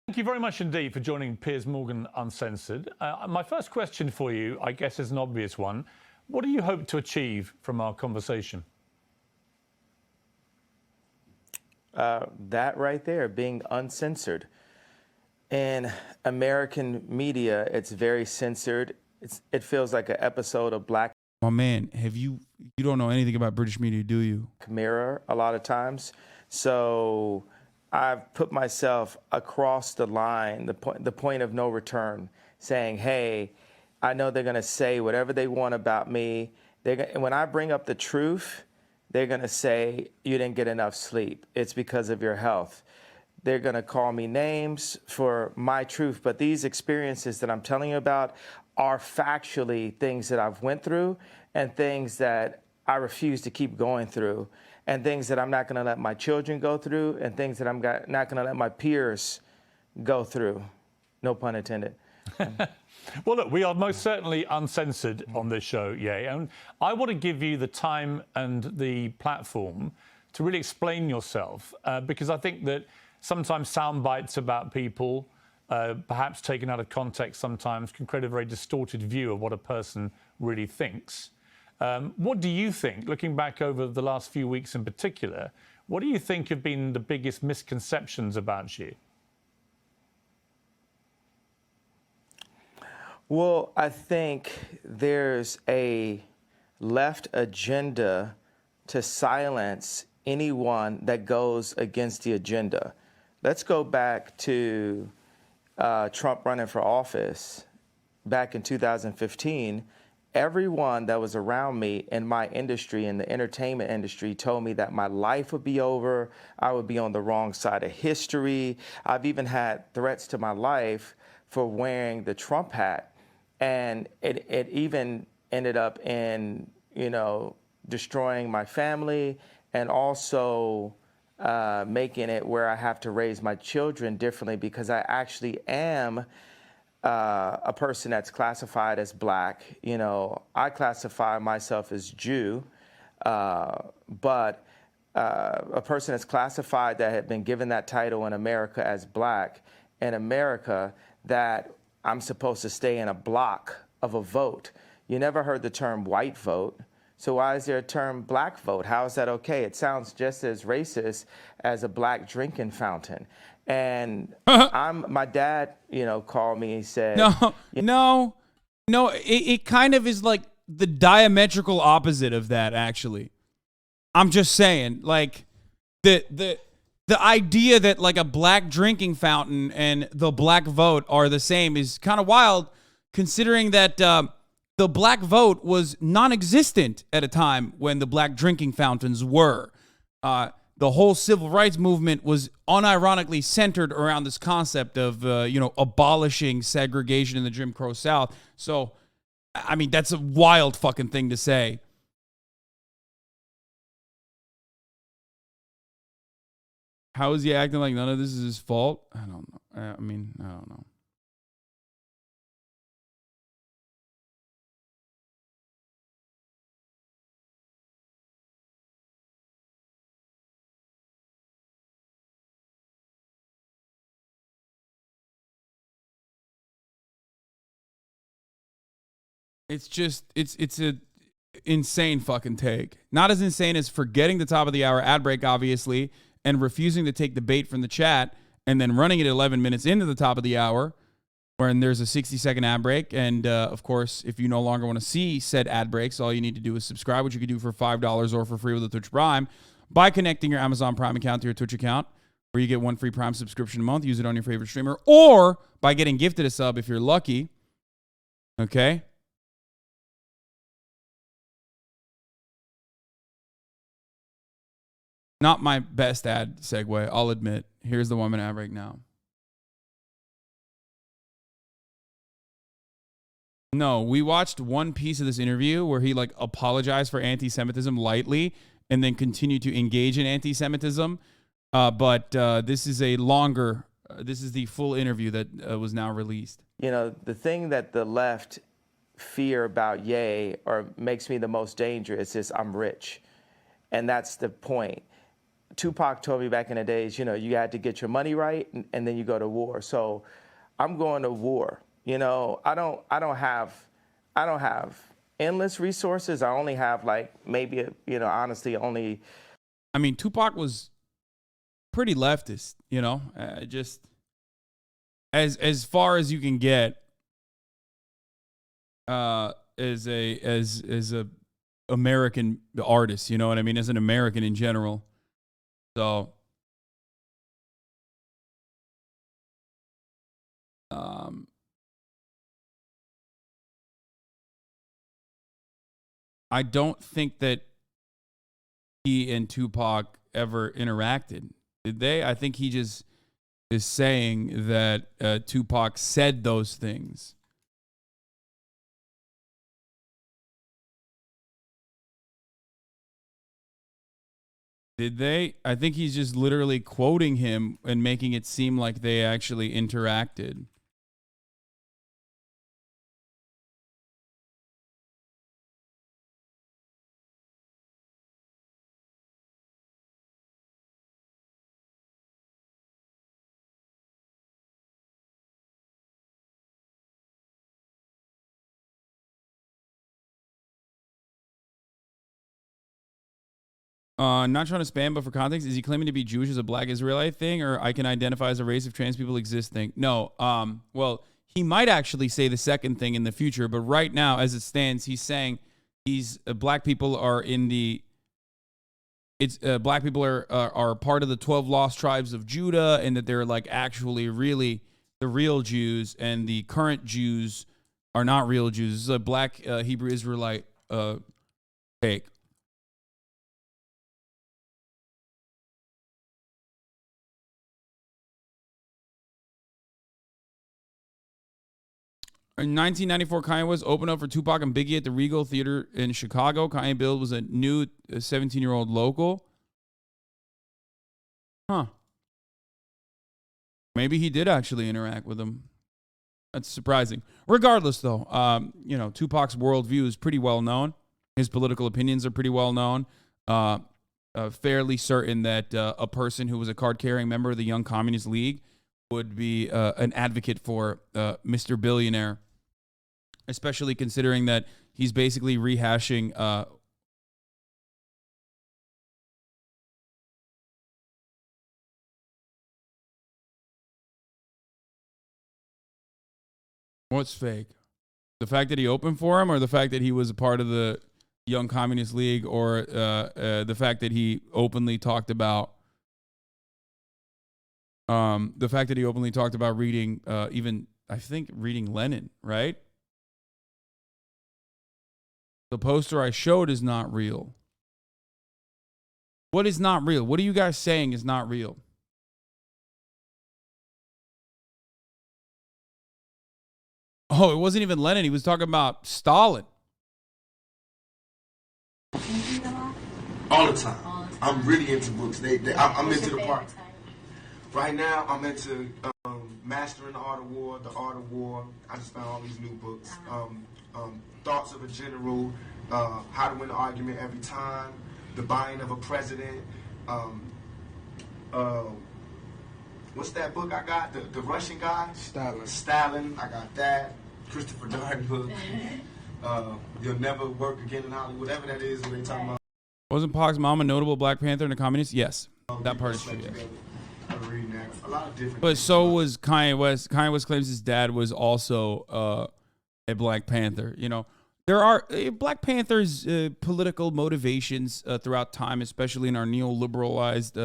Thank you very much indeed for joining Piers Morgan Uncensored. My first question for you, I guess, is an obvious one. What do you hope to achieve from our conversation? That right there, being uncensored. In American media, it's very censored. It feels like an episode of Black My man, you don't know anything about British media, do you? Mirror a lot of times. So I've put myself across the line, the point of no return, saying, hey, I know they're going to say whatever they want about me. When I bring up the truth, they're going to say, you didn't get enough sleep. It's because of your health. They're going to call me names for my truth. But these experiences that I'm telling you about are factually things that I've went through and things that I refuse to keep going through and things that I'm not going to let my children go through and things that I'm not going to let my peers go through. No pun intended. Well, look, we are most certainly uncensored on this show, and I want to give you the time and the platform to really explain yourself, because I think that sometimes sound bites about people, perhaps taken out of context sometimes, can create a very distorted view of what a person really thinks. What do you think, looking back over the last few weeks in particular, what do you think have been the biggest misconceptions about you? Well, I think there's a left agenda to silence anyone that goes against the agenda. Let's go back to Trump running for office back in 2015. Everyone that was around me in my industry, in the entertainment industry, told me that my life would be over. I would be on the wrong side of history. I've even had threats to my life for wearing the Trump hat. And it even ended up in, destroying my family and also making it where I have to raise my children differently because I actually am a person that's classified as Black. I classify myself as Jew, but a person that's classified that had been given that title in America as Black, in America, that I'm supposed to stay in a block of a vote. You never heard the term white vote. So why is there a term Black vote? How is that okay? It sounds just as racist as a black drinking fountain. And my dad, called me and said, No, it kind of is like the diametrical opposite of that, actually. I'm just saying, like, the idea that like a black drinking fountain and the black vote are the same is kind of wild, considering that the black vote was non-existent at a time when the black drinking fountains were. The whole civil rights movement was unironically centered around this concept of, abolishing segregation in the Jim Crow South. So, I mean, that's a wild fucking thing to say. How is he acting like none of this is his fault? I don't know. I don't know. It's a insane fucking take. Not as insane as forgetting the top of the hour ad break, obviously, and refusing to take the bait from the chat, and then running it 11 minutes into the top of the hour, when there's a 60-second ad break. And, of course, if you no longer want to see said ad breaks, all you need to do is subscribe, which you can do for $5 or for free with a Twitch Prime, by connecting your Amazon Prime account to your Twitch account, where you get one free Prime subscription a month. Use it on your favorite streamer, or by getting gifted a sub if you're lucky. Okay? Not my best ad segue, I'll admit. Here's the 1 minute ad break now. No, we watched one piece of this interview where he like apologized for anti-Semitism lightly and then continued to engage in anti-Semitism. But this is a longer, this is the full interview that was now released. The thing that the left fear about Ye or makes me the most dangerous is I'm rich. And that's the point. Tupac told me back in the days, you know, you had to get your money right, and then you go to war. So I'm going to war. You know, I don't have endless resources. I only have like maybe, you know, honestly, only. I mean, Tupac was pretty leftist, you know, just as far as you can get as a American artist, you know what I mean, as an American in general. So I don't think that he and Tupac ever interacted. Did they? I think he just is saying that Tupac said those things. Did they? I think he's just literally quoting him and making it seem like they actually interacted. Not trying to spam, but for context, is he claiming to be Jewish as a black Israelite thing, or I can identify as a race of trans people exist thing? No. Well, he might actually say the second thing in the future, but right now, as it stands, he's saying black people are in the. It's black people are part of the 12 lost tribes of Judah, and that they're like actually really the real Jews, and the current Jews are not real Jews. This is a black Hebrew Israelite take. In 1994, Kanye was opened up for Tupac and Biggie at the Regal Theater in Chicago. Kanye Bill was a new 17-year-old local. Huh. Maybe he did actually interact with him. That's surprising. Regardless, though, you know, Tupac's worldview is pretty well known. His political opinions are pretty well known. Fairly certain that a person who was a card-carrying member of the Young Communist League would be an advocate for Mr. Billionaire, especially considering that he's basically rehashing what's fake? The fact that he opened for him, or the fact that he was a part of the Young Communist League, or the fact that he openly talked about reading even, I think, reading Lenin, right? The poster I showed is not real. What is not real? What are you guys saying is not real? Oh, it wasn't even Lenin. He was talking about Stalin. All the time. I'm really into books. I'm into the part. Right now, I'm into Mastering the Art of War, The Art of War. I just found all these new books. Thoughts of a General, How to Win an Argument Every Time, The Buying of a President. What's that book I got? The Russian guy? Stalin. I got that. Christopher Darden book. You'll Never Work Again in Hollywood. Whatever that is, what they talking about. Wasn't Pac's mom a notable Black Panther and a communist? Yes. That part is true, yes. A lot of different but so was Kanye West. Kanye West claims his dad was also a Black Panther. You know, there are Black Panther's political motivations throughout time, especially in our neoliberalized,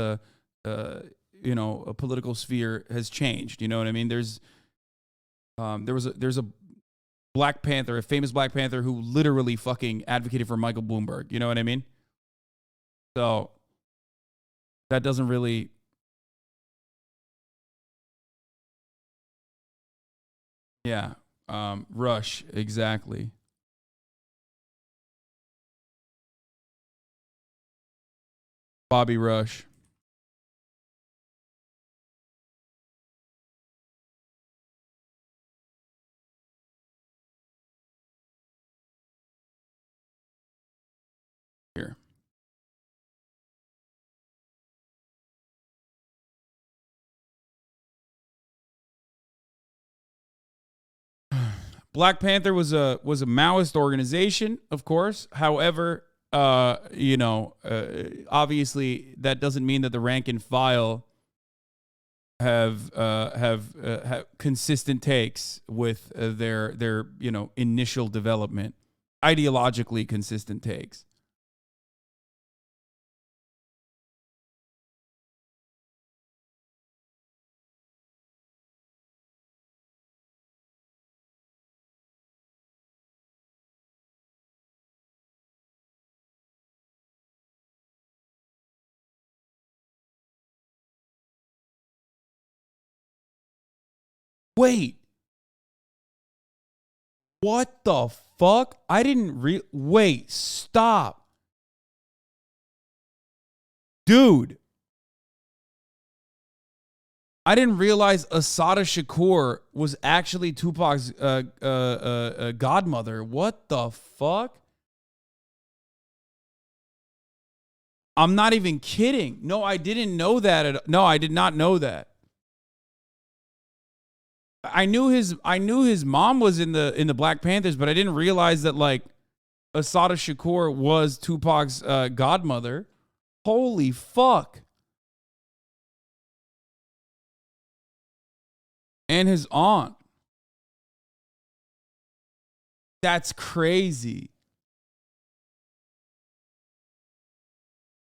a political sphere, has changed. You know what I mean? There's a Black Panther, a famous Black Panther who literally fucking advocated for Michael Bloomberg. You know what I mean? So that doesn't really. Yeah. Rush, exactly. Bobby Rush. Here. Black Panther was a Maoist organization, of course. However, obviously that doesn't mean that the rank and file have consistent takes with their initial development, ideologically consistent takes. Wait. What the fuck? I didn't wait, stop. Dude. I didn't realize Asada Shakur was actually Tupac's godmother. What the fuck? I'm not even kidding. No, I didn't know that. No, I did not know that. I knew his mom was in the Black Panthers, but I didn't realize that like Asada Shakur was Tupac's godmother. Holy fuck. And his aunt. That's crazy.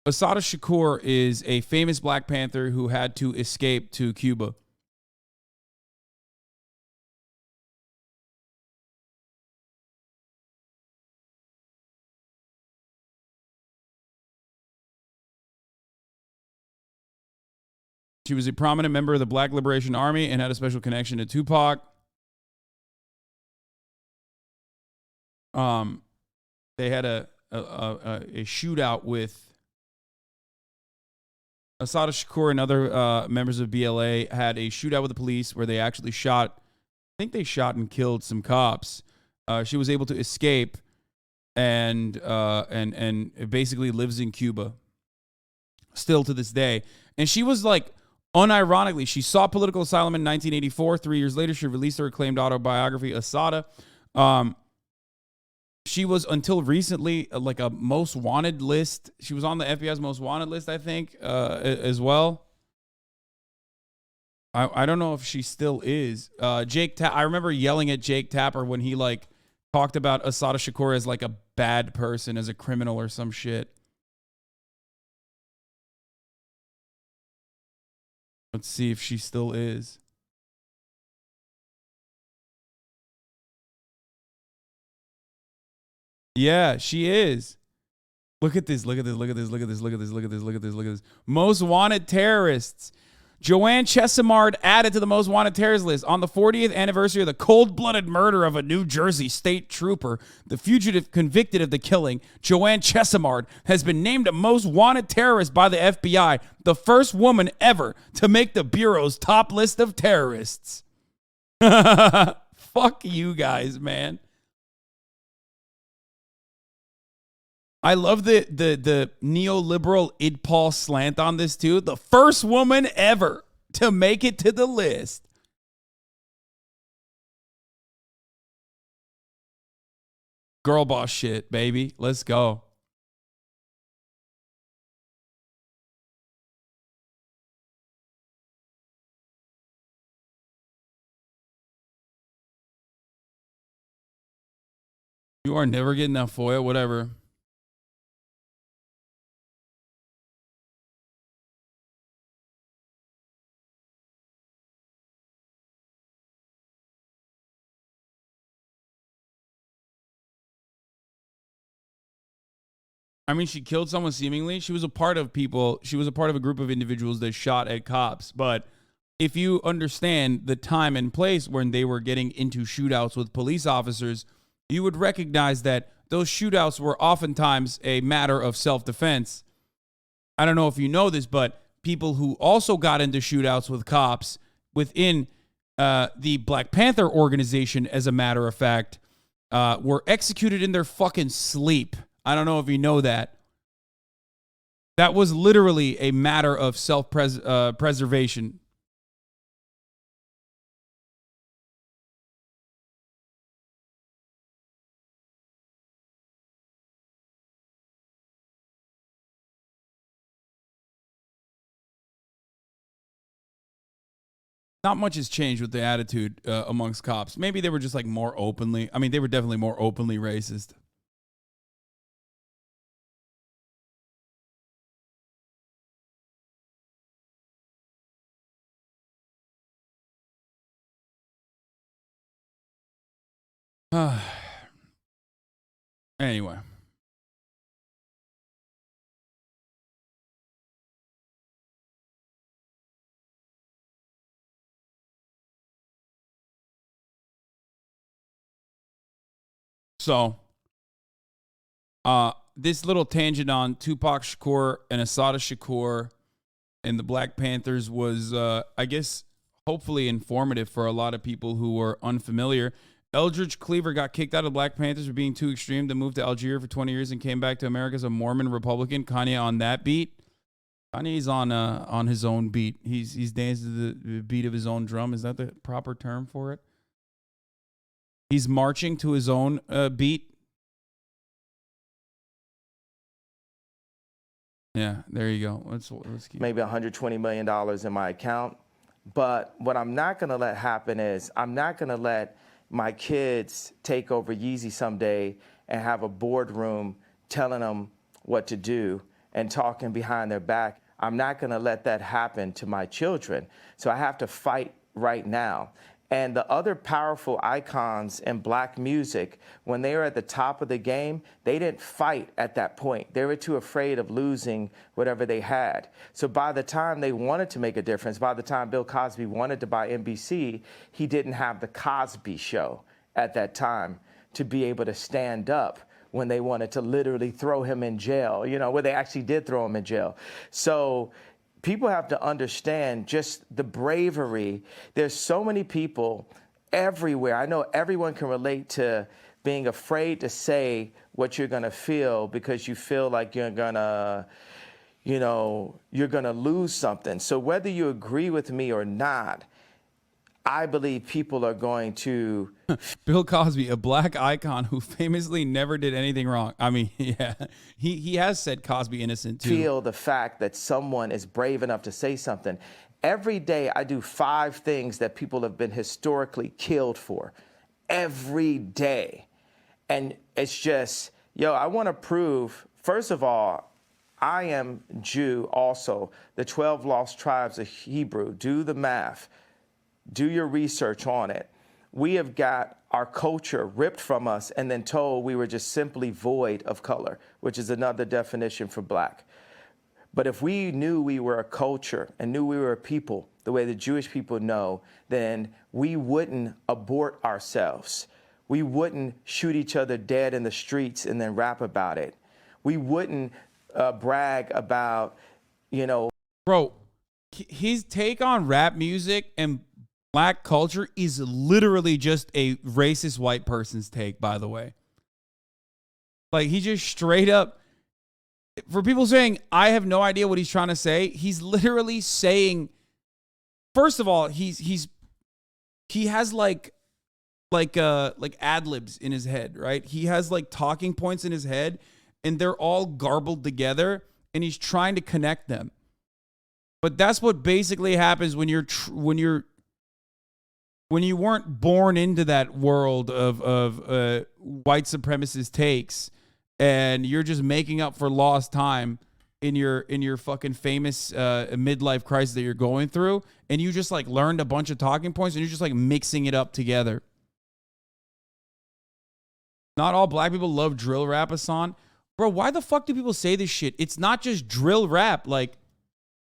Asada Shakur is a famous Black Panther who had to escape to Cuba. She was a prominent member of the Black Liberation Army and had a special connection to Tupac. They had a shootout with Asada Shakur and other members of BLA had a shootout with the police where they actually shot, I think they shot and killed some cops. She was able to escape and basically lives in Cuba still to this day. And she was like, unironically, she sought political asylum in 1984. 3 years later, she released her acclaimed autobiography, Asada. She was, until recently, like a most wanted list. She was on the FBI's most wanted list, I think, as well. I don't know if she still is. I remember yelling at Jake Tapper when he, like, talked about Asada Shakur as, like, a bad person, as a criminal or some shit. Let's see if she still is. Yeah, she is. Look at this. Look at this. Look at this. Look at this. Look at this. Look at this. Look at this. Look at this. Most wanted terrorists. Joanne Chesimard added to the most wanted terrorist list. On the 40th anniversary of the cold-blooded murder of a New Jersey state trooper, the fugitive convicted of the killing, Joanne Chesimard, has been named a most wanted terrorist by the FBI, the first woman ever to make the Bureau's top list of terrorists. Fuck you guys, man. I love the neoliberal idpol slant on this too. The first woman ever to make it to the list. Girl boss shit, baby. Let's go. You are never getting that FOIA, whatever. I mean, she killed someone seemingly. She was a part of people. She was a part of a group of individuals that shot at cops. But if you understand the time and place when they were getting into shootouts with police officers, you would recognize that those shootouts were oftentimes a matter of self-defense. I don't know if you know this, but people who also got into shootouts with cops within the Black Panther organization, as a matter of fact, were executed in their fucking sleep. I don't know if you know that. That was literally a matter of self-preservation. not much has changed with the attitude amongst cops. Maybe they were just like more openly. I mean, they were definitely more openly racist. Anyway. So, this little tangent on Tupac Shakur and Assata Shakur and the Black Panthers was, I guess, hopefully informative for a lot of people who were unfamiliar. Eldridge Cleaver got kicked out of the Black Panthers for being too extreme, then moved to Algeria for 20 years and came back to America as a Mormon Republican. Kanye on that beat. Kanye's on his own beat. He's dancing to the beat of his own drum. Is that the proper term for it? He's marching to his own beat. Yeah, there you go. Let's keep. Maybe $120 million in my account. But what I'm not going to let happen is I'm not going to let my kids take over Yeezy someday and have a boardroom telling them what to do and talking behind their back. I'm not going to let that happen to my children. So I have to fight right now. And the other powerful icons in black music, when they were at the top of the game, they didn't fight at that point. They were too afraid of losing whatever they had. So by the time they wanted to make a difference, by the time Bill Cosby wanted to buy NBC, he didn't have the Cosby Show at that time to be able to stand up when they wanted to literally throw him in jail, you know, where they actually did throw him in jail. So people have to understand just the bravery. There's so many people everywhere. I know everyone can relate to being afraid to say what you're going to feel because you feel like you're going to, you know, you're going to lose something. So whether you agree with me or not, I believe people are going to. Bill Cosby, a black icon who famously never did anything wrong. I mean, yeah, he has said Cosby innocent too. Feel the fact that someone is brave enough to say something. Every day I do 5 things that people have been historically killed for. Every day. And it's just, yo, I want to prove, first of all, I am Jew also. The 12 lost tribes of Hebrew. Do the math. Do your research on it. We have got our culture ripped from us and then told we were just simply void of color, which is another definition for black. But if we knew we were a culture and knew we were a people, the way the Jewish people know, then we wouldn't abort ourselves. We wouldn't shoot each other dead in the streets and then rap about it. We wouldn't brag about, you know. Bro, his take on rap music and black culture is literally just a racist white person's take, by the way. Like, he just straight up, for people saying, I have no idea what he's trying to say, he's literally saying, first of all, he has like ad-libs in his head, right? He has like talking points in his head, and they're all garbled together, and he's trying to connect them. But that's what basically happens when you weren't born into that world of white supremacist takes, and you're just making up for lost time in your fucking famous midlife crisis that you're going through, and you just like learned a bunch of talking points, and you're just like mixing it up together. Not all black people love drill rap, Hasan. Bro, why the fuck do people say this shit? It's not just drill rap. Like,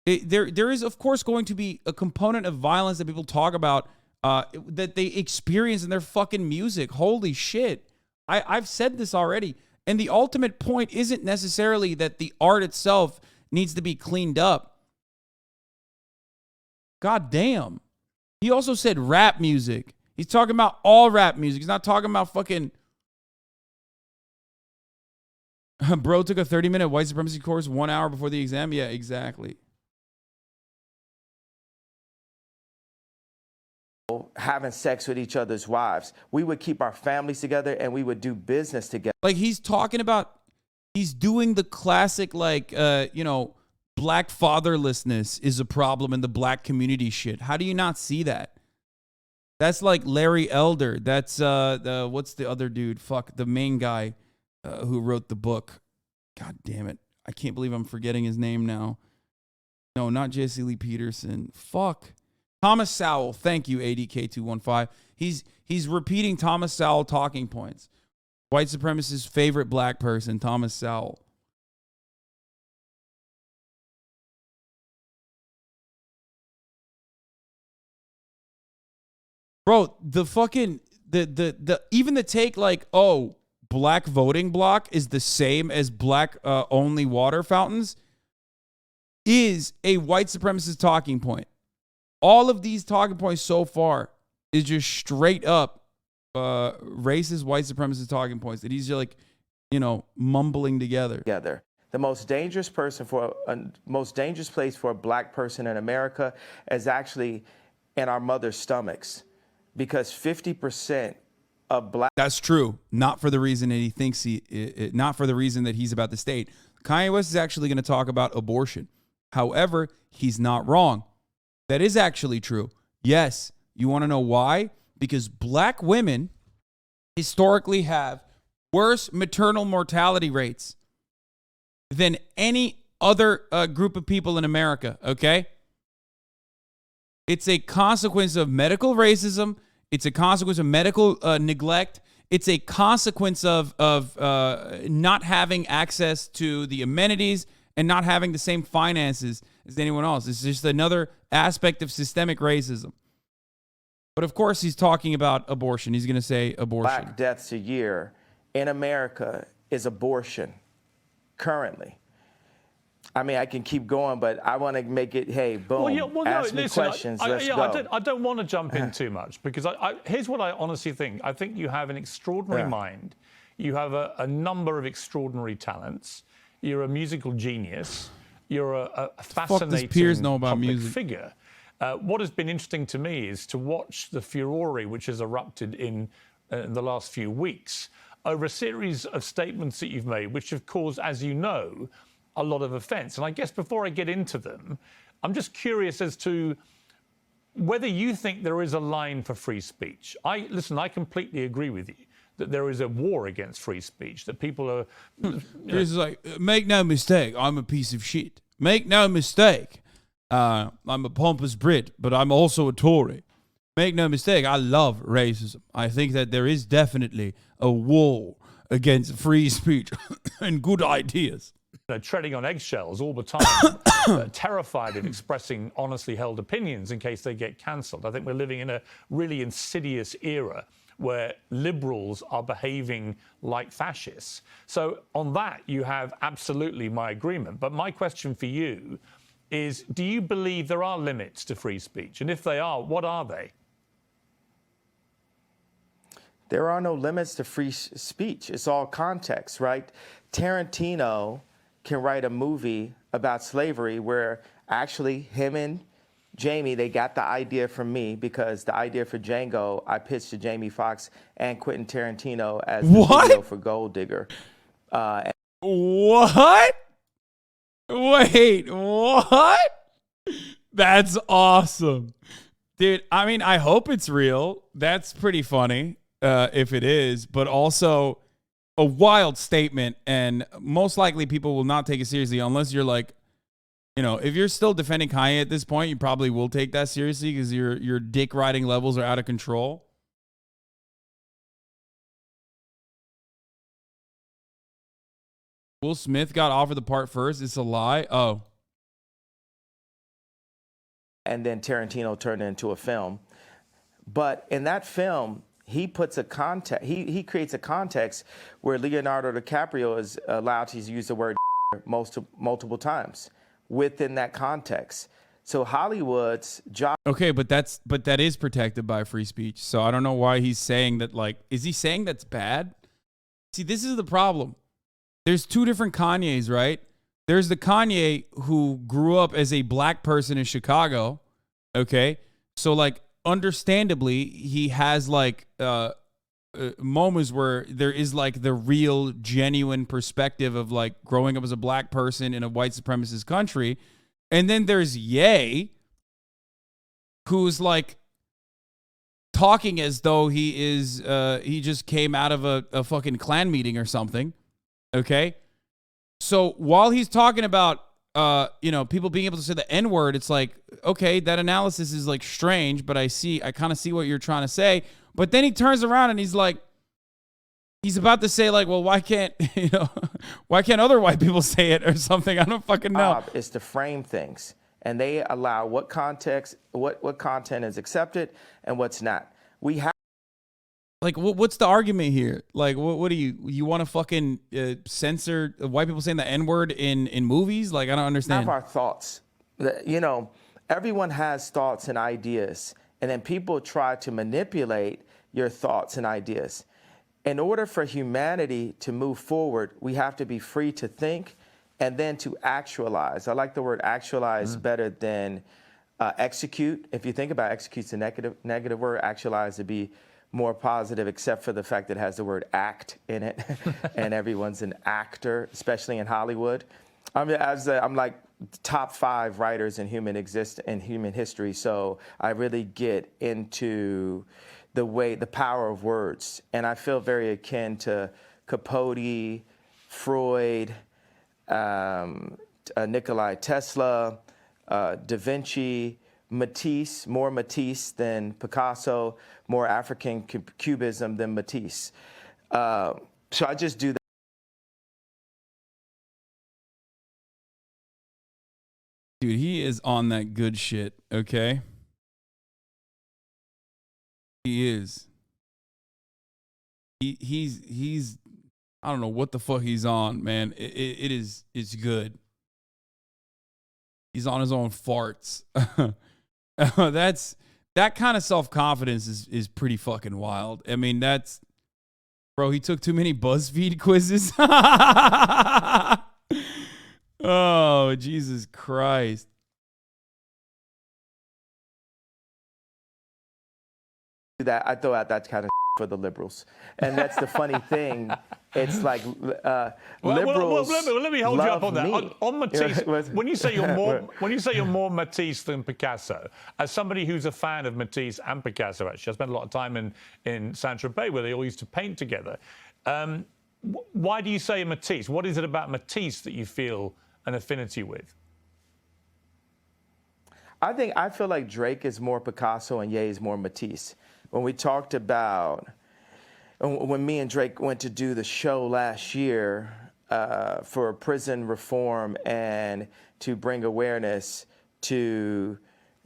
there is, of course, going to be a component of violence that people talk about that they experience in their fucking music. Holy shit. I've said this already. And the ultimate point isn't necessarily that the art itself needs to be cleaned up. God damn. He also said rap music. He's talking about all rap music. He's not talking about fucking... Bro took a 30-minute white supremacy course 1 hour before the exam. Yeah, exactly. Having sex with each other's wives. We would keep our families together and we would do business together. Like, he's talking about, he's doing the classic, like, black fatherlessness is a problem in the black community shit. How do you not see that? That's like Larry Elder. That's what's the other dude? Fuck, the main guy who wrote the book. God damn it. I can't believe I'm forgetting his name now. No, not Jesse Lee Peterson. Fuck. Thomas Sowell. Thank you, ADK215. He's repeating Thomas Sowell talking points. White supremacist's favorite black person, Thomas Sowell. Bro, the fucking even the take like, oh, black voting block is the same as black only water fountains is a white supremacist talking point. All of these talking points so far is just straight up racist white supremacist talking points that he's just like, you know, mumbling together. The most dangerous place for a black person in America is actually in our mother's stomachs, because 50% of black. That's true. Not for the reason that he thinks not for the reason that he's about to state. Kanye West is actually going to talk about abortion. However, he's not wrong. That is actually true. Yes. You want to know why? Because black women historically have worse maternal mortality rates than any other group of people in America, okay? It's a consequence of medical racism. It's a consequence of medical neglect. It's a consequence of not having access to the amenities and not having the same finances as anyone else. It's just another aspect of systemic racism. But of course, he's talking about abortion. He's going to say abortion. Black deaths a year in America is abortion currently. I mean, I can keep going, but I want to make it, hey, boom, ask me questions, let's go. I don't want to jump in too much, because here's what I honestly think. I think you have an extraordinary mind. You have a number of extraordinary talents. You're a musical genius. You're a fascinating Piers know about public music? figure. What has been interesting to me is to watch the furore which has erupted in the last few weeks over a series of statements that you've made, which have caused, as you know, a lot of offence. And I guess before I get into them, I'm just curious as to whether you think there is a line for free speech. Listen, I completely agree with you that there is a war against free speech, that people are... It's like, make no mistake, I'm a piece of shit. Make no mistake, I'm a pompous Brit, but I'm also a Tory. Make no mistake, I love racism. I think that there is definitely a war against free speech and good ideas. Treading on eggshells all the time, terrified of expressing honestly held opinions in case they get cancelled. I think we're living in a really insidious era where liberals are behaving like fascists. So on that, you have absolutely my agreement. But my question for you is, do you believe there are limits to free speech? And if they are, what are they? There are no limits to free speech. It's all context, right? Tarantino can write a movie about slavery where actually him and Jamie, they got the idea from me, because the idea for Django, I pitched to Jamie Foxx and Quentin Tarantino as the video for Gold Digger. What? Wait, what? That's awesome. Dude, I mean, I hope it's real. That's pretty funny if it is, but also a wild statement, and most likely people will not take it seriously unless you're like, you know, if you're still defending Kanye at this point, you probably will take that seriously because your dick riding levels are out of control. Will Smith got offered the part first. It's a lie. Oh. And then Tarantino turned it into a film. But in that film, he puts a context. He creates a context where Leonardo DiCaprio is allowed to use the word multiple times within that context. So Hollywood's job. Okay, but that is protected by free speech. So I don't know why he's saying that. Like, is he saying that's bad? See, this is the problem. There's two different Kanyes, right? There's the Kanye who grew up as a black person in Chicago. Okay, so like, understandably, he has like moments where there is like the real, genuine perspective of like growing up as a black person in a white supremacist country, and then there's Ye, who's like talking as though he just came out of a fucking Klan meeting or something. Okay, so while he's talking about people being able to say the N-word, it's like, okay, that analysis is like strange, but I kind of see what you're trying to say. But then he turns around and he's about to say like, well, why can't other white people say it or something? I don't fucking know. It's to frame things, and they allow what context, what content is accepted and what's not. We have. Like, what's the argument here? Like, what do you want to fucking censor white people saying the N-word in movies? Like, I don't understand. Have our thoughts. Everyone has thoughts and ideas, and then people try to manipulate your thoughts and ideas. In order for humanity to move forward, we have to be free to think and then to actualize. I like the word actualize better than execute. If you think about execute's a negative word, actualize would be more positive, except for the fact that it has the word act in it, and everyone's an actor, especially in Hollywood. I'm like top 5 writers in human history, so I really get into the power of words, and I feel very akin to Capote, Freud, Nikola Tesla, Da Vinci, Matisse, more Matisse than Picasso, more African cubism than Matisse. So I just do that. Dude, he is on that good shit, okay? He is. He's I don't know what the fuck he's on, man. It's good. He's on his own farts. That kind of self-confidence is pretty fucking wild. I mean, bro, he took too many BuzzFeed quizzes. Oh, Jesus Christ. That I throw out that kind of for the liberals, and that's the funny thing. It's like liberals. Let me hold you up on that. Me. On Matisse, when you say you're more Matisse than Picasso, as somebody who's a fan of Matisse and Picasso, actually, I spent a lot of time in Saint-Tropez where they all used to paint together. Why do you say Matisse? What is it about Matisse that you feel an affinity with? I feel like Drake is more Picasso and Ye is more Matisse. When we talked about, when me and Drake went to do the show last year for prison reform and to bring awareness to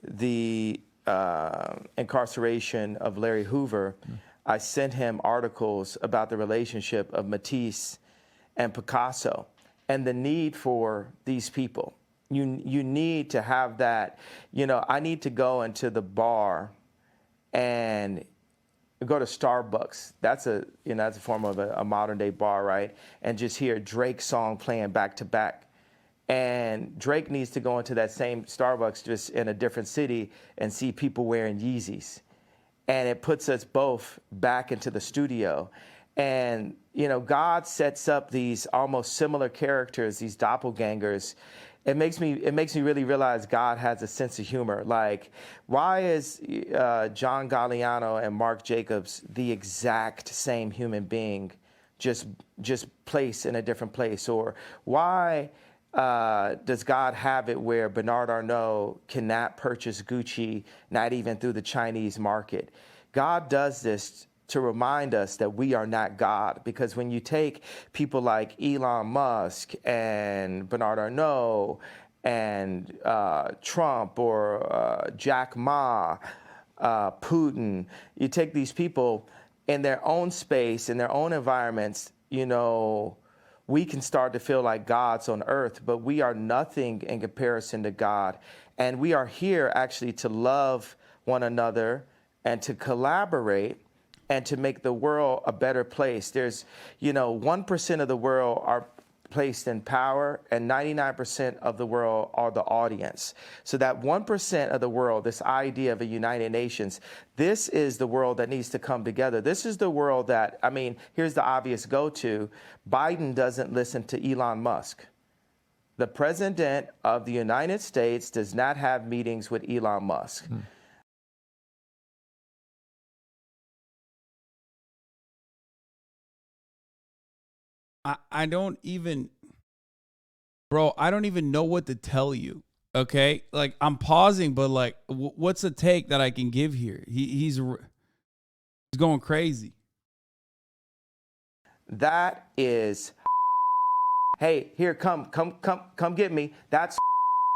the incarceration of Larry Hoover, I sent him articles about the relationship of Matisse and Picasso and the need for these people. You need to have that. I need to go into the bar and go to Starbucks. That's a form of a modern day bar, right? And just hear Drake's song playing back to back. And Drake needs to go into that same Starbucks just in a different city and see people wearing Yeezys. And it puts us both back into the studio. And, God sets up these almost similar characters, these doppelgangers. It makes me really realize God has a sense of humor. Like, why is John Galliano and Mark Jacobs the exact same human being, just placed in a different place? Or why does God have it where Bernard Arnault cannot purchase Gucci, not even through the Chinese market? God does this to remind us that we are not God. Because when you take people like Elon Musk and Bernard Arnault and Trump or Jack Ma, Putin, you take these people in their own space, in their own environments, we can start to feel like gods on earth, but we are nothing in comparison to God. And we are here actually to love one another and to collaborate and to make the world a better place. There's, 1% of the world placed in power, and 99% of the world are the audience. So that 1% of the world, this idea of a United Nations, this is the world that needs to come together. This is the world that, I mean, here's the obvious go-to. Biden doesn't listen to Elon Musk. The president of the United States does not have meetings with Elon Musk. I don't even, bro, I don't even know what to tell you. Okay. Like, I'm pausing, but like, what's a take that I can give here? He's going crazy. That is, hey, here, come get me. That's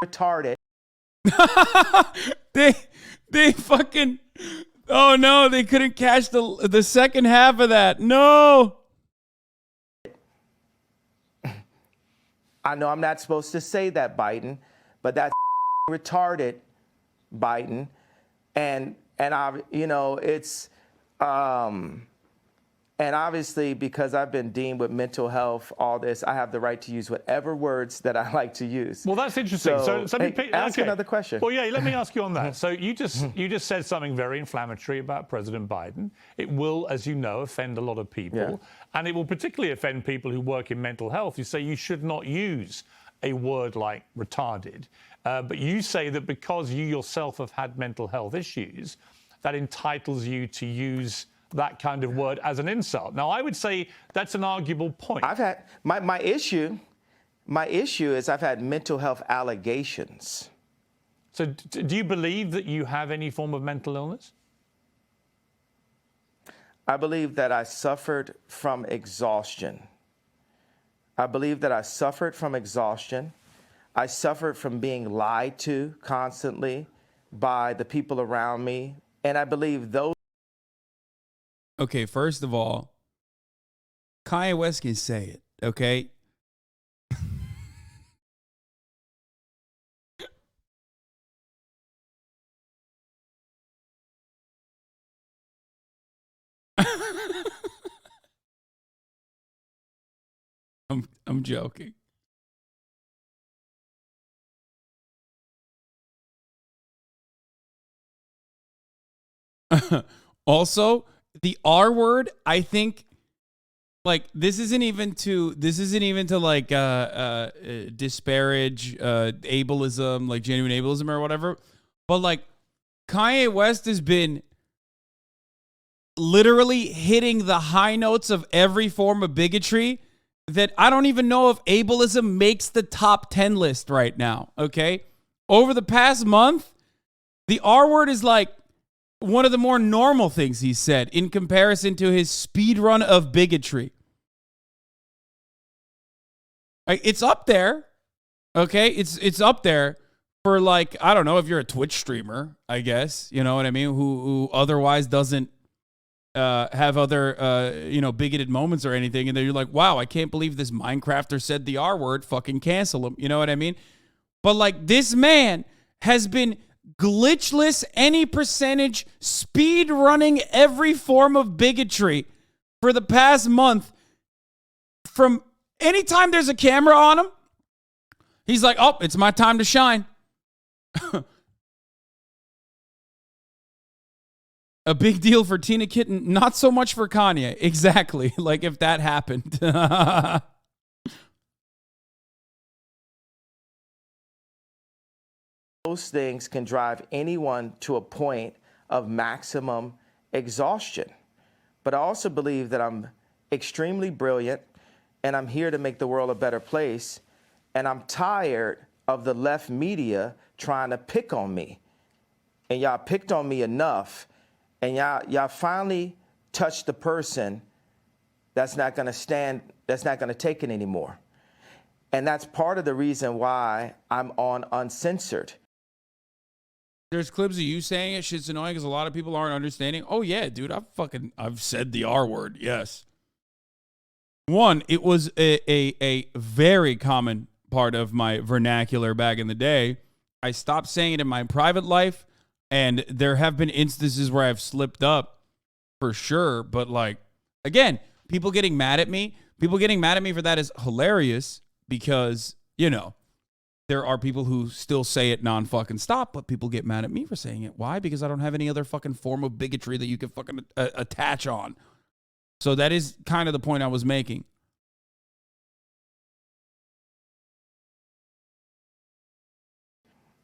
retarded. They fucking, oh no, they couldn't catch the second half of that. No. I know I'm not supposed to say that, Biden, but that's retarded, Biden. And I, you know, it's, and obviously because I've been deemed with mental health, all this, I have the right to use whatever words that I like to use. Well, that's interesting. So ask another question. Well, yeah, let me ask you on that. So you just said something very inflammatory about President Biden. It will, as you know, offend a lot of people. Yeah. And it will particularly offend people who work in mental health. You say you should not use a word like retarded. But you say that because you yourself have had mental health issues, that entitles you to use that kind of word as an insult. Now, I would say that's an arguable point. I've had, my issue is I've had mental health allegations. So do you believe that you have any form of mental illness? I believe that I suffered from exhaustion. I believe that I suffered from exhaustion. I suffered from being lied to constantly by the people around me. And I believe those. Okay, first of all, Kanye West can say it, okay? I'm joking. Also, the R word, I think, like, this isn't even to like disparage ableism, like genuine ableism or whatever, but like Kanye West has been literally hitting the high notes of every form of bigotry that I don't even know if ableism makes the top 10 list right now, okay? Over the past month, the R word is like one of the more normal things he's said in comparison to his speed run of bigotry. It's up there, okay? It's up there for, like, I don't know, if you're a Twitch streamer, I guess, you know what I mean, who otherwise doesn't have other, bigoted moments or anything, and then you're like, wow, I can't believe this Minecrafter said the R word, fucking cancel him, you know what I mean? But, like, this man has been glitchless, any percentage, speed running every form of bigotry for the past month. From anytime there's a camera on him, he's like, oh, it's my time to shine. A big deal for Tina Kitten, not so much for Kanye. Exactly. Like, if that happened. Those things can drive anyone to a point of maximum exhaustion. But I also believe that I'm extremely brilliant and I'm here to make the world a better place. And I'm tired of the left media trying to pick on me. And y'all picked on me enough. And y'all finally touched the person that's not going to stand, that's not going to take it anymore. And that's part of the reason why I'm on Uncensored. There's clips of you saying it. Shit's annoying because a lot of people aren't understanding. Oh, yeah, dude, I've said the R word. Yes. One, it was a very common part of my vernacular back in the day. I stopped saying it in my private life, and there have been instances where I've slipped up for sure. But, like, again, people getting mad at me for that is hilarious. because, you know, there are people who still say it non-fucking stop, but people get mad at me for saying it. Why? Because I don't have any other fucking form of bigotry that you can fucking attach on. So that is kind of the point I was making.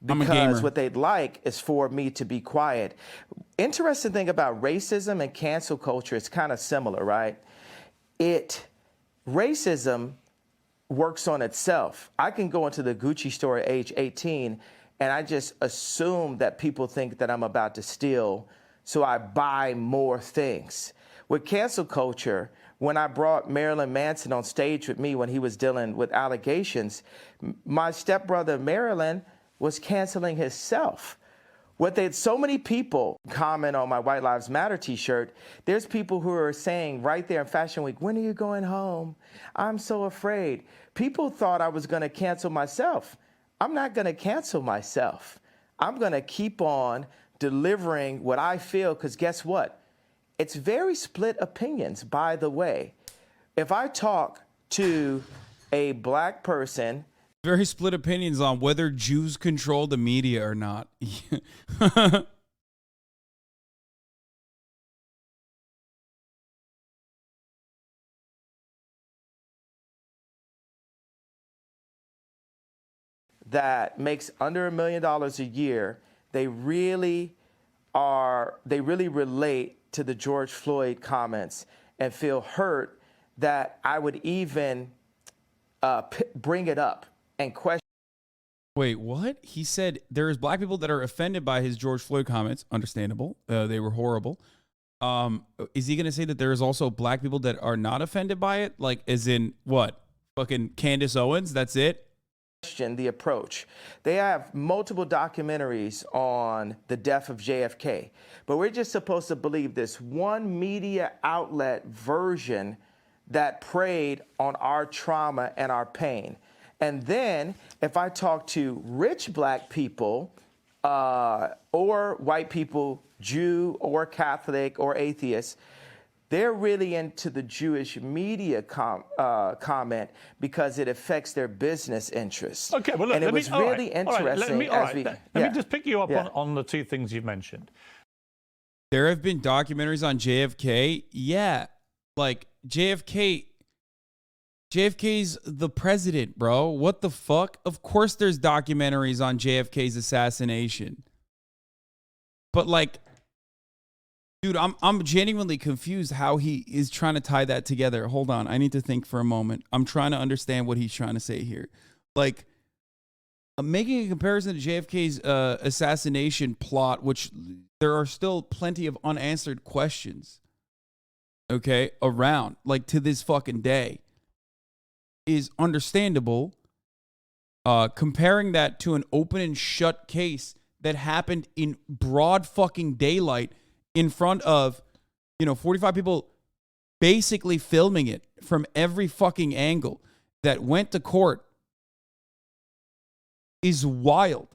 Because what they'd like is for me to be quiet. Interesting thing about racism and cancel culture, it's kind of similar, right? Racism works on itself. I can go into the Gucci store at age 18 and I just assume that people think that I'm about to steal, so I buy more things. With cancel culture, when I brought Marilyn Manson on stage with me when he was dealing with allegations, my stepbrother Marilyn was canceling himself. So many people comment on my White Lives Matter t-shirt. There's people who are saying right there in Fashion Week, when are you going home? I'm so afraid. People thought I was gonna cancel myself. I'm not gonna cancel myself. I'm gonna keep on delivering what I feel, because guess what? It's very split opinions, by the way. If I talk to a black person, very split opinions on whether Jews control the media or not. that makes under $1 million a year, they really relate to the George Floyd comments and feel hurt that I would even bring it up and question. Wait, what? He said there's black people that are offended by his George Floyd comments. Understandable. They were horrible. Is he going to say that there's also black people that are not offended by it? Like, as in what? Fucking Candace Owens? That's it? Question the approach. They have multiple documentaries on the death of JFK, but we're just supposed to believe this one media outlet version that preyed on our trauma and our pain. And then if I talk to rich black people or white people, Jew or Catholic or atheist, they're really into the Jewish media comment because it affects their business interests. Okay, well, look, and it was really interesting. Let me just pick you up on the two things you've mentioned. There have been documentaries on JFK. Yeah, like JFK's the president, bro. What the fuck? Of course there's documentaries on JFK's assassination. But like, dude, I'm genuinely confused how he is trying to tie that together. Hold on. I need to think for a moment. I'm trying to understand what he's trying to say here. Like, I'm making a comparison to JFK's assassination plot, which there are still plenty of unanswered questions, okay, around, like, to this fucking day, is understandable. Comparing that to an open and shut case that happened in broad fucking daylight in front of, 45 people basically filming it from every fucking angle that went to court is wild.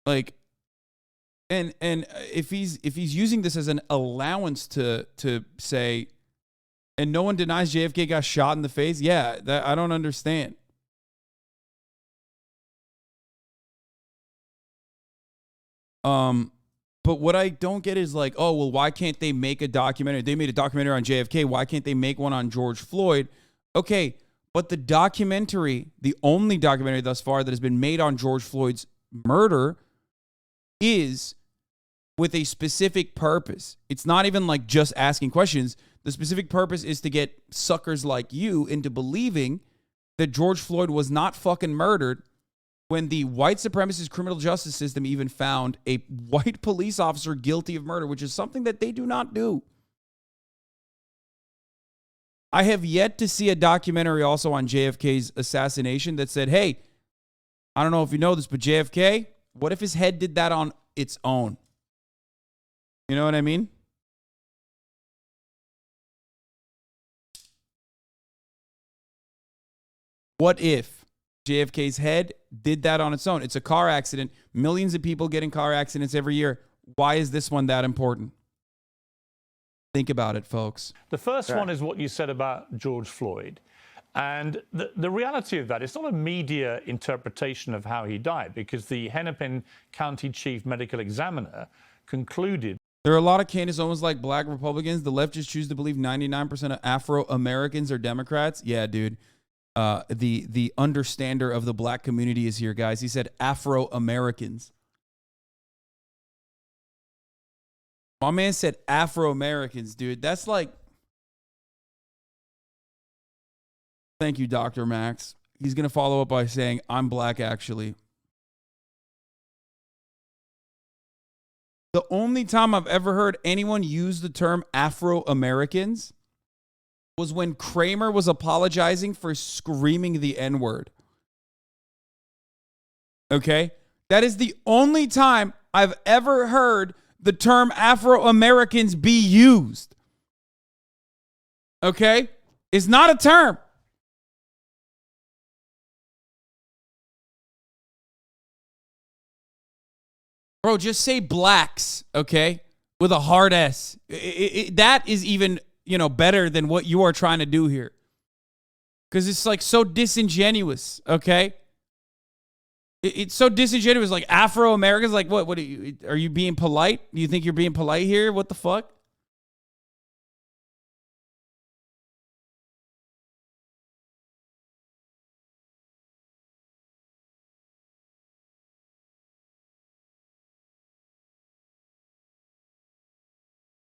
Like, and if he's using this as an allowance to say, and no one denies JFK got shot in the face, yeah, that I don't understand. But what I don't get is like, oh, well, why can't they make a documentary? They made a documentary on JFK. Why can't they make one on George Floyd? Okay, but the documentary, the only documentary thus far that has been made on George Floyd's murder is with a specific purpose. It's not even like just asking questions. The specific purpose is to get suckers like you into believing that George Floyd was not fucking murdered, when the white supremacist criminal justice system even found a white police officer guilty of murder, which is something that they do not do. I have yet to see a documentary also on JFK's assassination that said, hey, I don't know if you know this, but JFK, what if his head did that on its own? You know what I mean? What if JFK's head did that on its own? It's a car accident. Millions of people get in car accidents every year. Why is this one that important? Think about it, folks. The first one is what you said about George Floyd. And the reality of that, it's not a media interpretation of how he died, because the Hennepin County Chief Medical Examiner concluded. There are a lot of Candace Owens like black Republicans. The left just choose to believe 99% of Afro-Americans are Democrats. Yeah, dude. The understander of the black community is here, guys. He said Afro-Americans. My man said Afro-Americans, dude. That's like... Thank you, Dr. Max. He's going to follow up by saying, I'm black, actually. The only time I've ever heard anyone use the term Afro-Americans was when Kramer was apologizing for screaming the N-word. Okay? That is the only time I've ever heard the term Afro-Americans be used. Okay? It's not a term. Bro, just say blacks, okay? With a hard S. That is even, better than what you are trying to do here. Because it's like so disingenuous, okay? It's so disingenuous. Like Afro-Americans, like what are you being polite? Do you think you're being polite here? What the fuck?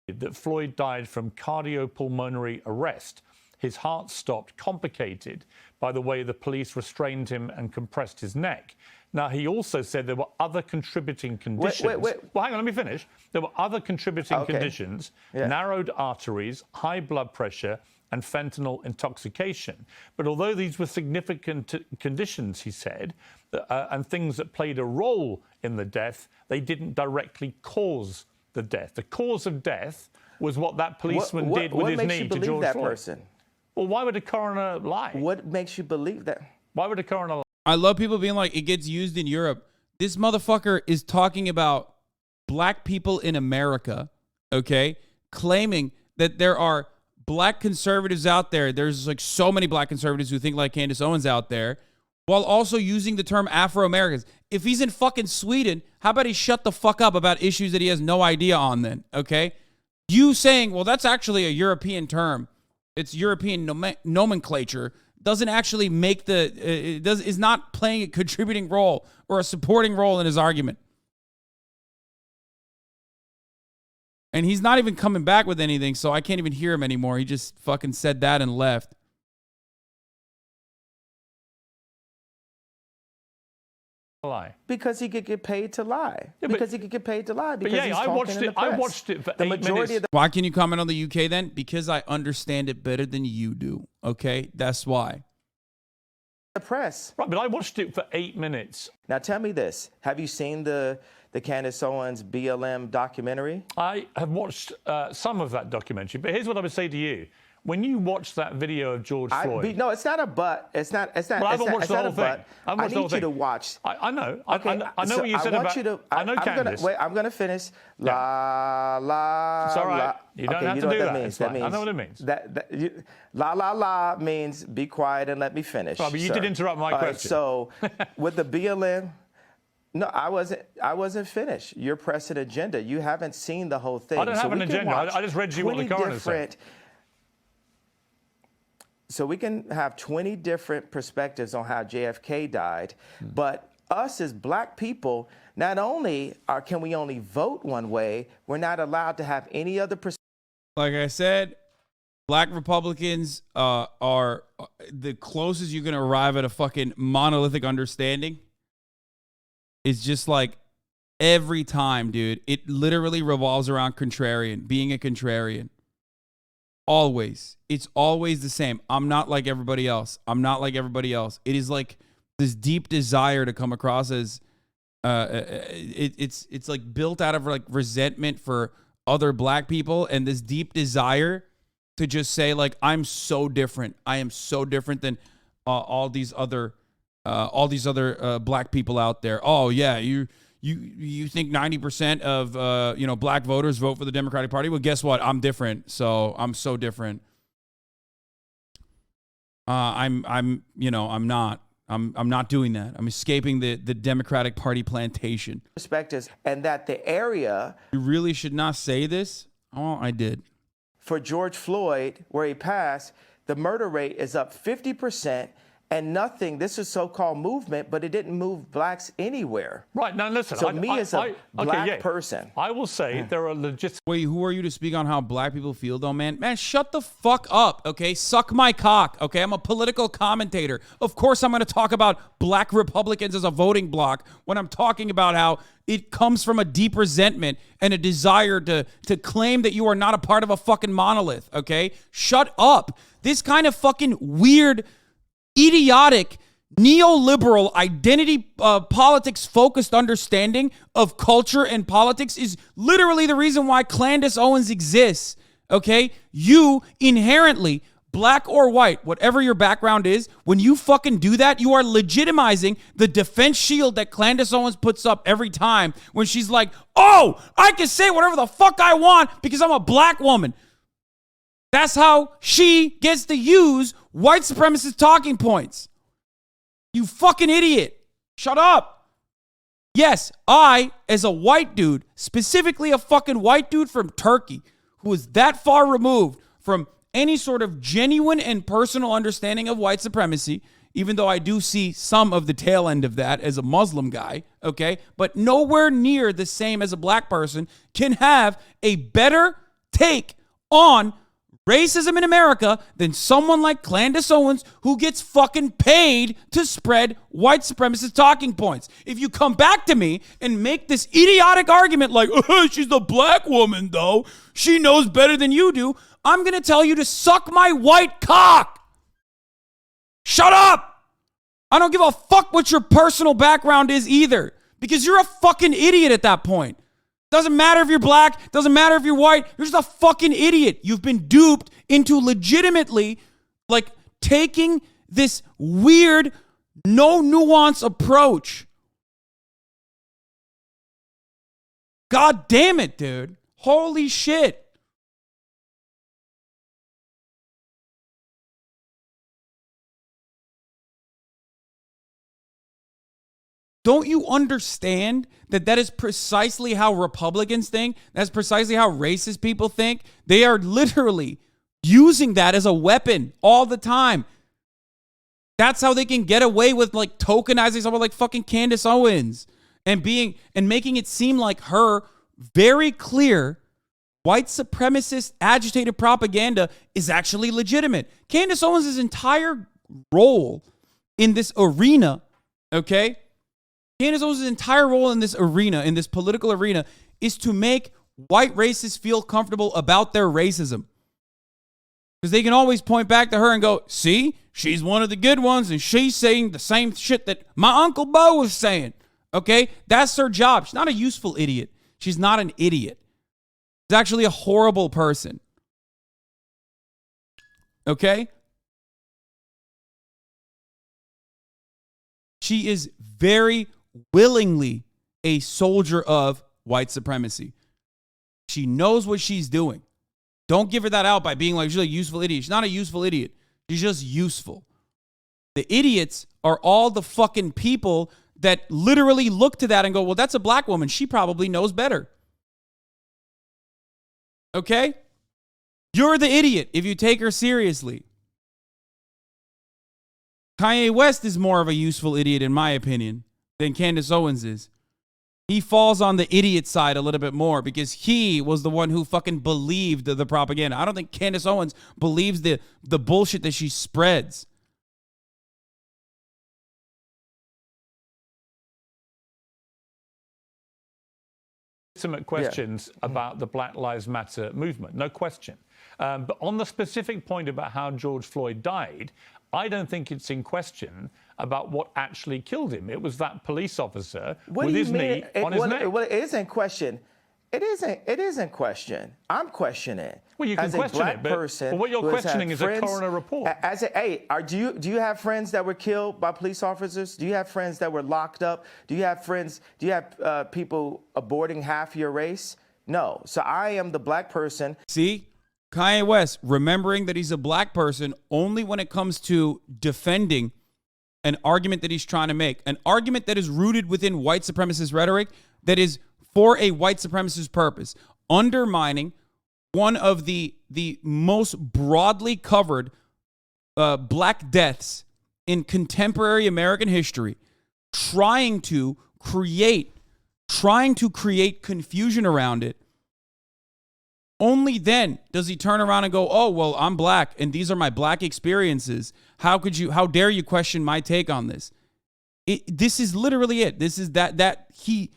That Floyd died from cardiopulmonary arrest. His heart stopped, complicated by the way the police restrained him and compressed his neck. Now, he also said there were other contributing conditions. Wait. Well, hang on, let me finish. There were other contributing conditions, narrowed arteries, high blood pressure, and fentanyl intoxication. But although these were significant conditions, he said, and things that played a role in the death, they didn't directly cause the death. The cause of death was what that policeman did with his knee to George Floyd. Person? Well, why would a coroner lie? What makes you believe that? Why would a coroner lie? I love people being like, it gets used in Europe. This motherfucker is talking about black people in America, okay? Claiming that there are black conservatives out there. There's like so many black conservatives who think like Candace Owens out there, while also using the term Afro-Americans. If he's in fucking Sweden, how about he shut the fuck up about issues that he has no idea on then, okay? You saying, well, that's actually a European term. It's European nomenclature. Doesn't actually make is not playing a contributing role or a supporting role in his argument. And he's not even coming back with anything, so I can't even hear him anymore. He just fucking said that and left. Lie. Because he could get paid to lie. Yeah, because he could get paid to lie. Because but yeah, he's I talking watched in it. the press. I watched it for the 8 majority minutes. of the Why can you comment on the UK then? Because I understand it better than you do. Okay, that's why. press. Right, but I watched it for 8 minutes. Now tell me this: have you seen the Candace Owens BLM documentary? I have watched some of that documentary, but here's what I would say to you. When you watch that video of George Floyd... No, it's not a but. It's not. It's not. Well, I haven't watched it's the not whole a thing. but. I need you to watch. I know. Okay, I know what you said about... I know Candace. I'm going to finish. La, la, It's all right. la. You don't have to do that. It's fine. I know what it means. La, la, la means be quiet and let me finish. Right, but you did interrupt my question. So with the BLM... No, I wasn't finished. You're pressing agenda. You haven't seen the whole thing. I don't have an agenda. I just read you what the coroner said. So we can have 20 different perspectives on how JFK died, but us as black people, not only can we only vote one way, we're not allowed to have any other perspective. Like I said, black Republicans are the closest you're going to arrive at a fucking monolithic understanding. It's just like every time, dude, it literally revolves around contrarian, being a contrarian. Always. It's always the same. I'm not like everybody else. I'm not like everybody else. It is like this deep desire to come across as it's like built out of like resentment for other black people and this deep desire to just say like, I'm so different. I am so different than all these other black people out there. Oh yeah, you you think 90% of black voters vote for the Democratic Party? Well, guess what? I'm different. So I'm so different. I'm not. I'm not doing that. I'm escaping the Democratic Party plantation. Perspectives, and that the area. You really should not say this. Oh, I did. For George Floyd, where he passed, the murder rate is up 50%. And nothing, this is so-called movement, but it didn't move blacks anywhere. Right, now listen. So as a black person. I will say there are legit... Wait, who are you to speak on how black people feel, though, man? Man, shut the fuck up, okay? Suck my cock, okay? I'm a political commentator. Of course I'm going to talk about black Republicans as a voting bloc when I'm talking about how it comes from a deep resentment and a desire to claim that you are not a part of a fucking monolith, okay? Shut up. This kind of fucking weird... idiotic, neoliberal, identity politics-focused understanding of culture and politics is literally the reason why Candace Owens exists, okay? You inherently, black or white, whatever your background is, when you fucking do that, you are legitimizing the defense shield that Candace Owens puts up every time when she's like, oh, I can say whatever the fuck I want because I'm a black woman. That's how she gets to use white supremacist talking points. You fucking idiot. Shut up. Yes, I, as a white dude, specifically a fucking white dude from Turkey, who is that far removed from any sort of genuine and personal understanding of white supremacy, even though I do see some of the tail end of that as a Muslim guy, okay? But nowhere near the same as a black person, can have a better take on racism in America than someone like Candace Owens, who gets fucking paid to spread white supremacist talking points. If you come back to me and make this idiotic argument like, oh, she's a black woman though, she knows better than you do, I'm going to tell you to suck my white cock. Shut up. I don't give a fuck what your personal background is either, because you're a fucking idiot at that point. Doesn't matter if you're black, doesn't matter if you're white, you're just a fucking idiot. You've been duped into legitimately, like, taking this weird, no nuance approach. God damn it, dude. Holy shit. Don't you understand that that is precisely how Republicans think? That's precisely how racist people think. They are literally using that as a weapon all the time. That's how they can get away with like tokenizing someone like fucking Candace Owens and making it seem like her very clear white supremacist agitated propaganda is actually legitimate. Candace Owens' entire role in this arena, okay? Candace Owens' entire role in this arena, in this political arena, is to make white racists feel comfortable about their racism. Because they can always point back to her and go, see, she's one of the good ones and she's saying the same shit that my Uncle Bo was saying. Okay? That's her job. She's not a useful idiot. She's not an idiot. She's actually a horrible person. Okay? She is very willingly a soldier of white supremacy. She knows what she's doing. Don't give her that out by being like, she's a useful idiot. She's not a useful idiot. She's just useful. The idiots are all the fucking people that literally look to that and go, well, that's a black woman. She probably knows better. Okay? You're the idiot if you take her seriously. Kanye West is more of a useful idiot, in my opinion, than Candace Owens is. He falls on the idiot side a little bit more because he was the one who fucking believed the propaganda. I don't think Candace Owens believes the bullshit that she spreads. Legitimate questions about the Black Lives Matter movement, no question. But on the specific point about how George Floyd died, I don't think it's in question about what actually killed him. It was that police officer with his knee on his neck. Well, it is in question. It isn't question. I'm questioning. Well, you can as question a black it, but person what you're who has had questioning is a friends- coroner report. Do you have friends that were killed by police officers? Do you have friends that were locked up? Do you have friends? Do you have people aborting half your race? No. So I am the black person. See, Kanye West remembering that he's a black person only when it comes to defending an argument that he's trying to make, an argument that is rooted within white supremacist rhetoric that is for a white supremacist purpose, undermining one of the most broadly covered black deaths in contemporary American history, trying to create confusion around it. Only then does he turn around and go, "Oh, well, I'm black and these are my black experiences. How dare you question my take on this?" This is literally it. This is that he's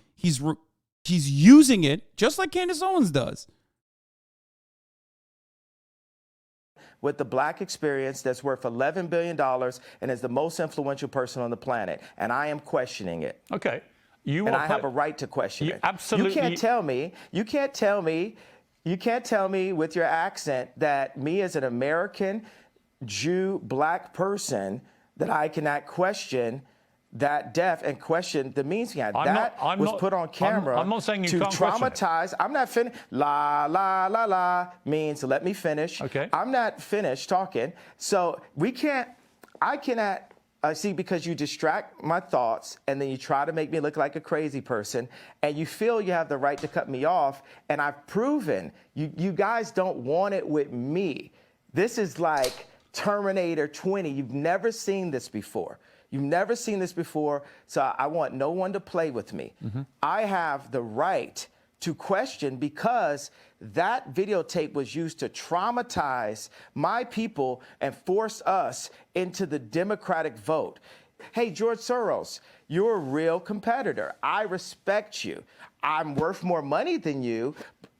using it just like Candace Owens does. With the black experience that's worth $11 billion and is the most influential person on the planet. And I am questioning it. Okay. I have a right to question it. Absolutely. You can't tell me with your accent that me as an American Jew black person that I cannot question that death and question the means behind that was put on camera. I'm not saying you to can't traumatize. I'm not finished. La la la la means let me finish. Okay. I'm not finished talking. So I cannot see, because you distract my thoughts and then you try to make me look like a crazy person and you feel you have the right to cut me off. And I've proven you guys don't want it with me. This is like Terminator 20. You've never seen this before. You've never seen this before, so I want no one to play with me. Mm-hmm. I have the right to question because that videotape was used to traumatize my people and force us into the Democratic vote. Hey, George Soros, you're a real competitor. I respect you. I'm worth more money than you,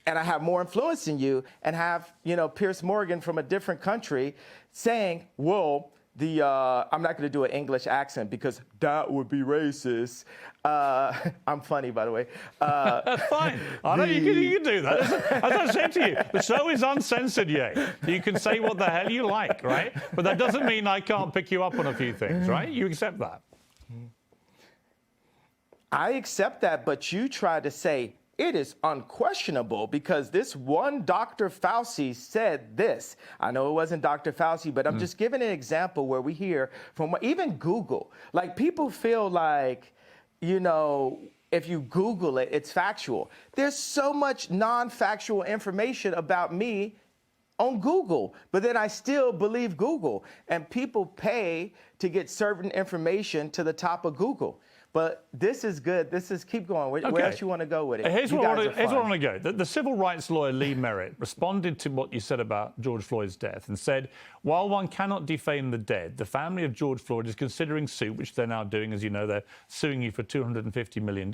and I have more influence than you, and have, Piers Morgan from a different country saying, well, I'm not going to do an English accent because that would be racist. I'm funny, by the way. That's fine. I know you can do that. As I said to you, the show is uncensored, yay. You can say what the hell you like, right? But that doesn't mean I can't pick you up on a few things, right? You accept that. I accept that, but you try to say, it is unquestionable because this one Dr. Fauci said this. I know it wasn't Dr. Fauci, but I'm just giving an example where we hear from even Google. Like, people feel like, if you Google it, it's factual. There's so much non-factual information about me on Google, but then I still believe Google. And people pay to get certain information to the top of Google. But this is good. Keep going. Where else you want to go with it? Here's where I want to go. The civil rights lawyer Lee Merritt responded to what you said about George Floyd's death and said, while one cannot defame the dead, the family of George Floyd is considering suit, which they're now doing. As you know, they're suing you for $250 million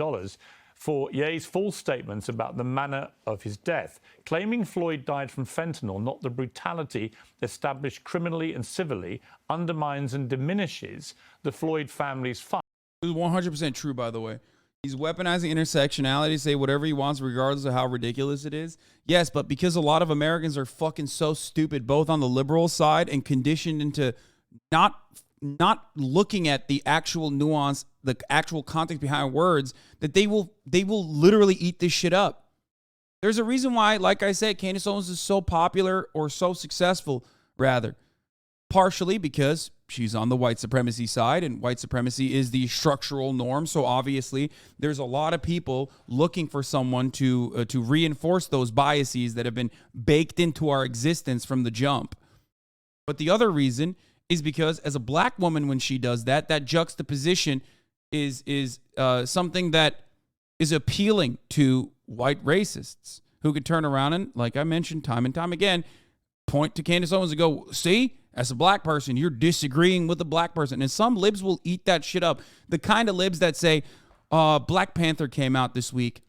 for Ye's false statements about the manner of his death, claiming Floyd died from fentanyl, not the brutality established criminally and civilly, undermines and diminishes the Floyd family's fight. This is 100% true, by the way. He's weaponizing intersectionality to say whatever he wants, regardless of how ridiculous it is. Yes, but because a lot of Americans are fucking so stupid, both on the liberal side and conditioned into not looking at the actual nuance, the actual context behind words, that they will literally eat this shit up. There's a reason why, like I said, Candace Owens is so popular, or so successful, rather. Partially because she's on the white supremacy side, and white supremacy is the structural norm. So obviously, there's a lot of people looking for someone to reinforce those biases that have been baked into our existence from the jump. But the other reason is because, as a black woman, when she does that, that juxtaposition is something that is appealing to white racists who could turn around and, like I mentioned time and time again, point to Candace Owens and go, see, as a black person, you're disagreeing with a black person. And some libs will eat that shit up. The kind of libs that say, Black Panther came out this week.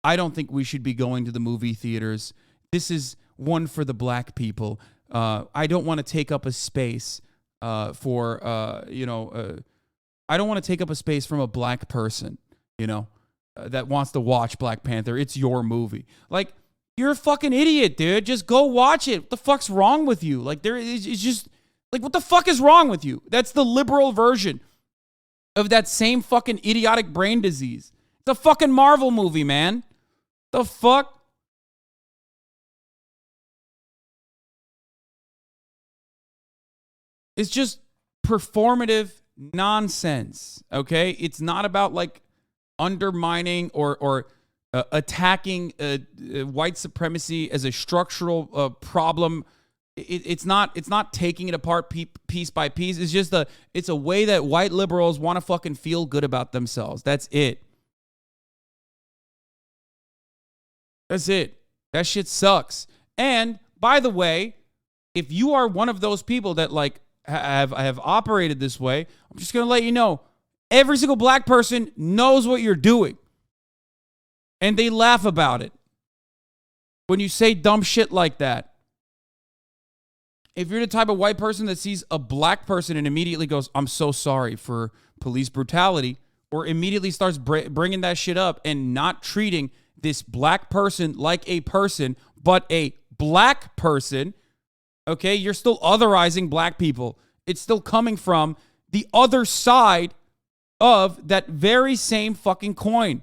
I don't think we should be going to the movie theaters. This is one for the black people. I don't want to take up a space I don't want to take up a space from a black person, that wants to watch Black Panther. It's your movie. Like, you're a fucking idiot, dude. Just go watch it. What the fuck's wrong with you? Like, it's just like, what the fuck is wrong with you? That's the liberal version of that same fucking idiotic brain disease. It's a fucking Marvel movie, man. The fuck? It's just performative nonsense, okay? It's not about like undermining or attacking white supremacy as a structural problem. It's not taking it apart piece by piece. It's just it's a way that white liberals want to fucking feel good about themselves. That's it. That's it. That shit sucks. And by the way, if you are one of those people that like have operated this way, I'm just going to let you know, every single black person knows what you're doing. And they laugh about it when you say dumb shit like that. If you're the type of white person that sees a black person and immediately goes, I'm so sorry for police brutality, or immediately starts bringing that shit up and not treating this black person like a person, but a black person, okay, you're still otherizing black people. It's still coming from the other side of that very same fucking coin.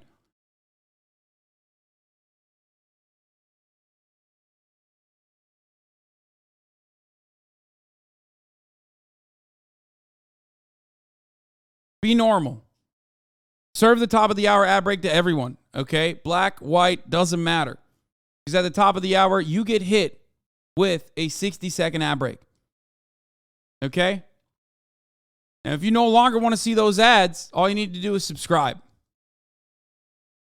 Be normal. Serve the top of the hour ad break to everyone, okay? Black, white, doesn't matter. Because at the top of the hour, you get hit with a 60-second ad break. Okay? And if you no longer want to see those ads, all you need to do is subscribe.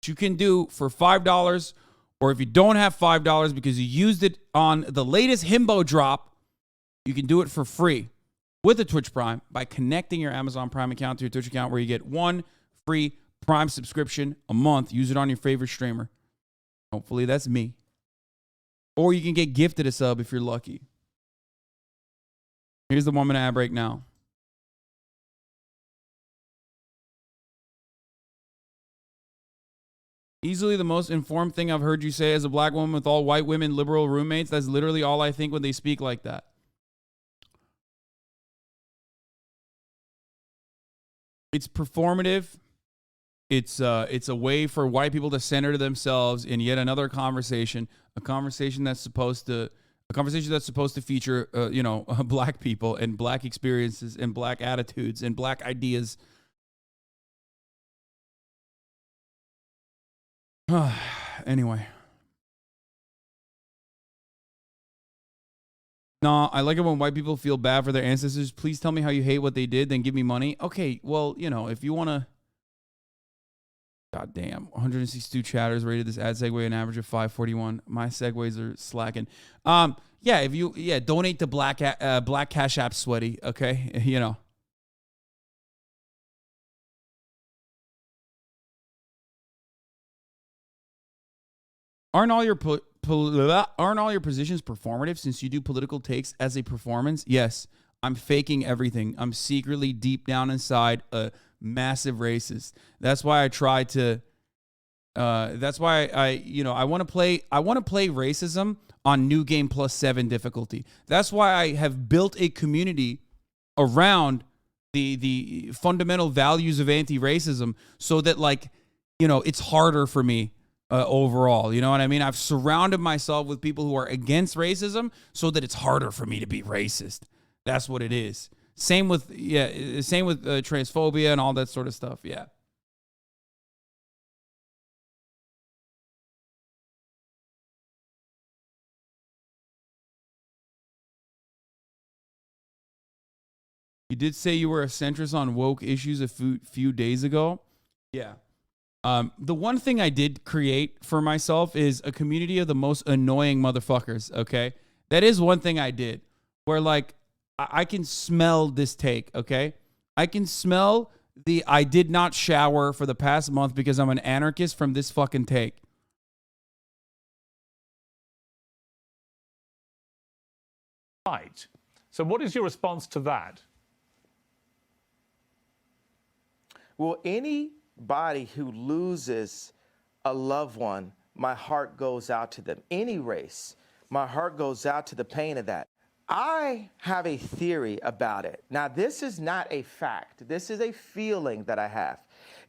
Which you can do for $5, or if you don't have $5 because you used it on the latest himbo drop, you can do it for free with a Twitch Prime by connecting your Amazon Prime account to your Twitch account, where you get one free Prime subscription a month. Use it on your favorite streamer. Hopefully that's me. Or you can get gifted a sub if you're lucky. Here's the 1 minute ad break now. Easily the most informed thing I've heard you say as a black woman with all white women liberal roommates. That's literally all I think when they speak like that. It's performative. It's a way for white people to center themselves in yet another conversation, a conversation that's supposed to feature, black people and black experiences and black attitudes and black ideas. Anyway. No, I like it when white people feel bad for their ancestors. Please tell me how you hate what they did, then give me money. Okay, well, if you want to... God damn, 162 chatters rated this ad segue an average of 541. My segues are slacking. Donate to Black Cash App Sweaty, okay? Aren't all your positions performative since you do political takes as a performance? Yes, I'm faking everything. I'm secretly deep down inside a massive racist. That's why I try to. That's why I want to play racism on New Game +7 difficulty. That's why I have built a community around the fundamental values of anti-racism, so that it's harder for me. Overall, you know what I mean? I've surrounded myself with people who are against racism so that it's harder for me to be racist. That's what it is. Same with transphobia and all that sort of stuff. Yeah. You did say you were a centrist on woke issues a few days ago. Yeah. The one thing I did create for myself is a community of the most annoying motherfuckers, okay? That is one thing I did, where I can smell this take, okay? I can smell I did not shower for the past month because I'm an anarchist from this fucking take. Right. So what is your response to that? Well, anybody who loses a loved one, my heart goes out to them. Any race, my heart goes out to the pain of that. I have a theory about it. Now, this is not a fact. This is a feeling that I have.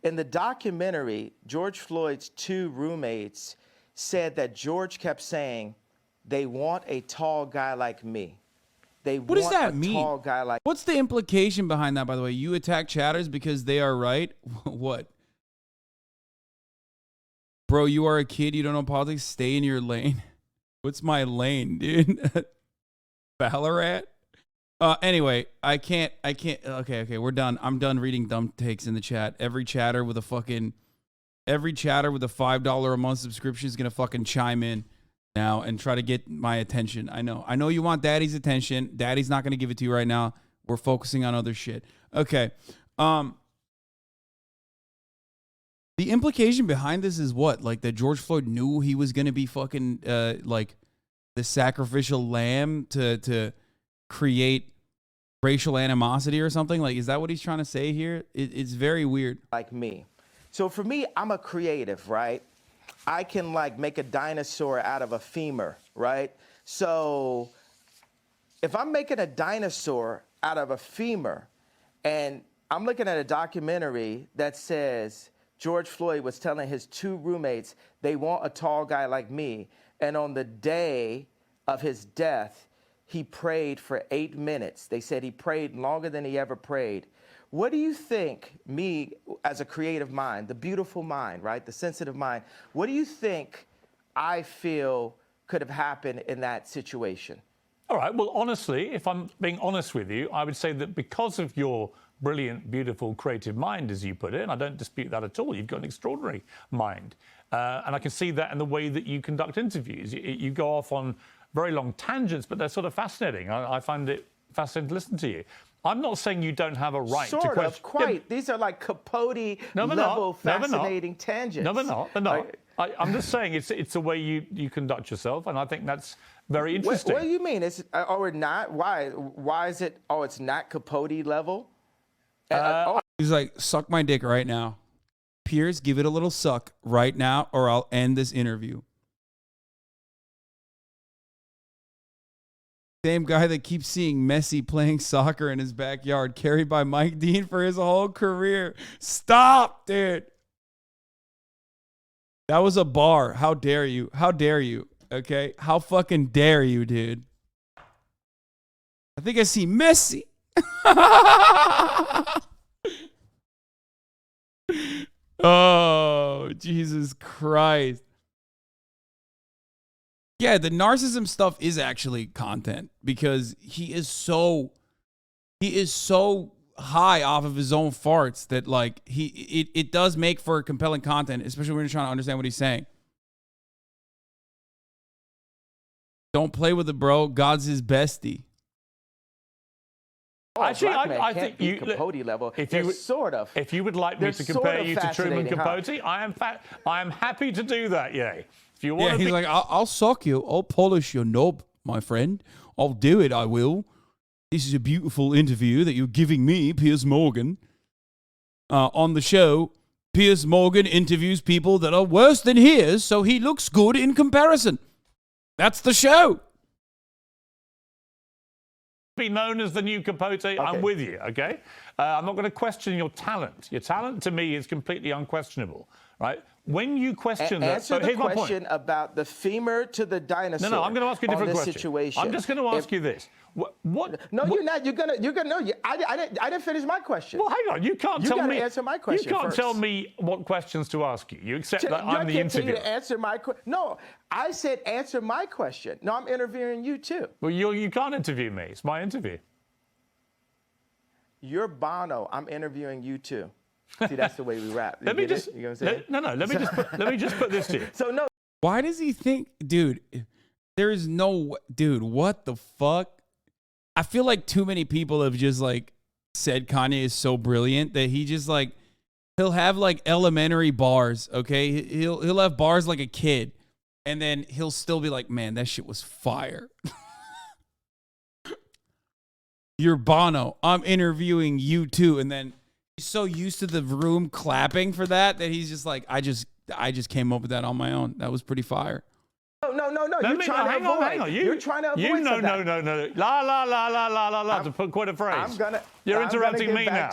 In the documentary, George Floyd's 2 roommates said that George kept saying, they want a tall guy like me. What does that mean? Tall guy like. What's the implication behind that, by the way? You attack chatters because they are right? What? Bro, you are a kid. You don't know politics. Stay in your lane. What's my lane, dude? Ballarat? Anyway, I can't. Okay, we're done. I'm done reading dumb takes in the chat. Every chatter with a $5 a month subscription is going to fucking chime in now and try to get my attention. I know you want daddy's attention. Daddy's not going to give it to you right now. We're focusing on other shit. Okay. The implication behind this is what? Like that George Floyd knew he was going to be fucking like the sacrificial lamb to create racial animosity or something? Like, is that what he's trying to say here? It's very weird. Like me. So for me, I'm a creative, right? I can like make a dinosaur out of a femur, right? So if I'm making a dinosaur out of a femur and I'm looking at a documentary that says George Floyd was telling his 2 roommates they want a tall guy like me, and on the day of his death, he prayed for 8 minutes. They said he prayed longer than he ever prayed. What do you think, me as a creative mind, the beautiful mind, right, the sensitive mind, what do you think I feel could have happened in that situation? All right. Well, honestly, if I'm being honest with you, I would say that because of your brilliant, beautiful, creative mind, as you put it, and I don't dispute that at all, you've got an extraordinary mind. And I can see that in the way that you conduct interviews. You go off on very long tangents, but they're sort of fascinating. I find it fascinating to listen to you. I'm not saying you don't have a right to question. Sort of, quite. Yeah. These are like Capote level fascinating tangents. No, they're not. They're not. I'm just saying it's the way you conduct yourself, and I think that's very interesting. What do you mean? Or not? Why is it? Oh, it's not Capote level. He's like, suck my dick right now. Piers, give it a little suck right now, or I'll end this interview. Same guy that keeps seeing Messi playing soccer in his backyard, carried by Mike Dean for his whole career. Stop, dude. That was a bar. How dare you? How dare you? Okay? How fucking dare you, dude? I think I see Messi. Oh, Jesus Christ. Yeah, the narcissism stuff is actually content because he is so high off of his own farts that like it does make for compelling content, especially when you're trying to understand what he's saying. Don't play with it, bro. God's his bestie. Actually, I think you Capote level. If you sort of. If you would like me to compare you to Truman Capote, I am happy to do that. Yay. If you want he's like, I'll sock you. I'll polish your knob, my friend. I'll do it. I will. This is a beautiful interview that you're giving me, Piers Morgan. On the show, Piers Morgan interviews people that are worse than his, so he looks good in comparison. That's the show. Be known as the new Capote. Okay. I'm with you, okay? I'm not going to question your talent. Your talent to me is completely unquestionable, right? When you question that, answer the question about the femur to the dinosaur. No, I'm going to ask you a different question. Situation. I'm just going to ask you this. What? No, you're not. You're gonna. No, I didn't finish my question. Well, hang on. You can't tell me. You gotta answer my question. You can't first. tell me what questions to ask you. You accept that I'm the interviewer. I can't tell you to answer my question. No, I said answer my question. No, I'm interviewing you too. Well, you can't interview me. It's my interview. You're Bono. I'm interviewing you too. See, that's the way we rap. Let me just. You know what I'm saying? No. Let me just put this to you. So no. Why does he think, dude? There is no, dude. What the fuck? I feel like too many people have just like said Kanye is so brilliant that he just like he'll have like elementary bars. Okay, he'll have bars like a kid, and then he'll still be like, man, that shit was fire. You're Bono. I'm interviewing you too, and then he's so used to the room clapping for that he's just like, I just just came up with that on my own. That was pretty fire. No. You're trying to avoid. Hang on. You're trying to avoid No. something. La, to put quite a phrase. You're interrupting me now.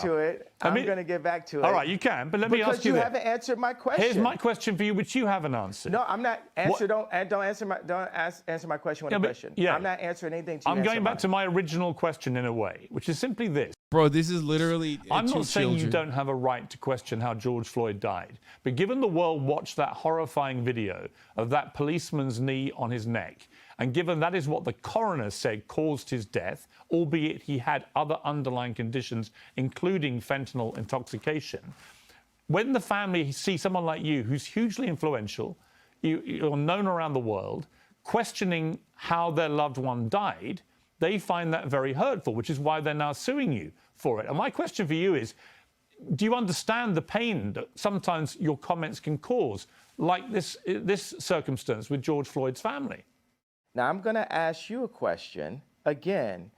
I'm going to get back to it. All right, you can, but let me ask you Because you haven't answered my question. Here's my question for you, which you haven't answered. No, I'm not. Don't answer my question with a question. Yeah. I'm not answering anything to you. I'm going back to my original question in a way, which is simply this. Bro, this is literally I'm not two saying you children. don't have a right to question how George Floyd died, but given the world watched that horrifying video of that policeman's knee on his neck, and given that is what the coroner said caused his death, albeit he had other underlying conditions, including fentanyl intoxication, when the family see someone like you, who's hugely influential, you're known around the world, questioning how their loved one died, they find that very hurtful, which is why they're now suing you for it. And my question for you is, do you understand the pain that sometimes your comments can cause, like this circumstance with George Floyd's family? Now, I'm going to ask you a question again.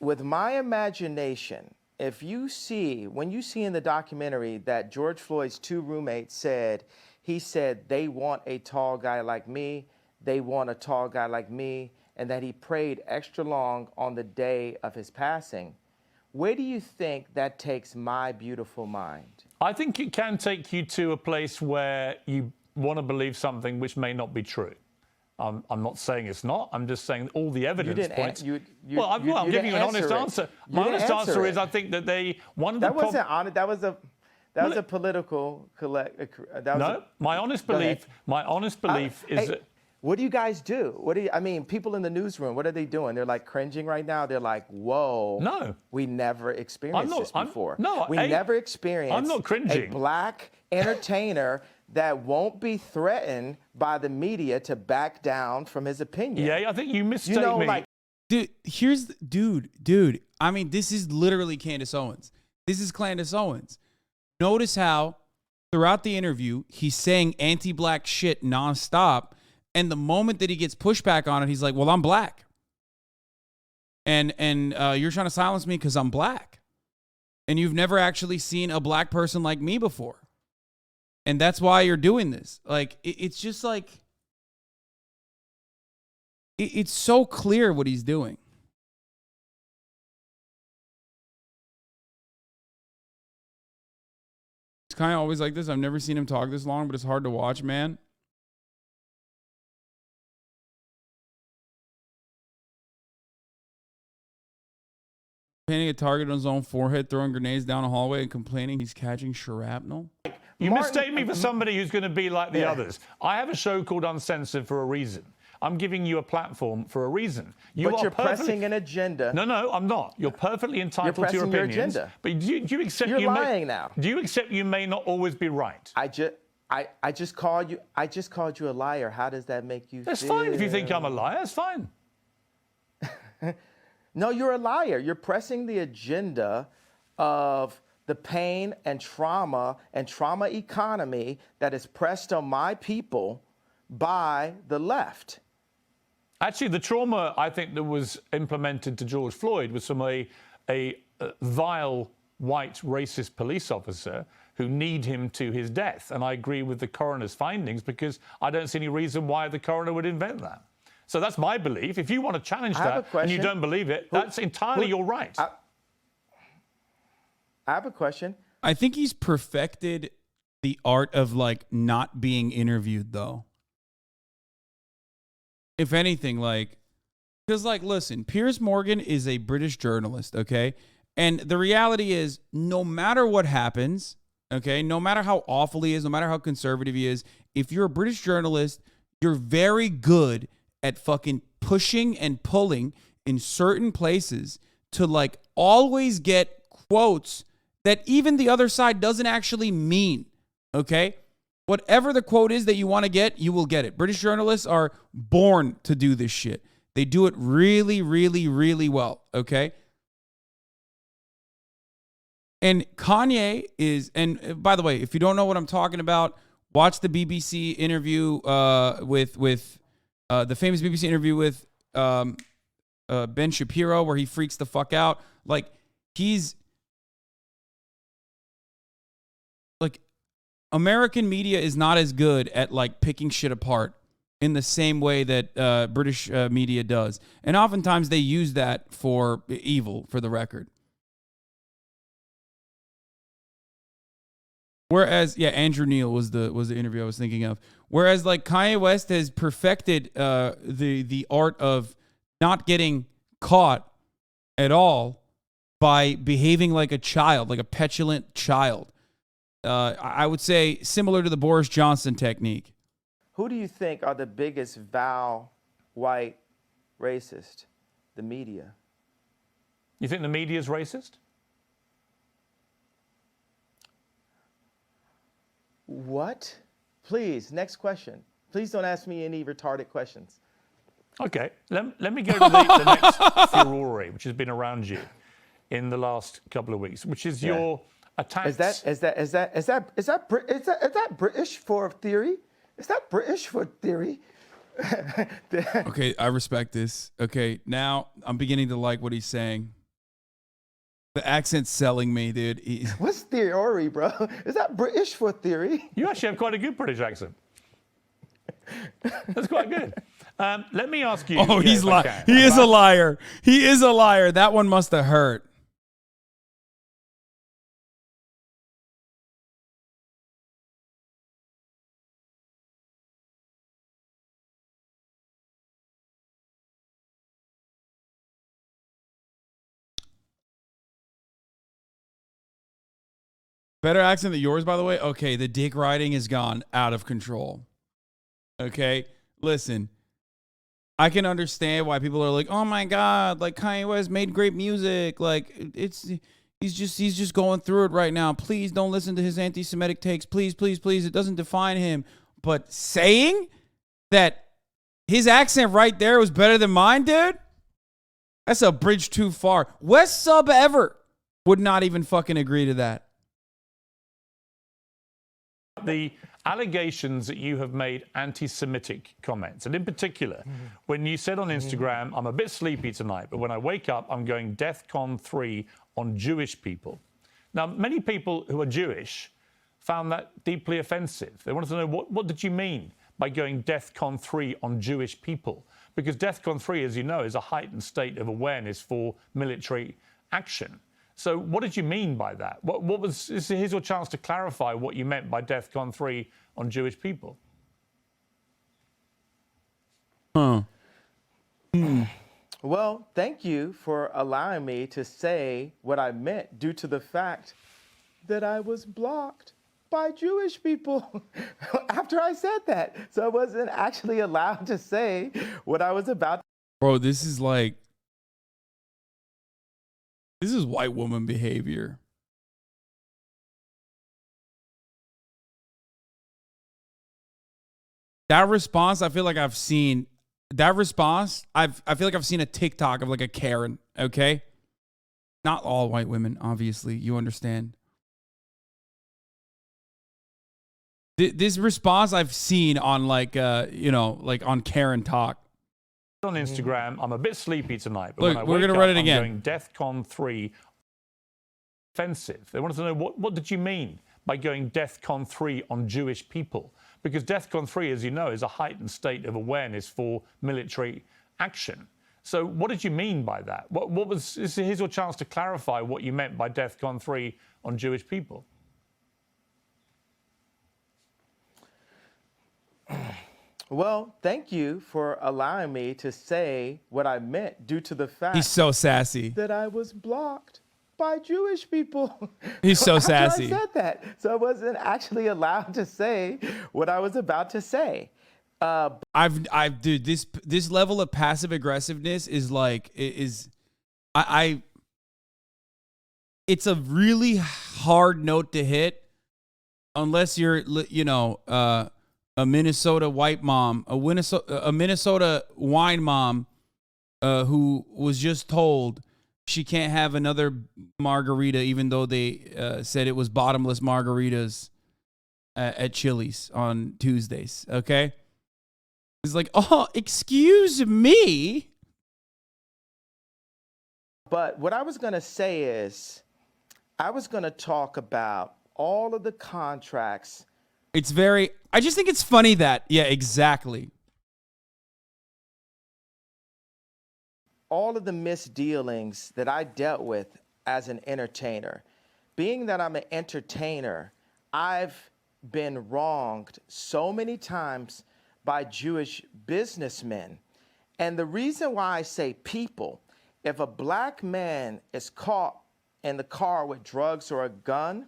With my imagination, when you see in the documentary that George Floyd's two roommates said they want a tall guy like me, they want a tall guy like me, and that he prayed extra long on the day of his passing, where do you think that takes my beautiful mind? I think it can take you to a place where you want to believe something which may not be true. I'm not saying it's not. I'm just saying all the evidence points. I'm giving you an honest answer. My honest answer is I think that that wasn't honest. That was a political my honest belief is that. What do you guys do? People in the newsroom, what are they doing? They're like cringing right now. They're like, whoa. No. We never experienced this before. We I'm not cringing. A black entertainer that won't be threatened by the media to back down from his opinion. Yeah, I think you mistake me. Dude. I mean, this is literally Candace Owens. This is Candace Owens. Notice how throughout the interview, he's saying anti-black shit nonstop. And the moment that he gets pushback on it, he's like, well, I'm black. And you're trying to silence me because I'm black. And you've never actually seen a black person like me before. And that's why you're doing this. Like, it's just like, it's so clear what he's doing. It's kind of always like this. I've never seen him talk this long, but it's hard to watch, man. Painting a target on his own forehead, throwing grenades down a hallway, and complaining he's catching shrapnel. You mistake me for somebody who's going to be like the others. I have a show called Uncensored for a reason. I'm giving you a platform for a reason. But you're pressing an agenda. No, I'm not. You're perfecly entitled to your opinions. Your agenda. But do you accept you're lying now? Do you accept you may not always be right? I just called you a liar. How does that make you feel? That's fine if you think I'm a liar. That's fine. No, you're a liar. You're pressing the agenda of the pain and trauma economy that is pressed on my people by the left. Actually, the trauma I think that was implemented to George Floyd was from a vile white racist police officer who kneed him to his death. And I agree with the coroner's findings because I don't see any reason why the coroner would invent that. So that's my belief. If you want to challenge that and you don't believe it, that's entirely your right. I have a question. I think he's perfected the art of like not being interviewed though. If anything, like, because like, listen, Piers Morgan is a British journalist, okay? And the reality is no matter what happens, okay, no matter how awful he is, no matter how conservative he is, if you're a British journalist, you're very good at fucking pushing and pulling in certain places to like always get quotes that even the other side doesn't actually mean, okay? Whatever the quote is that you want to get, you will get it. British journalists are born to do this shit. They do it really, really, really well, okay? And Kanye is, and by the way, if you don't know what I'm talking about, watch the BBC interview with the famous BBC interview with Ben Shapiro, where he freaks the fuck out. Like, he's like, American media is not as good at like picking shit apart in the same way that British media does. And oftentimes they use that for evil, for the record. Whereas, yeah, Andrew Neil was the interview I was thinking of. Whereas, like, Kanye West has perfected the art of not getting caught at all by behaving like a child, like a petulant child. I would say similar to the Boris Johnson technique. Who do you think are the biggest vow white racist? The media. You think the media is racist? What? Please, next question. Please don't ask me any retarded questions. Okay, let me go to the next furore, which has been around you in the last couple of weeks, which is your attacks. Is that British for theory? Is that British for theory? Okay, I respect this. Okay, now I'm beginning to like what he's saying. The accent's selling me, dude. What's theory, bro? Is that British for theory? You actually have quite a good British accent. That's quite good. Let me ask you. Oh, he's lying. He is a liar. He is a liar. That one must have hurt. Better accent than yours, by the way. Okay, the dick riding has gone out of control. Okay, listen. I can understand why people are like, "Oh my God, like Kanye West made great music. Like he's just going through it right now. Please don't listen to his anti-Semitic takes. Please, please, please. It doesn't define him." But saying that his accent right there was better than mine, dude, that's a bridge too far. West Sub ever would not even fucking agree to that. The allegations that you have made anti-Semitic comments, and in particular, when you said on Instagram, "I'm a bit sleepy tonight, but when I wake up, I'm going DEFCON 3 on Jewish people." Now, many people who are Jewish found that deeply offensive. They wanted to know, what did you mean by going DEFCON 3 on Jewish people? Because DEFCON 3, as you know, is a heightened state of awareness for military action. So what did you mean by that? Here's your chance to clarify what you meant by DEFCON 3 on Jewish people. Well, thank you for allowing me to say what I meant due to the fact that I was blocked by Jewish people after I said that. So I wasn't actually allowed to say what I was about. Bro, this is like, this is white woman behavior. That response, I feel like I've seen. That response, I feel like I've seen a TikTok of like a Karen. Okay, not all white women, obviously. You understand. This response I've seen on like like on Karen Talk. On Instagram, "I'm a bit sleepy tonight, but Look, when I we're wake gonna up, run it I'm again. going DEFCON 3 offensive." They wanted to know, what did you mean by going DEFCON 3 on Jewish people? Because DEFCON 3, as you know, is a heightened state of awareness for military action. So what did you mean by that? Here's your chance to clarify what you meant by DEFCON 3 on Jewish people. Well, thank you for allowing me to say what I meant due to the fact He's so sassy. that I was blocked by Jewish people. He's so after sassy. I said that. So I wasn't actually allowed to say what I was about to say. Dude, this level of passive aggressiveness is like, it's a really hard note to hit unless you're, a Minnesota white mom, a Minnesota wine mom, who was just told she can't have another margarita, even though they said it was bottomless margaritas at Chili's on Tuesdays. Okay, it's like, oh, excuse me. But what I was going to say is, I was going to talk about all of the contracts It's very, I just think it's funny that, yeah, exactly. All of the misdealings that I dealt with as an entertainer, being that I'm an entertainer, I've been wronged so many times by Jewish businessmen. And the reason why I say people, if a black man is caught in the car with drugs or a gun,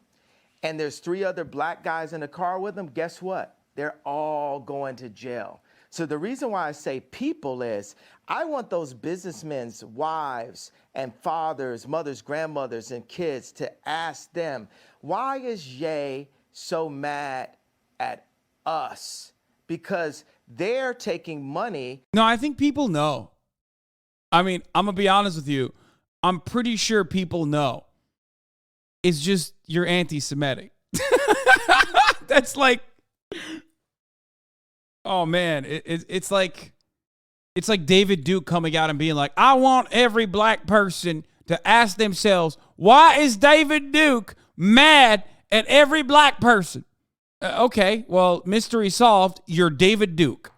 and there's 3 other black guys in the car with him, guess what? They're all going to jail. So the reason why I say people is I want those businessmen's wives and fathers, mothers, grandmothers, and kids to ask them, why is Ye so mad at us? Because they're taking money. No, I think people know. I mean, I'm going to be honest with you. I'm pretty sure people know. It's just you're anti-Semitic. That's like, oh man, it's like David Duke coming out and being like, I want every black person to ask themselves, why is David Duke mad at every black person? Okay, well, mystery solved. You're David Duke.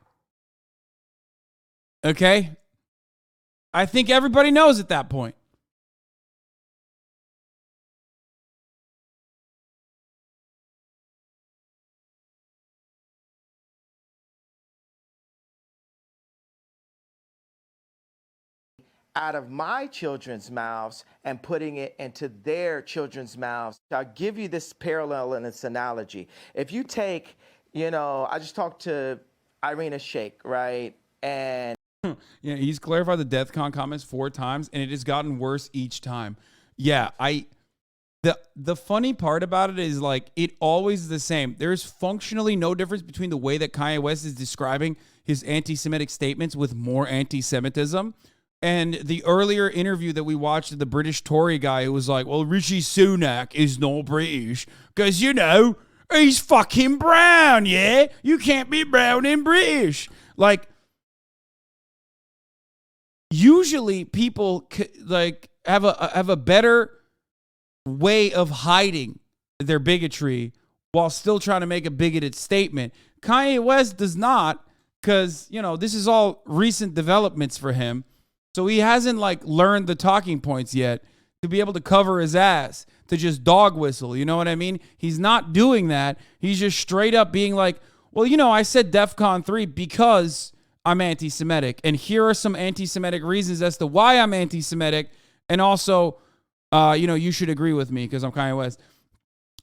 Okay? I think everybody knows at that point. Out of my children's mouths and putting it into their children's mouths. I'll give you this parallel and this analogy. If you take, I just talked to Irina Shayk, right? And yeah, he's clarified the DEFCON comments 4 times, and it has gotten worse each time. Yeah, the funny part about it is like it always is the same. There's functionally no difference between the way that Kanye West is describing his anti-Semitic statements with more anti-Semitism. And the earlier interview that we watched of the British Tory guy who was like, well, Rishi Sunak is not British because, he's fucking brown, yeah? You can't be brown and British. Like, usually people have a better way of hiding their bigotry while still trying to make a bigoted statement. Kanye West does not because, this is all recent developments for him. So he hasn't learned the talking points yet to be able to cover his ass, to just dog whistle. You know what I mean? He's not doing that. He's just straight up being like, well, I said DEFCON 3 because I'm anti-Semitic. And here are some anti-Semitic reasons as to why I'm anti-Semitic. And also, you should agree with me because I'm Kanye West.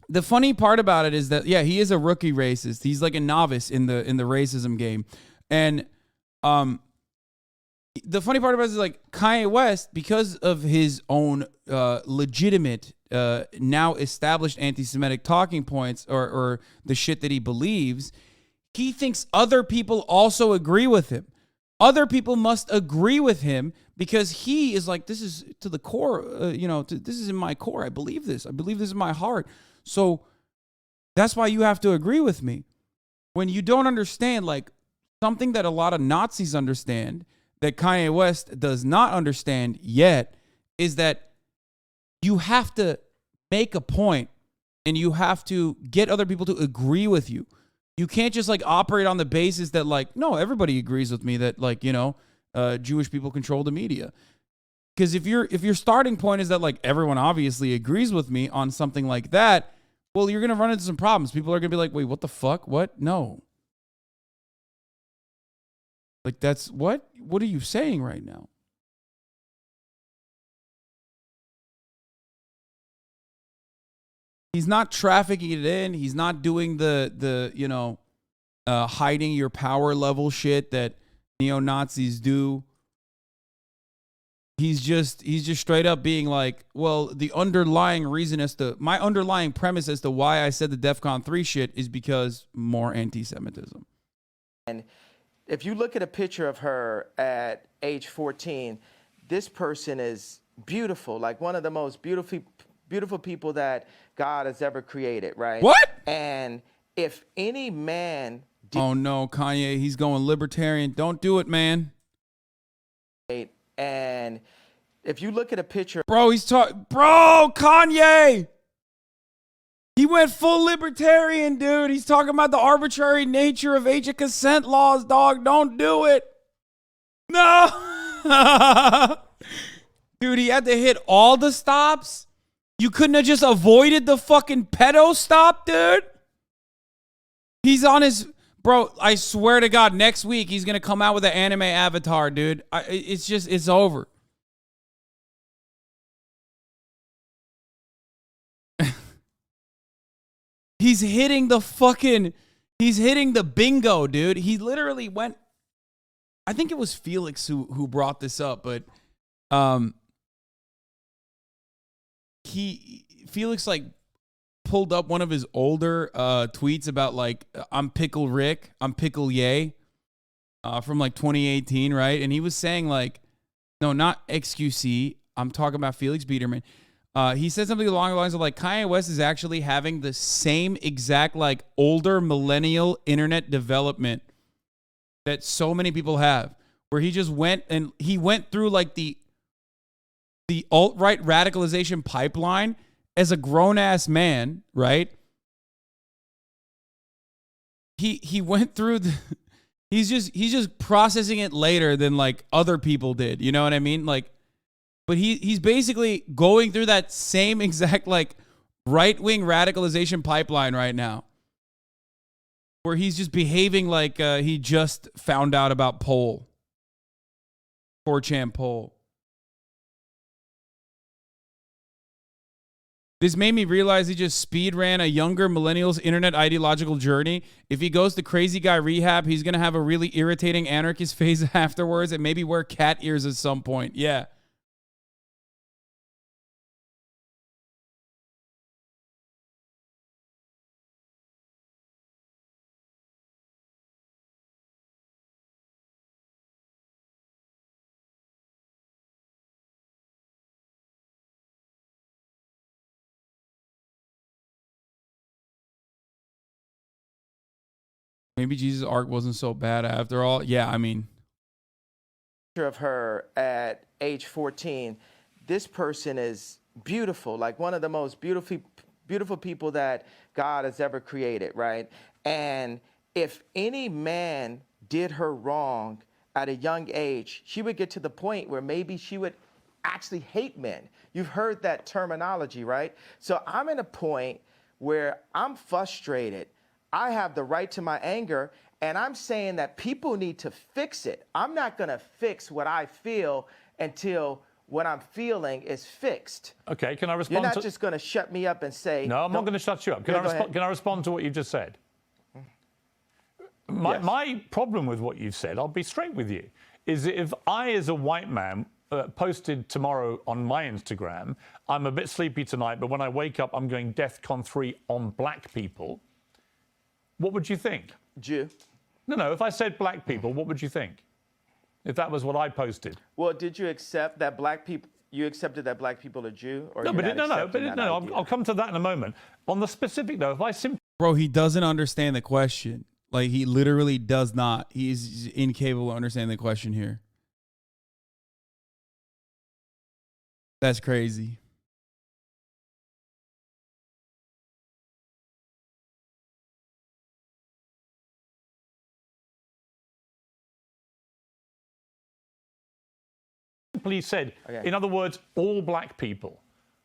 The funny part about it is that, yeah, he is a rookie racist. He's like a novice in the racism game. And, the funny part about it is Kanye West, because of his own legitimate, now established anti-Semitic talking points or the shit that he believes, he thinks other people also agree with him. Other people must agree with him because he is like, this is to the core, this is in my core. I believe this. I believe this in my heart. So that's why you have to agree with me. When you don't understand, something that a lot of Nazis understand, that Kanye West does not understand yet, is that you have to make a point and you have to get other people to agree with you. You can't just operate on the basis that no, everybody agrees with me that Jewish people control the media. Because if your starting point is that everyone obviously agrees with me on something like that, well, you're going to run into some problems. People are going to be like, wait, what the fuck? What? No. That's what? What are you saying right now? He's not trafficking it in. He's not doing the hiding your power level shit that neo-Nazis do. He's just straight up being like, well, the underlying reason my underlying premise as to why I said the DEFCON 3 shit is because more anti-Semitism. And if you look at a picture of her at age 14, this person is beautiful, one of the most beautiful people that God has ever created, right? What? And if any man... Oh no, Kanye, he's going libertarian. Don't do it, man. And if you look at a picture... Bro, Kanye! He went full libertarian, dude. He's talking about the arbitrary nature of age of consent laws, dog. Don't do it. No. Dude, he had to hit all the stops. You couldn't have just avoided the fucking pedo stop, dude. He's on his... Bro, I swear to God, next week he's going to come out with an anime avatar, dude. It's over. He's hitting the bingo, dude. He literally went... I think it was Felix who brought this up, but Felix like pulled up one of his older tweets about like I'm Pickle Rick, I'm Pickle Yay, from like 2018, right? And he was saying like, no, not XQC. I'm talking about Felix Biederman. He said something along the lines of like Kanye West is actually having the same exact like older millennial internet development that so many people have, where he just went through like the alt-right radicalization pipeline as a grown-ass man, right? He went through he's just processing it later than like other people did, you know what I mean? Like, but he's basically going through that same exact like right-wing radicalization pipeline right now, where he's just behaving like he just found out about poll, 4chan poll. This made me realize he just speed ran a younger millennial's internet ideological journey. If he goes to crazy guy rehab, he's going to have a really irritating anarchist phase afterwards and maybe wear cat ears at some point. Yeah. Maybe Jesus' arc wasn't so bad after all. Yeah, I mean. Of her at age 14, this person is beautiful, like one of the most beautiful people that God has ever created, right? And if any man did her wrong at a young age, she would get to the point where maybe she would actually hate men. You've heard that terminology, right? So I'm at a point where I'm frustrated. I have the right to my anger, and I'm saying that people need to fix it. I'm not going to fix what I feel until what I'm feeling is fixed. Okay, can I respond? You're not just going to shut me up and say... No, I'm not going to shut you up. Can I respond to what you just said? My problem with what you've said, I'll be straight with you, is that if I, as a white man, posted tomorrow on my Instagram, I'm a bit sleepy tonight, but when I wake up, I'm going DEFCON 3 on black people, what would you think? Jew. No, if I said black people, what would you think? If that was what I posted? Well, did you accept that black people... You accepted that black people are Jew? Or I'll come to that in a moment. On the specific, though, if I simply... Bro, he doesn't understand the question. Like, he literally does not. He's incapable of understanding the question here. That's crazy. Simply said, in other words, all black people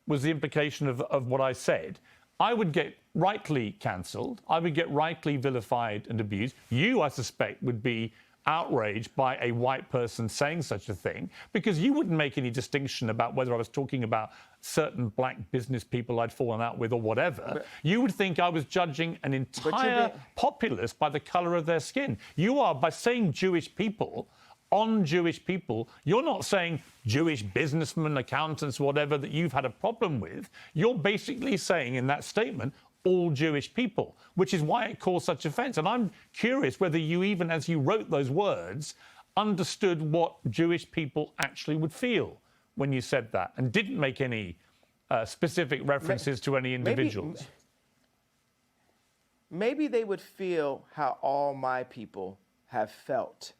was the implication of what I said. I would get rightly cancelled. I would get rightly vilified and abused. You, I suspect, would be outraged by a white person saying such a thing, because you wouldn't make any distinction about whether I was talking about certain black business people I'd fallen out with or whatever. You would think I was judging an entire populace by the colour of their skin. You are, by saying Jewish people, on Jewish people, you're not saying Jewish businessmen, accountants, whatever, that you've had a problem with. You're basically saying in that statement, all Jewish people, which is why it caused such offence. And I'm curious whether you, even as you wrote those words, understood what Jewish people actually would feel when you said that, and didn't make any specific references to any individuals. Maybe they would feel how all my people have felt.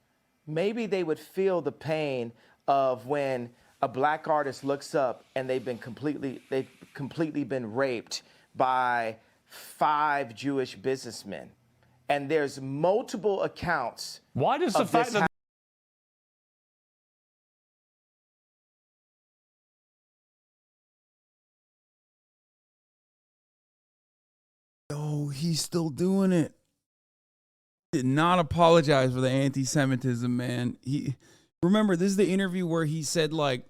Maybe they would feel the pain of when a black artist looks up and they've completely been raped by 5 Jewish businessmen. And there's multiple accounts. Why does the of fact this that Oh, he's still doing it. Did not apologize for the anti-Semitism, man. Remember, this is the interview where he said, like,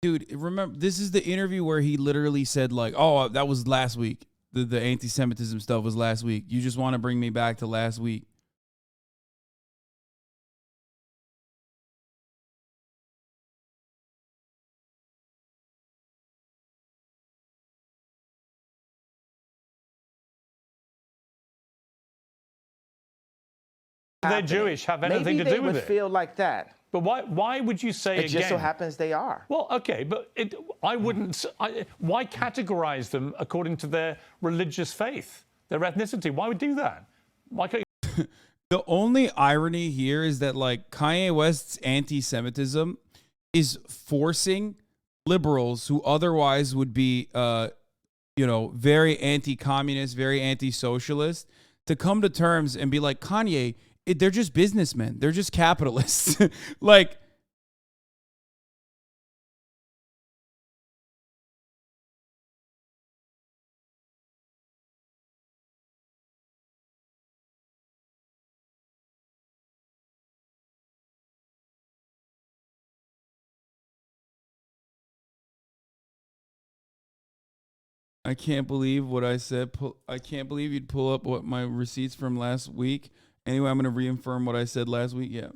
dude, remember, this is the interview where he literally said, like, oh, that was last week. The anti-Semitism stuff was last week. You just want to bring me back to last week. they're Jewish have anything Maybe to do with they it? would feel like that. But why would you say It just so happens they are. Well, okay, but I wouldn't. Why categorize them according to their religious faith, their ethnicity? Why would you do that? Why can't you? The only irony here is that, like, Kanye West's anti-Semitism is forcing liberals who otherwise would be, very anti-communist, very anti-socialist, to come to terms and be like, Kanye, they're just businessmen. They're just capitalists. Like, I can't believe what I said. I can't believe you'd pull up what my receipts from last week. Anyway, I'm going to reaffirm what I said last week. Yeah.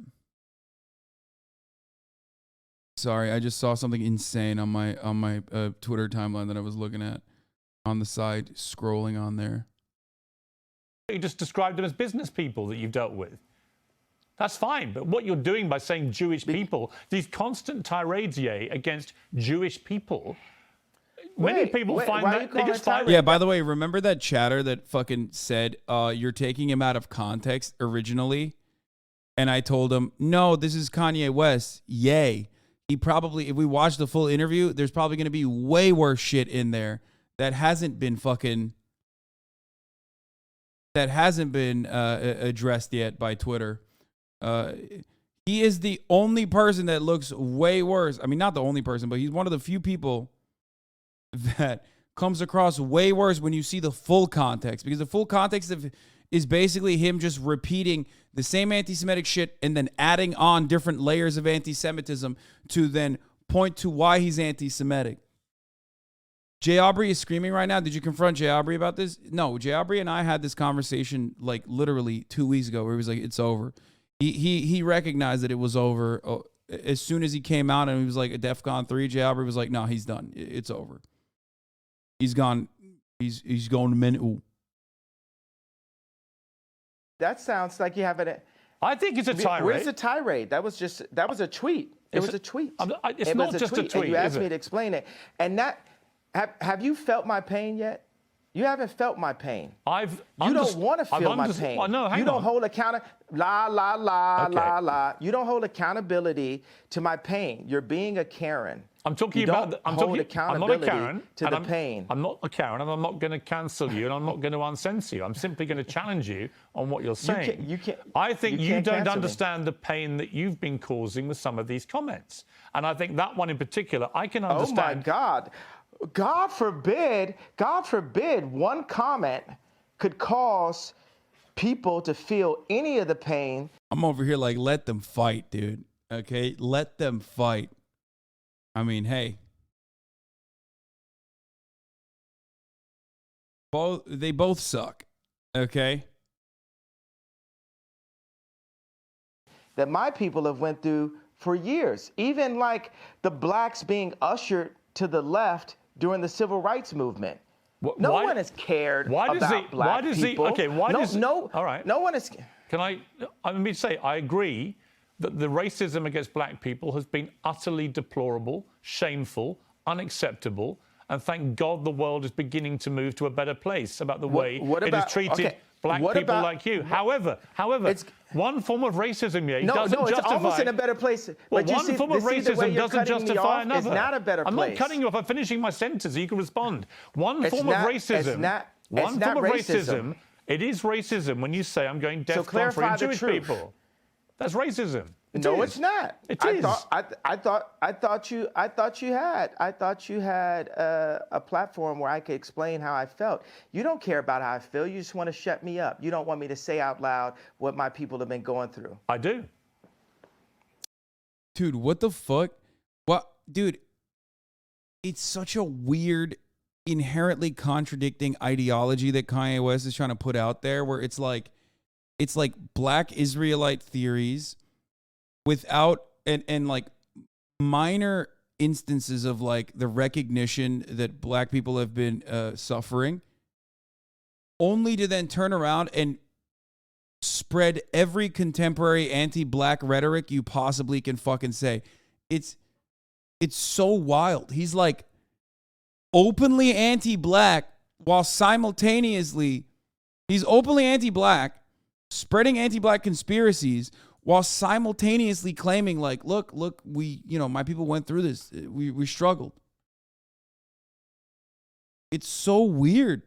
Sorry, I just saw something insane on my Twitter timeline that I was looking at on the side, scrolling on there. You just described them as business people that you've dealt with. That's fine, but what you're doing by saying Jewish people, these constant tirades, against Jewish people. Many people find that they just find. Yeah, by the way, remember that chatter that fucking said you're taking him out of context originally? And I told him, no, this is Kanye West. Yay. He probably, if we watch the full interview, there's probably going to be way worse shit in there that hasn't been addressed yet by Twitter. He is the only person that looks way worse. I mean, not the only person, but he's one of the few people that comes across way worse when you see the full context, because the full context is basically him just repeating the same anti-Semitic shit and then adding on different layers of anti-Semitism to then point to why he's anti-Semitic. Jay Aubrey is screaming right now. Did you confront Jay Aubrey about this? No, Jay Aubrey and I had this conversation like literally 2 weeks ago where he was like, it's over. He recognized that it was over. As soon as he came out and he was like a DEFCON 3, Jay Aubrey was like, no, he's done. It's over. He's gone. He's going to mental. That sounds like you have it. I think it's a tirade. Where's the tirade? That was a tweet. It was a tweet. It's not just a tweet. And you asked me to explain it. And that, have you felt my pain yet? You haven't felt my pain. You don't want to feel my pain. Well, no, you don't hold You don't hold accountability to my pain. You're being a Karen. I'm talking about. I'm not a Karen to the pain. I'm not a Karen, and I'm not going to cancel you, and I'm not going to uncensor you. I'm simply going to challenge you on what you're saying. I think you don't understand the pain that you've been causing with some of these comments, and I think that one in particular, I can understand. Oh my God. God forbid, one comment could cause people to feel any of the pain. I'm over here like, let them fight, dude. Okay? Let them fight. I mean, hey. They both suck. Okay? That my people have went through for years. Even like the blacks being ushered to the left during the civil rights movement. No one has cared about black people. All right. No one is. Let me say, I agree that the racism against black people has been utterly deplorable, shameful, unacceptable, And thank God the world is beginning to move to a better place about the way what it about- has treated okay, black what people about- like you. However, one form of racism, doesn't it's justify... almost in a better place. Well, But you one see, form of the way racism you're doesn't cutting me justify off another. is not a better I'm place. not cutting you off. I'm finishing my sentence so you can respond. One It's form not- of racism... it's not one form of racism. It is racism when you say I'm going DEF CON for clarify the Jewish truth. people. That's racism. No, it's not. It is. I thought you had a platform where I could explain how I felt. You don't care about how I feel. You just want to shut me up. You don't want me to say out loud what my people have been going through. I do. Dude, what the fuck? What, dude? It's such a weird, inherently contradicting ideology that Kanye West is trying to put out there, where it's like black Israelite theories without and like minor instances of like the recognition that black people have been suffering, only to then turn around and spread every contemporary anti-black rhetoric you possibly can fucking say. It's so wild. He's like openly anti-black while simultaneously he's openly anti-black, spreading anti-black conspiracies while simultaneously claiming like, look, we, my people went through this. We struggled. It's so weird.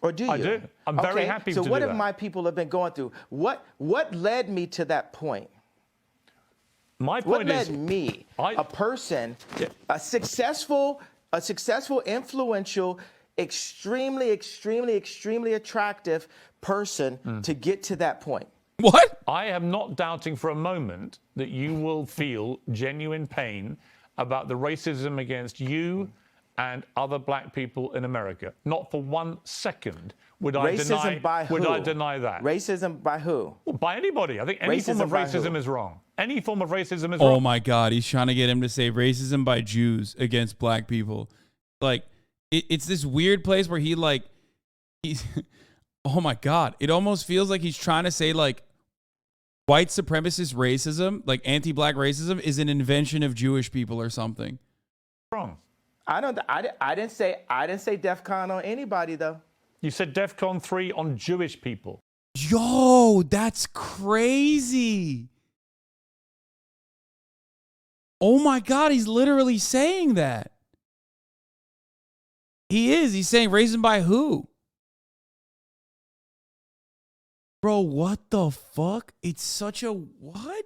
Or do you? I do. I'm very happy to do So what that. have my people have been going through? What led me to that point? My What point led is... me, a person, Yeah. a successful, influential, extremely attractive person to get to that point? What? I am not doubting for a moment that you will feel genuine pain about the racism against you and other black people in America. Not for 1 second would I Racism by who? Would I deny that? Racism by who? Well, by anybody. I think any form of Racism by who? racism is wrong. Any form of racism is Oh wrong. my God, he's trying to get him to say racism by Jews against black people. Like, it's this weird place where he's, oh my God, it almost feels like he's trying to say like white supremacist racism, like anti-black racism, is an invention of Jewish people or something. Wrong. I didn't say DEF CON on anybody though. You said DEF CON 3 on Jewish people. Yo, that's crazy. Oh my God, he's literally saying that. He is. He's saying raised by who? Bro, what the fuck? It's such a what?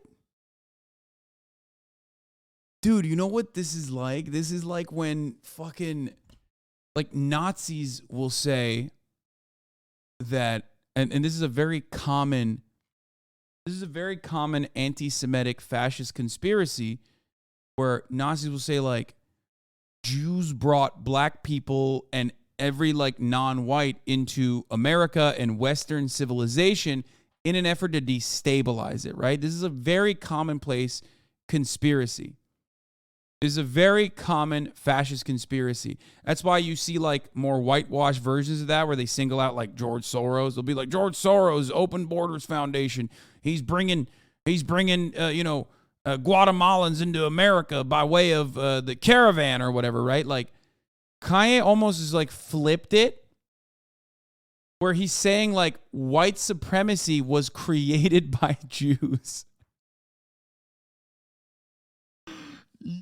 Dude, you know what this is like? This is like when fucking like Nazis will say that, and this is a very common anti-Semitic fascist conspiracy where Nazis will say like Jews brought black people and every like non-white into America and Western civilization in an effort to destabilize it, right? This is a very commonplace conspiracy. This is a very common fascist conspiracy. That's why you see like more whitewashed versions of that where they single out like George Soros. They'll be like George Soros, Open Borders Foundation. He's bringing Guatemalans into America by way of the caravan or whatever, right? Like Kanye almost is like flipped it where he's saying like white supremacy was created by Jews.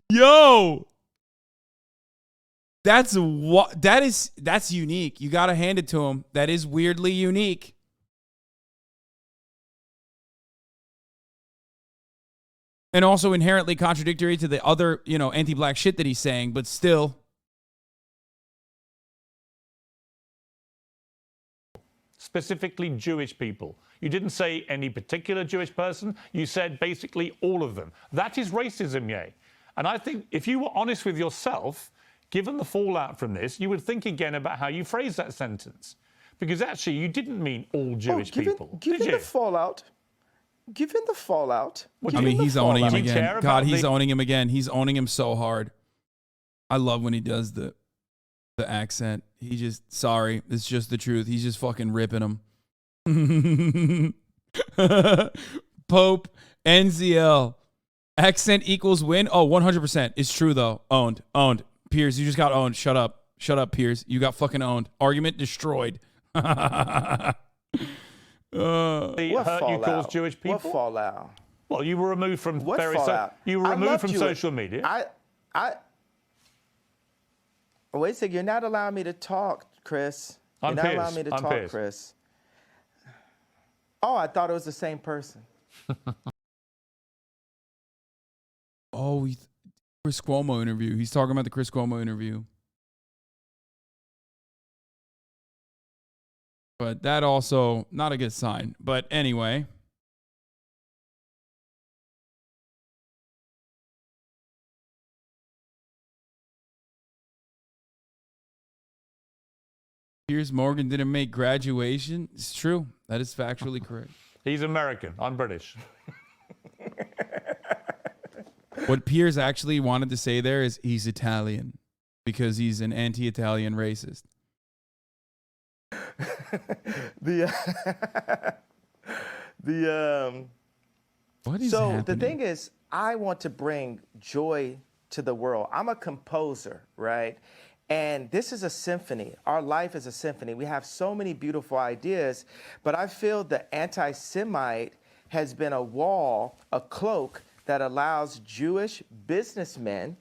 Yo, that's unique. You got to hand it to him. That is weirdly unique. And also inherently contradictory to the other, anti-black shit that he's saying, but still. Specifically Jewish people. You didn't say any particular Jewish person. You said basically all of them. That is racism, yay. And I think if you were honest with yourself, given the fallout from this, you would think again about how you phrase that sentence. Because actually, you didn't mean all Jewish people. Given the fallout. I mean, he's owning him again. God, he's owning him again. He's owning him so hard. I love when he does that. the accent. He just, sorry, it's just the truth. He's just fucking ripping him. Pope, NZL. Accent equals win. Oh, 100%. It's true, though. Owned. Piers, you just got owned. Shut up, Piers. You got fucking owned. Argument destroyed. Hurt you cause Jewish people? What fallout? Well, you were removed from What fallout? you were removed from Jewish. social media. Wait a second. You're not allowing me to talk, Chris. I'm You're not Piers. allowing me to I'm talk, Piers. Chris. Oh, I thought it was the same person. Oh, Chris Cuomo interview. He's talking about the Chris Cuomo interview. But that also, not a good sign. But anyway. Piers Morgan didn't make graduation. It's true. That is factually correct. He's American. I'm British. What Piers actually wanted to say there is he's Italian because he's an anti-Italian racist. What is So happening? the thing is, I want to bring joy to the world. I'm a composer, right? And this is a symphony. Our life is a symphony. We have so many beautiful ideas, but I feel the anti-Semite has been a wall, a cloak that allows Jewish businessmen,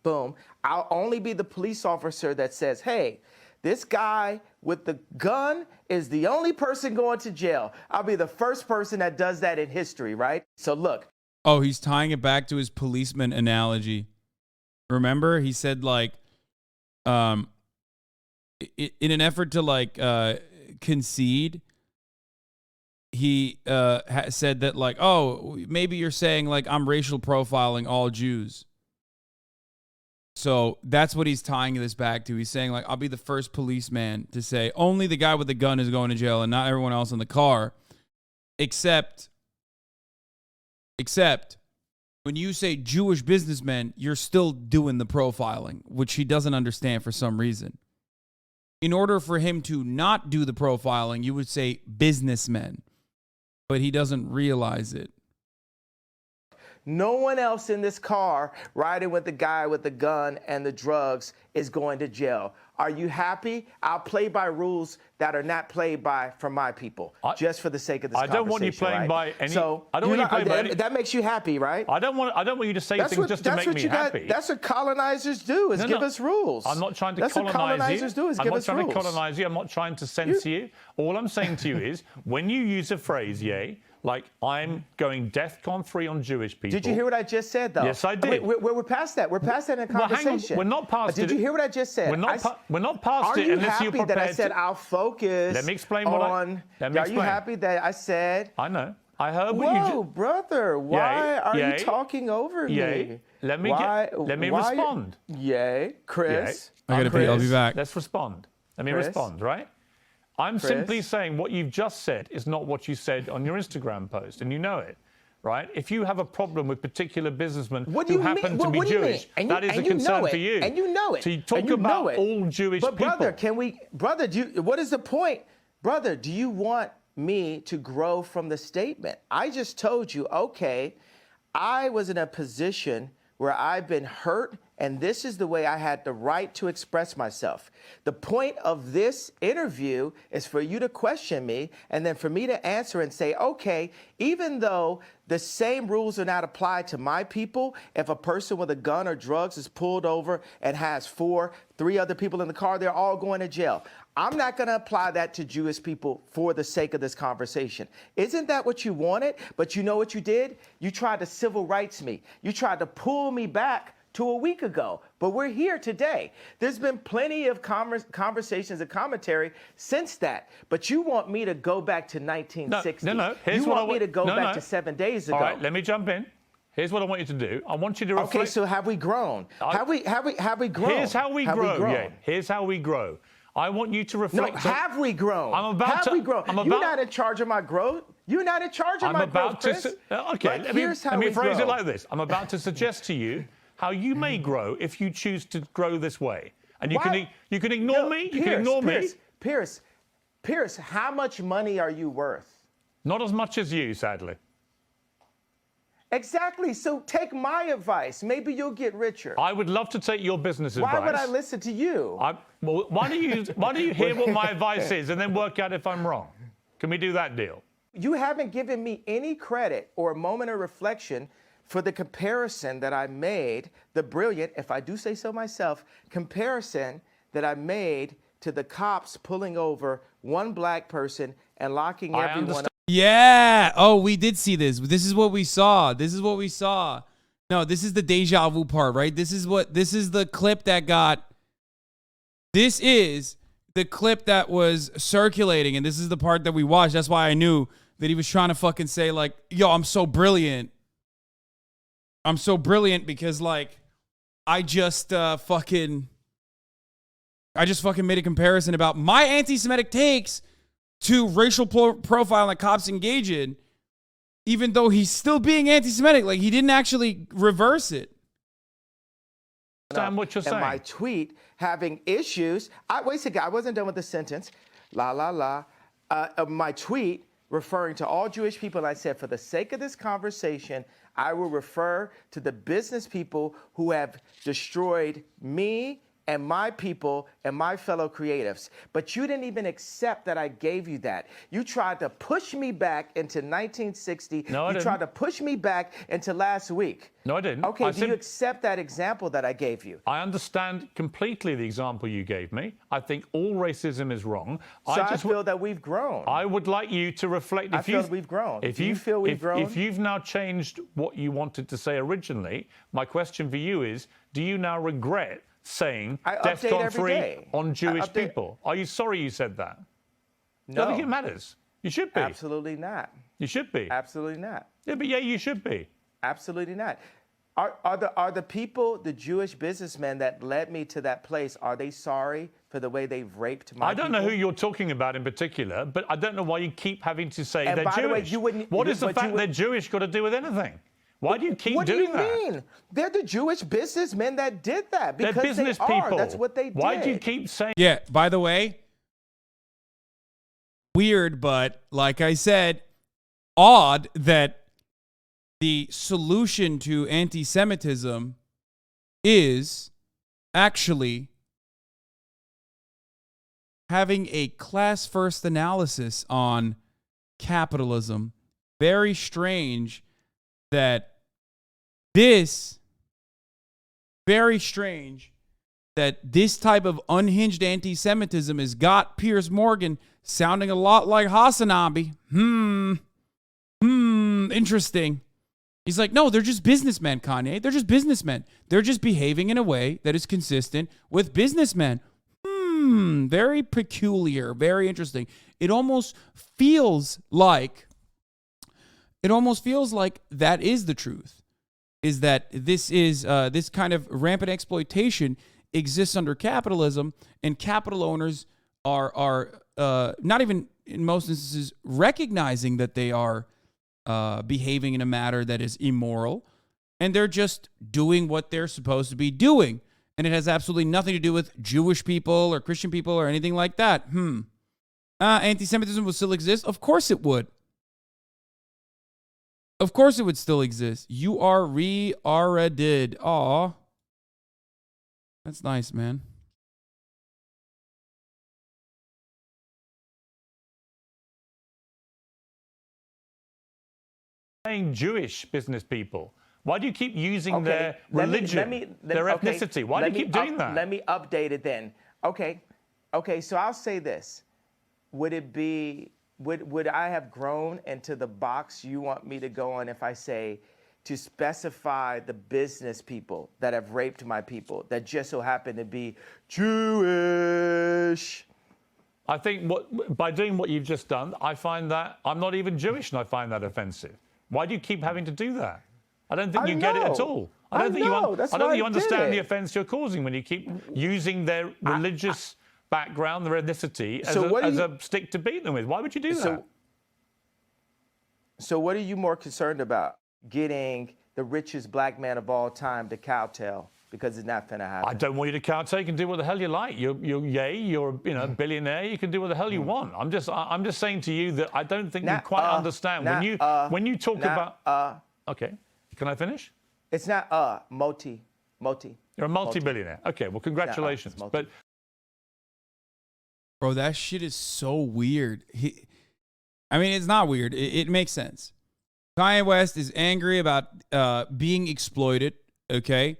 boom, I'll only be the police officer that says, hey, this guy with the gun is the only person going to jail. I'll be the first person that does that in history, right? So look. Oh, he's tying it back to his policeman analogy. Remember, he said like, in an effort to like concede, he said that like, oh, maybe you're saying like I'm racial profiling all Jews. So that's what he's tying this back to. He's saying like, I'll be the first policeman to say only the guy with the gun is going to jail and not everyone else in the car, except when you say Jewish businessmen, you're still doing the profiling, which he doesn't understand for some reason. In order for him to not do the profiling, you would say businessmen, but he doesn't realize it. No one else in this car riding with the guy with the gun and the drugs is going to jail. Are you happy? I'll play by rules that are not played by for my people, just for the sake of this conversation. I don't want you playing by any. So I don't want you playing by any. That makes you happy, right? I don't want you to say things just to make me happy. That's what colonizers do, is give us rules. I'm not trying to That's colonize what colonizers do, is give us rules. I'm not trying to colonize you. I'm not trying to censor you. All I'm saying to you is, when you use a phrase, like I'm going DEFCON 3 on Jewish people. Did you hear what I just said, though? Yes, I did. We're past that. We're past that in a conversation. Well, hang on. We're not past it. Did you hear what I just said? We're not past it unless you're prepared. Are you happy that I said I'll focus? Let me explain what Are you happy that I said? I know. I heard what you just. Brother, why are you talking over me? Let me respond. Chris. I gotta pee. I'll be back. Let's respond. Let me respond, right? I'm simply saying what you've just said is not what you said on your Instagram post, and you know it, right? If you have a problem with particular businessmen who happen to be Jewish, that is a concern for you. And you know it. So you talk about all Jewish people. Brother, what is the point? Brother, do you want me to grow from the statement? I just told you, okay, I was in a position where I've been hurt, and this is the way I had the right to express myself. The point of this interview is for you to question me, and then for me to answer and say, okay, even though the same rules are not applied to my people, if a person with a gun or drugs is pulled over and has three other people in the car, they're all going to jail. I'm not going to apply that to Jewish people for the sake of this conversation. Isn't that what you wanted? But you know what you did? You tried to civil rights me. You tried to pull me back to a week ago. But we're here today. There's been plenty of conversations and commentary since that. But you want me to go back to 1960. No. You want me to go back to 7 days ago. All right, let me jump in. Here's what I want you to do. I want you to reflect. Okay, so have we grown? Have we grown? Here's how we grow. Yeah, here's how we grow. I want you to reflect. No, have we grown? Have we grown? You're not in charge of my growth. You're not in charge of my growth, Chris. Okay, let me phrase it like this. I'm about to suggest to you how you may grow if you choose to grow this way. And you can ignore me. You can ignore me. Piers, how much money are you worth? Not as much as you, sadly. Exactly. So take my advice. Maybe you'll get richer. I would love to take your business advice. Why would I listen to you? Well, why don't you hear what my advice is and then work out if I'm wrong? Can we do that deal? You haven't given me any credit or a moment of reflection for the comparison that I made, the brilliant, if I do say so myself, comparison that I made to the cops pulling over one black person and locking everyone up. Yeah. Oh, we did see this. This is what we saw. This is what we saw. No, this is the deja vu part, right? This is the clip that got. This is the clip that was circulating, and this is the part that we watched. That's why I knew that he was trying to fucking say, like, yo, I'm so brilliant. I'm so brilliant because, like, I just fucking made a comparison about my anti-Semitic takes to racial profile that cops engage in, even though he's still being anti-Semitic. Like, he didn't actually reverse it. Understand what you're saying. And my tweet having issues. Wait a second, I wasn't done with the sentence. My tweet referring to all Jewish people, I said, for the sake of this conversation, I will refer to the business people who have destroyed me and my people and my fellow creatives. But you didn't even accept that I gave you that. You tried to push me back into 1960. No, I didn't. You tried to push me back into last week. No, I didn't. Okay, do you accept that example that I gave you? I understand completely the example you gave me. I think all racism is wrong. So I feel that we've grown. I would like you to reflect. I feel we've grown. Do you feel we've grown? If you've now changed what you wanted to say originally, my question for you is, do you now regret saying DEFCON 3 on Jewish people? Are you sorry you said that? No. I don't think it matters. You should be. Absolutely not. You should be. Absolutely not. Yeah, but yeah, you should be. Absolutely not. Are the people, the Jewish businessmen that led me to that place, are they sorry for the way they've raped my people? I don't know who you're talking about in particular, but I don't know why you keep having to say And they're by the way, Jewish. you wouldn't- What does the but fact you would- they're Jewish got to do with anything? Why do you keep What do doing you that? mean? They're the Jewish businessmen that did that. They're Because business they are. people. That's what they did. Why do you keep saying? Yeah, by the way, weird, but like I said, odd that the solution to anti-Semitism is actually having a class-first analysis on capitalism. Very strange that this type of unhinged anti-Semitism has got Piers Morgan sounding a lot like Hasanabi. Interesting. He's like, no, they're just businessmen, Kanye. They're just businessmen. They're just behaving in a way that is consistent with businessmen. Very peculiar, very interesting. It almost feels like that is the truth. Is that this kind of rampant exploitation exists under capitalism, and capital owners are not even in most instances recognizing that they are behaving in a manner that is immoral, and they're just doing what they're supposed to be doing, and it has absolutely nothing to do with Jewish people or Christian people or anything like that. Anti-Semitism will still exist? Of course it would. Of course it would still exist. You are re-already. Aw. That's nice, man. Saying Jewish business people. Why do you keep using their religion, their ethnicity? Why do you keep doing that? Let me update it then. Okay, so I'll say this. Would I have grown into the box you want me to go on if I say to specify the business people that have raped my people that just so happen to be Jewish? I think by doing what you've just done, I find that I'm not even Jewish and I find that offensive. Why do you keep having to do that? I don't think you get it at all. I don't think you understand the offense you're causing when you keep using their religious background, their ethnicity, as a stick to beat them with. Why would you do that? So what are you more concerned about? Getting the richest black man of all time to kowtow because it's not finna happen. I don't want you to countake and do what the hell you like. You're a billionaire. You can do what the hell you want. I'm just saying to you that I don't think you quite understand when you talk about. Okay, can I finish? It's not multi. You're a multi-billionaire. Okay, well, congratulations. But bro, that shit is so weird. I mean, it's not weird. It makes sense. Kanye West is angry about being exploited. Okay.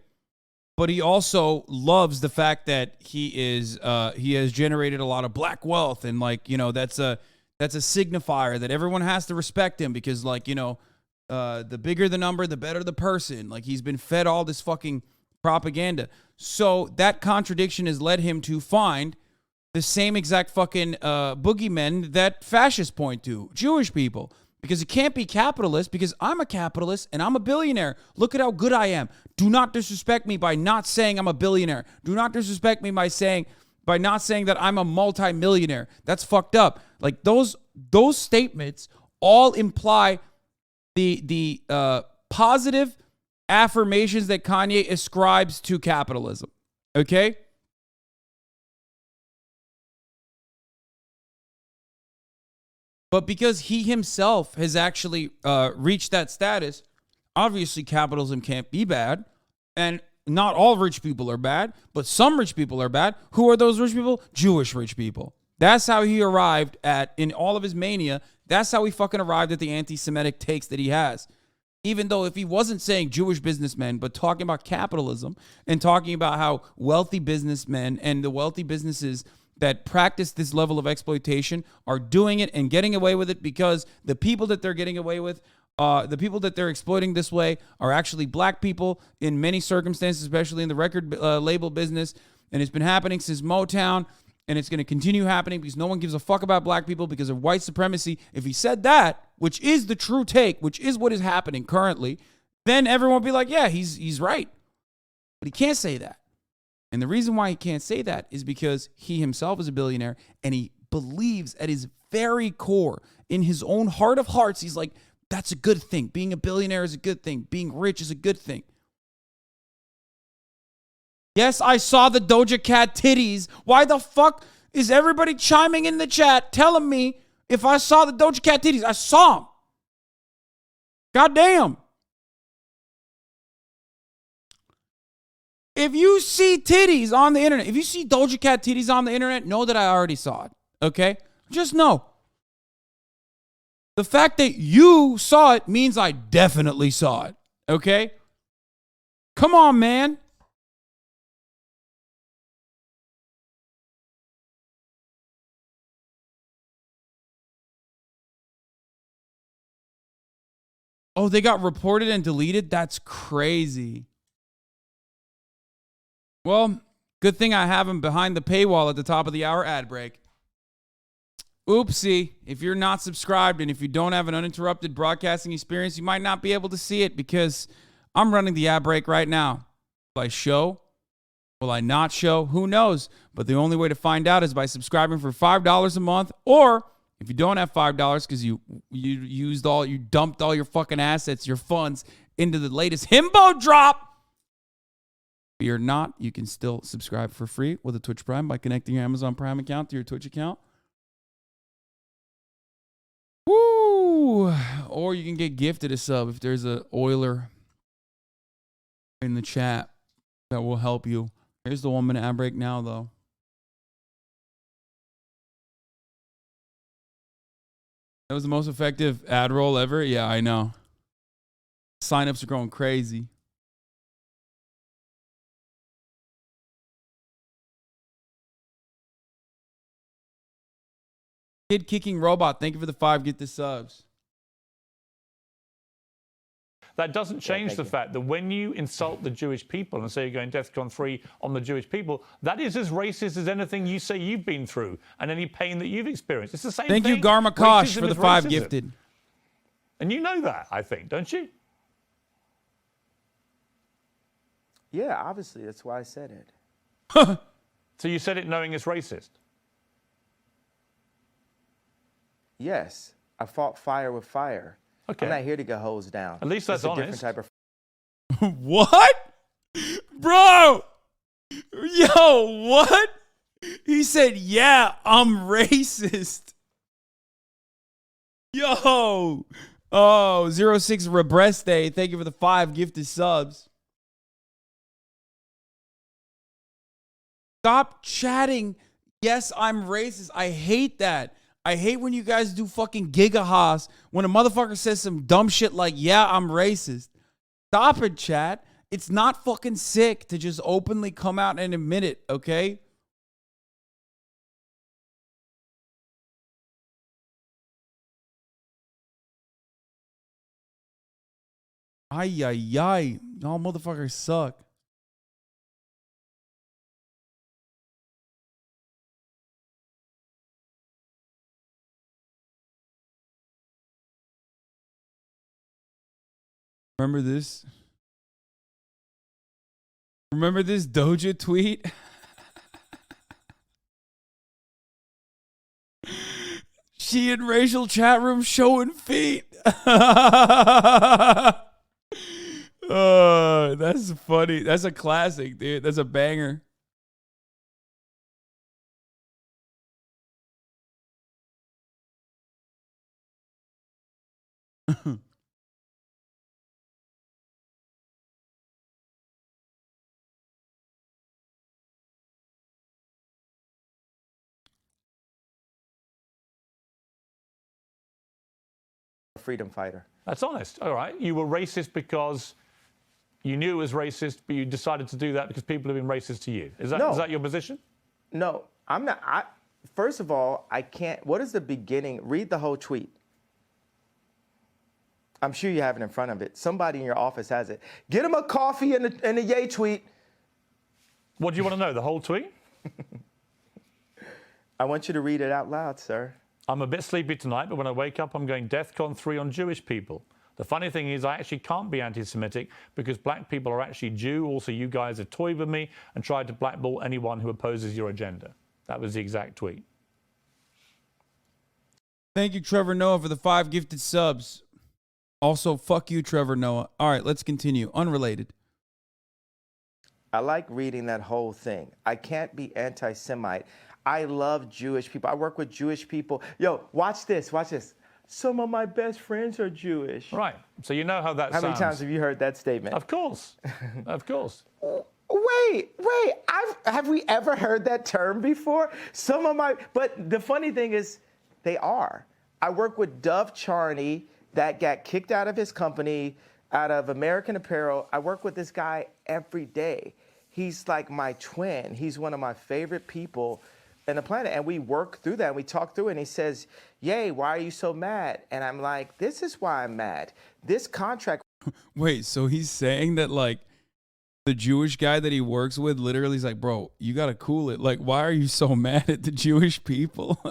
But he also loves the fact that he has generated a lot of black wealth, and that's a signifier that everyone has to respect him because the bigger the number, the better the person. Like, he's been fed all this fucking propaganda. So that contradiction has led him to find the same exact fucking boogeymen that fascists point to, Jewish people. Because it can't be capitalist because I'm a capitalist and I'm a billionaire. Look at how good I am. Do not disrespect me by not saying I'm a billionaire. Do not disrespect me by not saying that I'm a multimillionaire. That's fucked up. Like, those statements all imply the positive affirmations that Kanye ascribes to capitalism. Okay? But because he himself has actually reached that status, obviously capitalism can't be bad. And not all rich people are bad, but some rich people are bad. Who are those rich people? Jewish rich people. That's how he arrived in all of his mania, that's how he fucking arrived at the anti-Semitic takes that he has. Even though if he wasn't saying Jewish businessmen, but talking about capitalism and talking about how wealthy businessmen and the wealthy businesses that practice this level of exploitation are doing it and getting away with it because the people that they're getting away with, the people that they're exploiting this way are actually black people in many circumstances, especially in the record label business. And it's been happening since Motown, and it's going to continue happening because no one gives a fuck about black people because of white supremacy. If he said that, which is the true take, which is what is happening currently, then everyone will be like, yeah, he's right. But he can't say that. And the reason why he can't say that is because he himself is a billionaire and he believes at his very core, in his own heart of hearts, he's like, that's a good thing. Being a billionaire is a good thing. Being rich is a good thing. Yes, I saw the Doja Cat titties. Why the fuck is everybody chiming in the chat telling me if I saw the Doja Cat titties? I saw them. Goddamn. If you see titties on the internet, if you see Doja Cat titties on the internet, know that I already saw it, okay? Just know. The fact that you saw it means I definitely saw it, okay? Come on, man. Oh, they got reported and deleted? That's crazy. Well, good thing I have him behind the paywall at the top of the hour ad break. Oopsie. If you're not subscribed and if you don't have an uninterrupted broadcasting experience, you might not be able to see it because I'm running the ad break right now. Will I show? Will I not show? Who knows? But the only way to find out is by subscribing for $5 a month, or if you don't have $5 because you dumped all your fucking assets, your funds into the latest himbo drop. If you're not, you can still subscribe for free with a Twitch Prime by connecting your Amazon Prime account to your Twitch account. Woo! Or you can get gifted a sub if there's an Oiler in the chat that will help you. Here's the 1 minute ad break now, though. That was the most effective ad roll ever? Yeah, I know. Signups are growing crazy. Kid Kicking Robot, thank you for the 5 Get the subs. that doesn't change the fact that when you insult the Jewish people and say you're going DEFCON 3 on the Jewish people, that is as racist as anything you say you've been through and any pain that you've experienced. It's the same thing. Thank you, Garma Kosh, for the 5 racism. gifted. And you know that, I think, don't you? Yeah, obviously. That's why I said it. So you said it knowing it's racist? Yes. I fought fire with fire. Okay. I'm not here to get hosed down. At least that's it's a honest. different type of... What? Bro! Yo, what? He said, yeah, I'm racist. Yo. Oh, 06 Rebreste. Thank you for the 5 gifted subs. Stop chatting. Yes, I'm racist. I hate that. I hate when you guys do fucking gigahas when a motherfucker says some dumb shit like, yeah, I'm racist. Stop it, chat. It's not fucking sick to just openly come out and admit it, okay? Ay, ay, ay. Y'all motherfuckers suck. Remember this? Remember this Doja tweet? She in racial chat room showing feet. That's funny. That's a classic, dude. That's a banger. Freedom fighter. That's honest. All right. You were racist because you knew it was racist, but you decided to do that because people have been racist to you. Is that your position? No, I'm not. First of all, I can't. What is the beginning? Read the whole tweet. I'm sure you have it in front of it. Somebody in your office has it. Get him a coffee and a yay tweet. What do you want to know? The whole tweet? I want you to read it out loud, sir. I'm a bit sleepy tonight, but when I wake up, I'm going DEFCON 3 on Jewish people. The funny thing is I actually can't be anti-Semitic because black people are actually Jew. Also, you guys have toyed with me and tried to blackball anyone who opposes your agenda. That was the exact tweet. Thank you, Trevor Noah, for the 5 gifted subs. Also, fuck you, Trevor Noah. All right, let's continue. Unrelated. I like reading that whole thing. I can't be anti-Semite. I love Jewish people. I work with Jewish people. Yo, watch this. Watch this. Some of my best friends are Jewish. Right. So you know how that sounds. How many times have you heard that statement? Of course. Of course. Wait. Have we ever heard that term before? But the funny thing is, they are. I work with Dove Charney that got kicked out of his company, out of American Apparel. I work with this guy every day. He's like my twin. He's one of my favorite people in the planet. And we work through that and we talk through it. And he says, yay, why are you so mad? And I'm like, this is why I'm mad. This contract. Wait, so he's saying that like the Jewish guy that he works with literally is like, bro, you got to cool it. Like, why are you so mad at the Jewish people?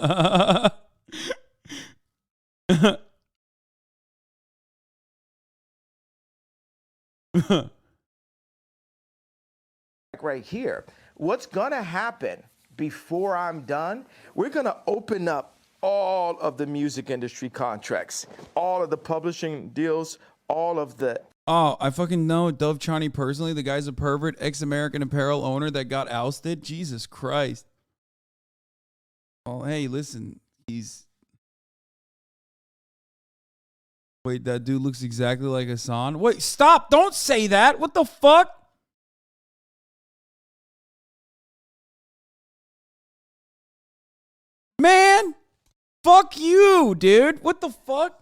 Right here. What's going to happen before I'm done? We're going to open up all of the music industry contracts, all of the publishing deals, all of the. Oh, I fucking know Dove Charney personally. The guy's a pervert, ex-American Apparel owner that got ousted. Jesus Christ. Oh, hey, listen, Wait, that dude looks exactly like Hasan. Wait, stop! Don't say that! What the fuck? Man! Fuck you, dude! What the fuck?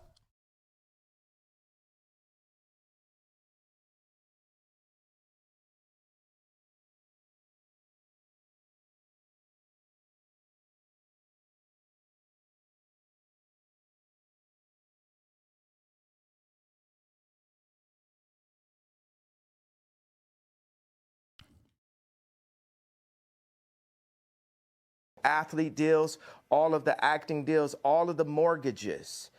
Athlete deals, all of the acting deals, all of the mortgages,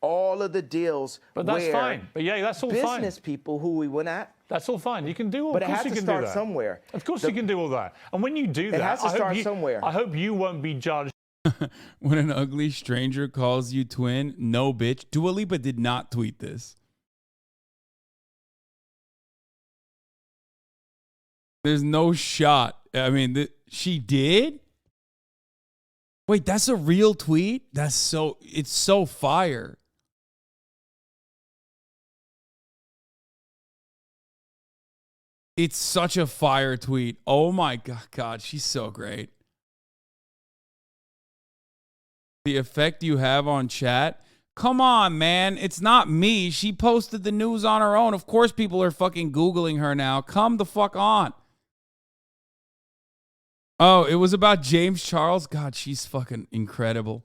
all of the deals. But that's where fine. But yeah, that's all fine. business people who we went at. That's all fine. You can do all But of it course has you to can start do that. somewhere. Of course you can do all that. And when you do that, has to start somewhere. I hope you won't be judged. When an ugly stranger calls you twin, no bitch. Dua Lipa did not tweet this. There's no shot. I mean, she did? Wait, that's a real tweet? It's so fire. It's such a fire tweet. Oh my God, she's so great. The effect you have on chat. Come on, man. It's not me. She posted the news on her own. Of course people are fucking Googling her now. Come the fuck on. Oh, it was about James Charles? God, she's fucking incredible.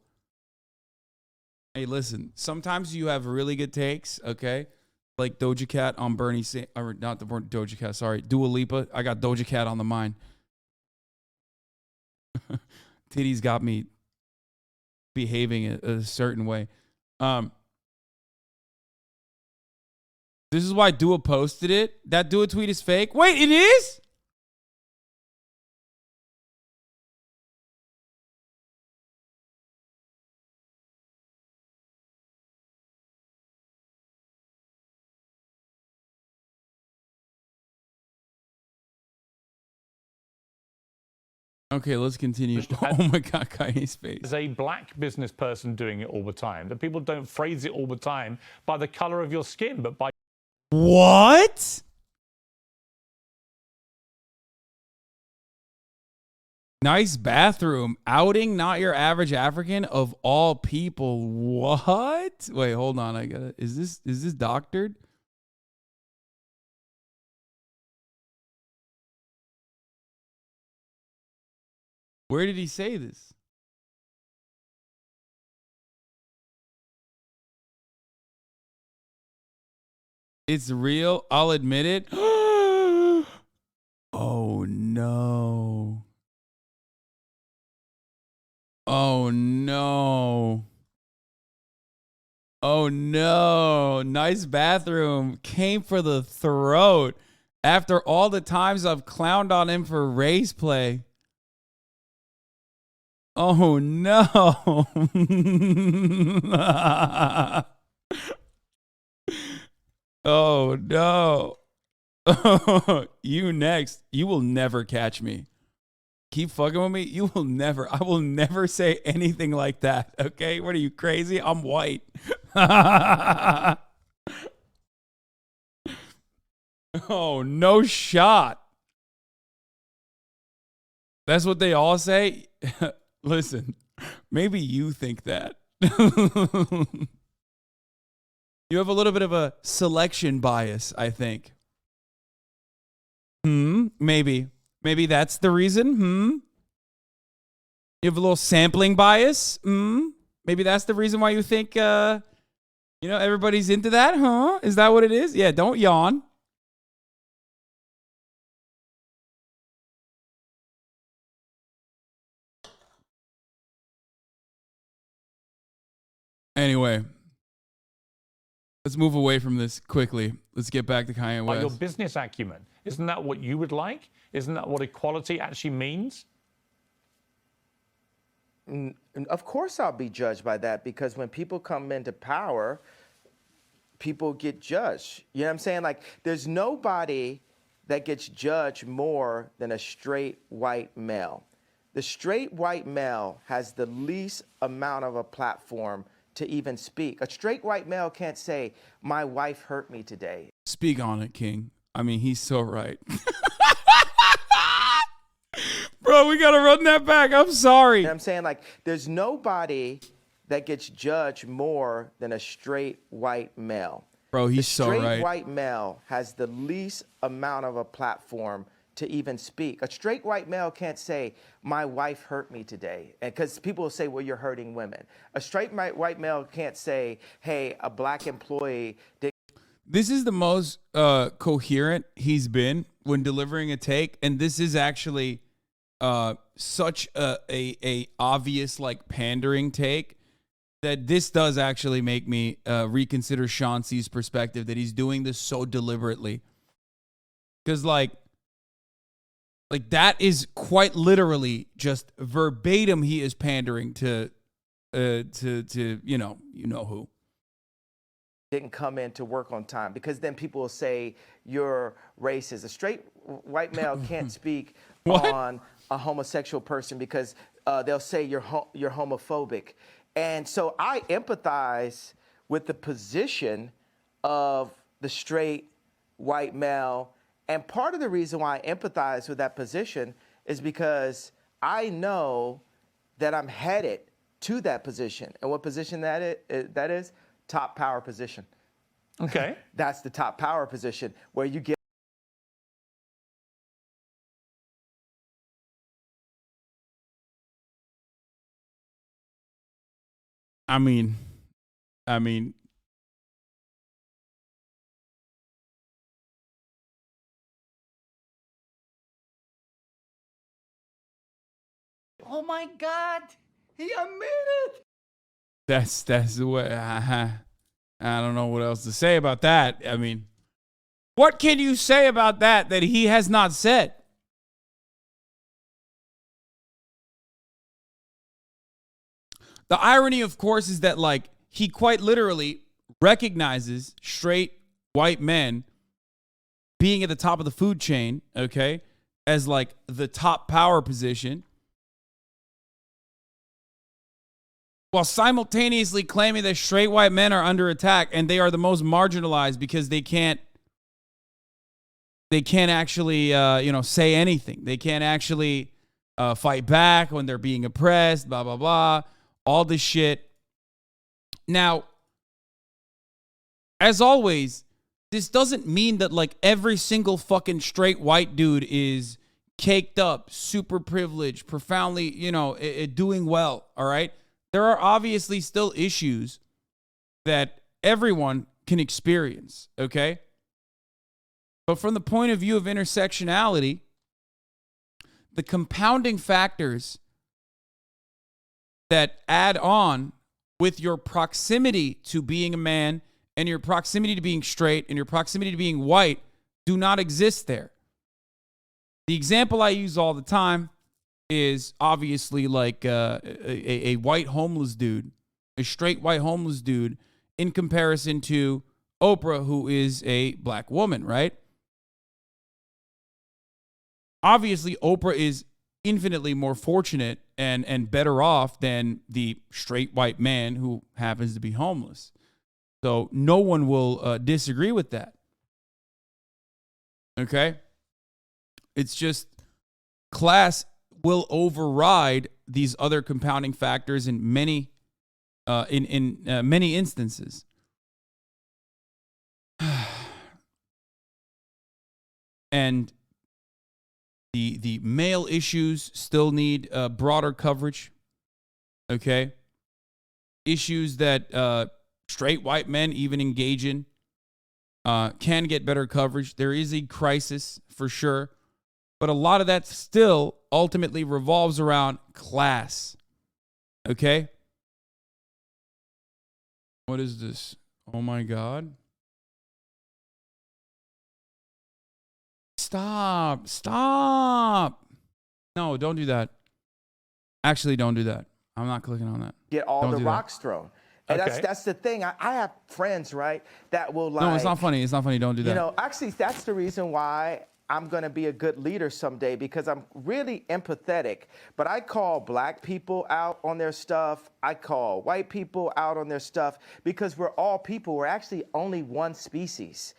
Hey, listen. Sometimes you have really good takes, okay? Like Doja Cat on Bernie or not the Doja Cat, sorry. Dua Lipa. I got Doja Cat on the mind. Titties got me behaving a certain way. This is why Dua posted it. That Dua tweet is fake. Wait, it is? Okay, let's continue. Oh my God, Kanye's face. As a black business person doing it all the time, that people don't phrase it all the time by the color of your skin, but by... What? Nice bathroom. Outing not your average African of all people. What? Wait, hold on. I gotta... Is this doctored? Where did he say this? It's real. I'll admit it. Oh no. Oh no. Oh no. Nice bathroom. Came for the throat. After all the times I've clowned on him for race play. Oh no. Oh no. You next. You will never catch me. Keep fucking with me. You will never. I will never say anything like that. Okay? What are you, crazy? I'm white. Oh, no shot. That's what they all say. Listen, maybe you think that. You have a little bit of a selection bias, I think. Maybe. Maybe that's the reason. You have a little sampling bias. Maybe that's the reason why you think, everybody's into that, huh? Is that what it is? Yeah, don't yawn. Anyway, let's move away from this quickly. Let's get back to Kanye West. Your business acumen. Isn't that what you would like? Isn't that what equality actually means? Of course I'll be judged by that, because when people come into power, people get judged. You know what I'm saying? Like, there's nobody that gets judged more than a straight white male. The straight white male has the least amount of a platform to even speak. A straight white male can't say, my wife hurt me today. Speak on it, King. I mean, he's so right. Bro, we got to run that back. I'm sorry. You know what I'm saying? Like, there's nobody that gets judged more than a straight white male. Bro, he's so right. The straight white male has the least amount of a platform to even speak. A straight white male can't say, my wife hurt me today. And because people will say, well, you're hurting women. A straight white male can't say, hey, a black employee did. This is the most coherent he's been when delivering a take. And this is actually such a obvious, like, pandering take that this does actually make me reconsider Sean C's perspective that he's doing this so deliberately. Because, like that is quite literally just verbatim. He is pandering to you know who. didn't come in to work on time, because then people will say you're racist. A straight white male can't speak on a homosexual person because they'll say you're homophobic. And so I empathize with the position of the straight white male. And part of the reason why I empathize with that position is because I know that I'm headed to that position. And what position that is? Top power position. Okay. That's the top power position where you get. I mean, Oh my God, he admitted. that's the way. I don't know what else to say about that. I mean, what can you say about that he has not said? The irony, of course, is that like he quite literally recognizes straight white men being at the top of the food chain, okay, as like the top power position, while simultaneously claiming that straight white men are under attack and they are the most marginalized because they can't actually say anything. They can't actually fight back when they're being oppressed, blah blah blah, all this shit. Now, as always, this doesn't mean that like every single fucking straight white dude is caked up, super privileged, profoundly, doing well, all right? There are obviously still issues that everyone can experience, okay? But from the point of view of intersectionality, the compounding factors that add on with your proximity to being a man and your proximity to being straight and your proximity to being white do not exist there. The example I use all the time is obviously like a white homeless dude, a straight white homeless dude, in comparison to Oprah, who is a black woman, right? Obviously, Oprah is infinitely more fortunate and better off than the straight white man who happens to be homeless. So no one will disagree with that. Okay? It's just class will override these other compounding factors in many many instances. And the male issues still need broader coverage. Okay? Issues that straight white men even engage in can get better coverage. There is a crisis for sure. But a lot of that still ultimately revolves around class. Okay? What is this? Oh my God. Stop. No, don't do that. Actually, don't do that. I'm not clicking on that. Get all Don't the do that. rocks thrown. And Okay. that's the thing. I have friends, right, that will like. No, it's not funny. It's not funny. Don't do that. You know, actually, that's the reason why I'm going to be a good leader someday, because I'm really empathetic. But I call black people out on their stuff. I call white people out on their stuff, because we're all people. We're actually only one species.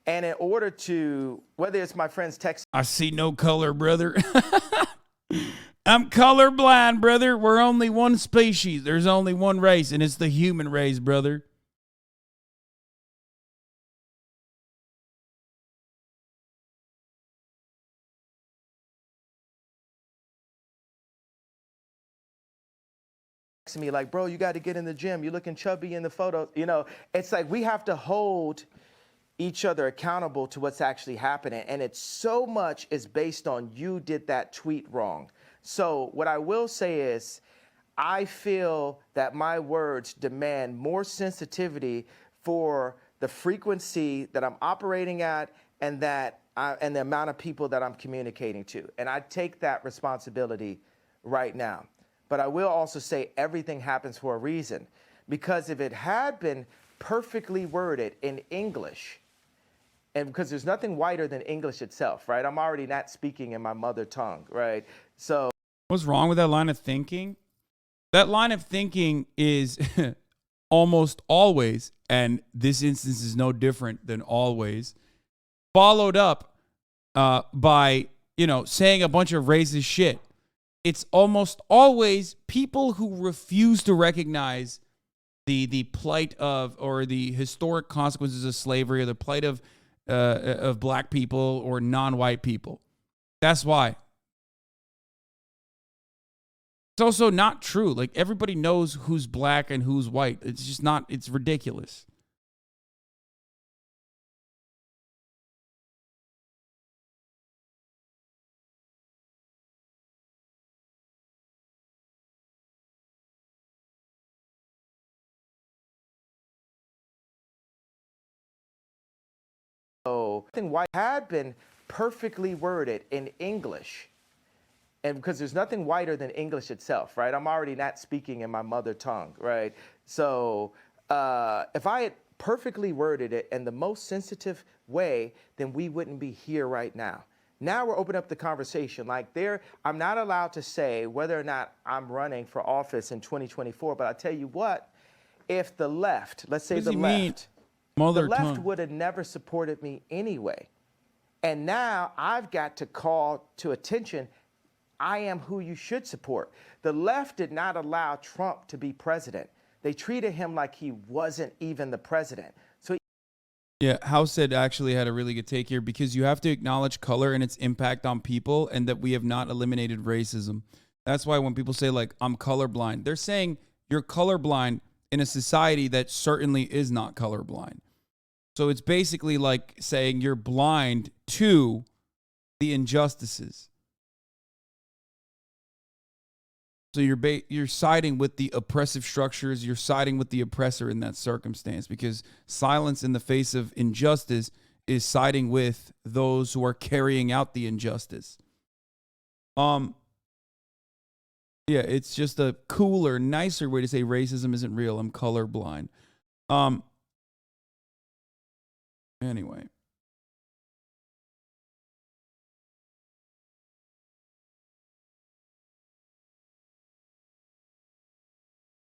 And in order to, whether it's my friends text. I see no color, brother. I'm colorblind, brother. We're only one species. There's only one race, and it's the human race, brother. Me like, bro, you got to get in the gym. You're looking chubby in the photo. You know, it's like we have to hold each other accountable to what's actually happening. And it's so much is based on you did that tweet wrong. So what I will say is, I feel that my words demand more sensitivity for the frequency that I'm operating at and that and the amount of people that I'm communicating to. And I take that responsibility right now. But I will also say everything happens for a reason, because if it had been perfectly worded in English, and because there's nothing whiter than English itself, right? I'm already not speaking in my mother tongue, right? So What's wrong with that line of thinking? That line of thinking is almost always, and this instance is no different than always, followed up by, saying a bunch of racist shit. It's almost always people who refuse to recognize the plight of, or the historic consequences of slavery, or the plight of black people or non-white people. That's why. It's also not true. Like, everybody knows who's black and who's white. It's just not, it's ridiculous. nothing white had been perfectly worded in English, and because there's nothing whiter than English itself, right? I'm already not speaking in my mother tongue, right? So if I had perfectly worded it in the most sensitive way, then we wouldn't be here right now. Now we're opening up the conversation. I'm not allowed to say whether or not I'm running for office in 2024, but I tell you what, if the left, let's say the left would have never supported me anyway. And now I've got to call to attention, I am who you should support. The left did not allow Trump to be president. They treated him like he wasn't even the president. So yeah, House said actually had a really good take here, because you have to acknowledge color and its impact on people, and that we have not eliminated racism. That's why when people say, like, I'm colorblind, they're saying you're colorblind in a society that certainly is not colorblind. So it's basically like saying you're blind to the injustices. So you're siding with the oppressive structures, you're siding with the oppressor in that circumstance, because silence in the face of injustice is siding with those who are carrying out the injustice. Yeah, it's just a cooler, nicer way to say racism isn't real. I'm colorblind. Anyway.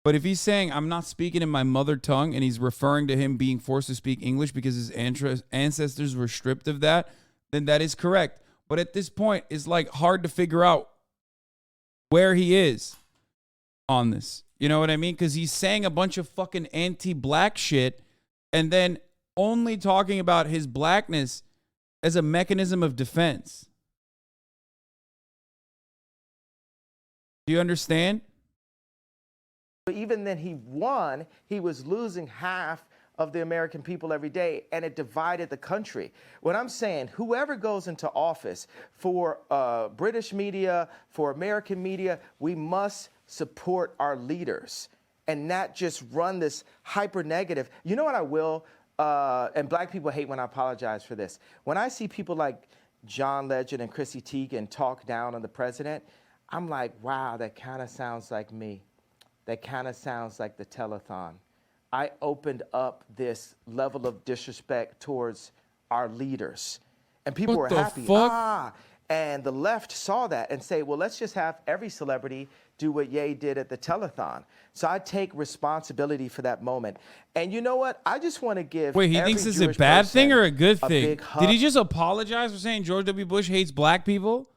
But if he's saying I'm not speaking in my mother tongue, and he's referring to him being forced to speak English because his ancestors were stripped of that, then that is correct. But at this point, it's like hard to figure out where he is on this. You know what I mean? Because he's saying a bunch of fucking anti-black shit, and then only talking about his blackness as a mechanism of defense. Do you understand? But even then he won, he was losing half of the American people every day, and it divided the country. What I'm saying, whoever goes into office, for British media, for American media, we must support our leaders and not just run this hyper negative. You know what I will, and black people hate when I apologize for this. When I see people like John Legend and Chrissy Teigen talk down on the president, I'm like, wow, that kind of sounds like me. That kind of sounds like the telethon. I opened up this level of disrespect towards our leaders. And people were happy. And the left saw that and say, well, let's just have every celebrity do what Ye did at the telethon. So I take responsibility for that moment. And you know what? I just want to give Wait, he thinks this is a bad thing or a good thing? Did he just apologize for saying George W. Bush hates black people?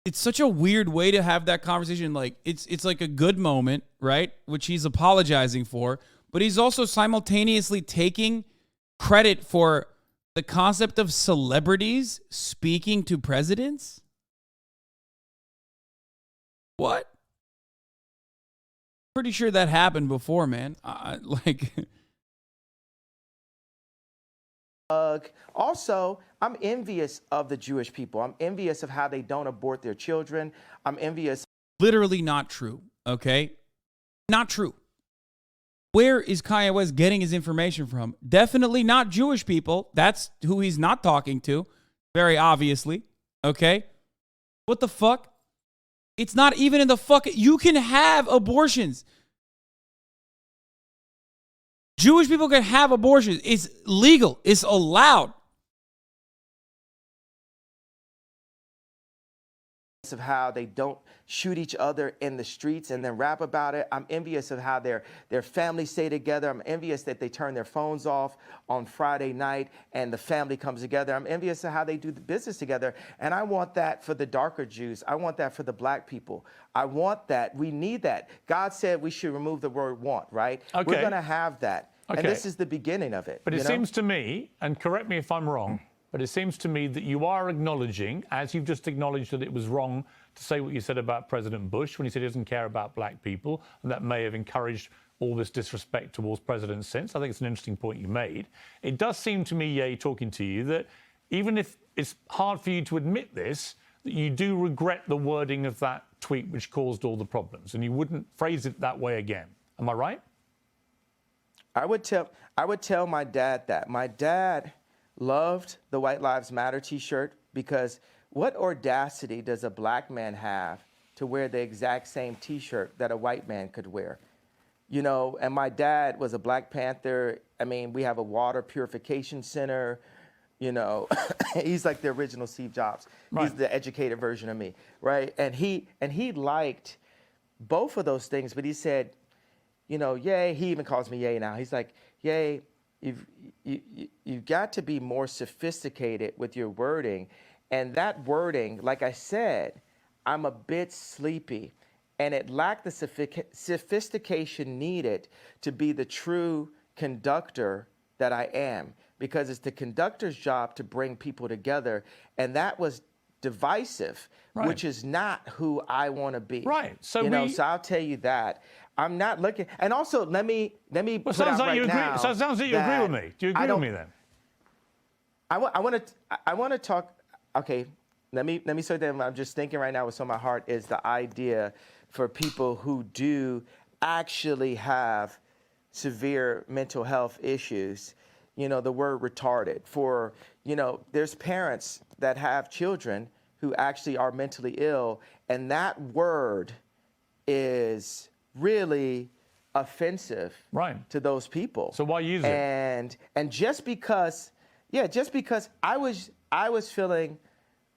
It's such a weird way to have that conversation. Like, it's like a good moment, right? Which he's apologizing for, but he's also simultaneously taking credit for the concept of celebrities speaking to presidents. What? Pretty sure that happened before, man. Also, I'm envious of the Jewish people. I'm envious of how they don't abort their children. I'm envious. Literally not true, okay? Not true. Where is Kanye West getting his information from? Definitely not Jewish people. That's who he's not talking to, very obviously, okay? What the fuck? It's not even in the fuck. You can have abortions. Jewish people can have abortions. It's legal. It's allowed. Of how they don't shoot each other in the streets and then rap about it. I'm envious of how their families stay together. I'm envious that they turn their phones off on Friday night and the family comes together. I'm envious of how they do the business together. And I want that for the darker Jews. I want that for the black people. I want that. We need that. God said we should remove the word want, right? Okay. We're going to have that. Okay. And this is the beginning of it. But it seems to me, and correct me if I'm wrong, but it seems to me that you are acknowledging, as you've just acknowledged that it was wrong to say what you said about President Bush when he said he doesn't care about black people, and that may have encouraged all this disrespect towards presidents since. I think it's an interesting point you made. It does seem to me, Ye, talking to you, that even if it's hard for you to admit this, that you do regret the wording of that tweet which caused all the problems, and you wouldn't phrase it that way again. Am I right? I would tell my dad that. My dad loved the White Lives Matter t-shirt because what audacity does a black man have to wear the exact same t-shirt that a white man could wear? You know, and my dad was a Black Panther. I mean, we have a water purification center. You know, he's like the original Steve Jobs. Right. He's the educated version of me, right? And he liked both of those things, but he said, you know, Ye, he even calls me Ye now. He's like, Ye, you've got to be more sophisticated with your wording. And that wording, like I said, I'm a bit sleepy. And it lacked the sophistication needed to be the true conductor that I am. Because it's the conductor's job to bring people together. And that was divisive, right, which is not who I want to be. Right. So so I'll tell you that. I'm not looking. And also, let me put sounds out like right you agree. now. So it sounds like you agree with me. Do you agree with me then? I want to talk. Okay, let me say that I'm just thinking right now. What's on my heart is the idea for people who do actually have severe mental health issues. You know, the word retarded. For, you know, there's parents that have children who actually are mentally ill, and that word is really offensive, right, to those people. So why use it? And just because I was feeling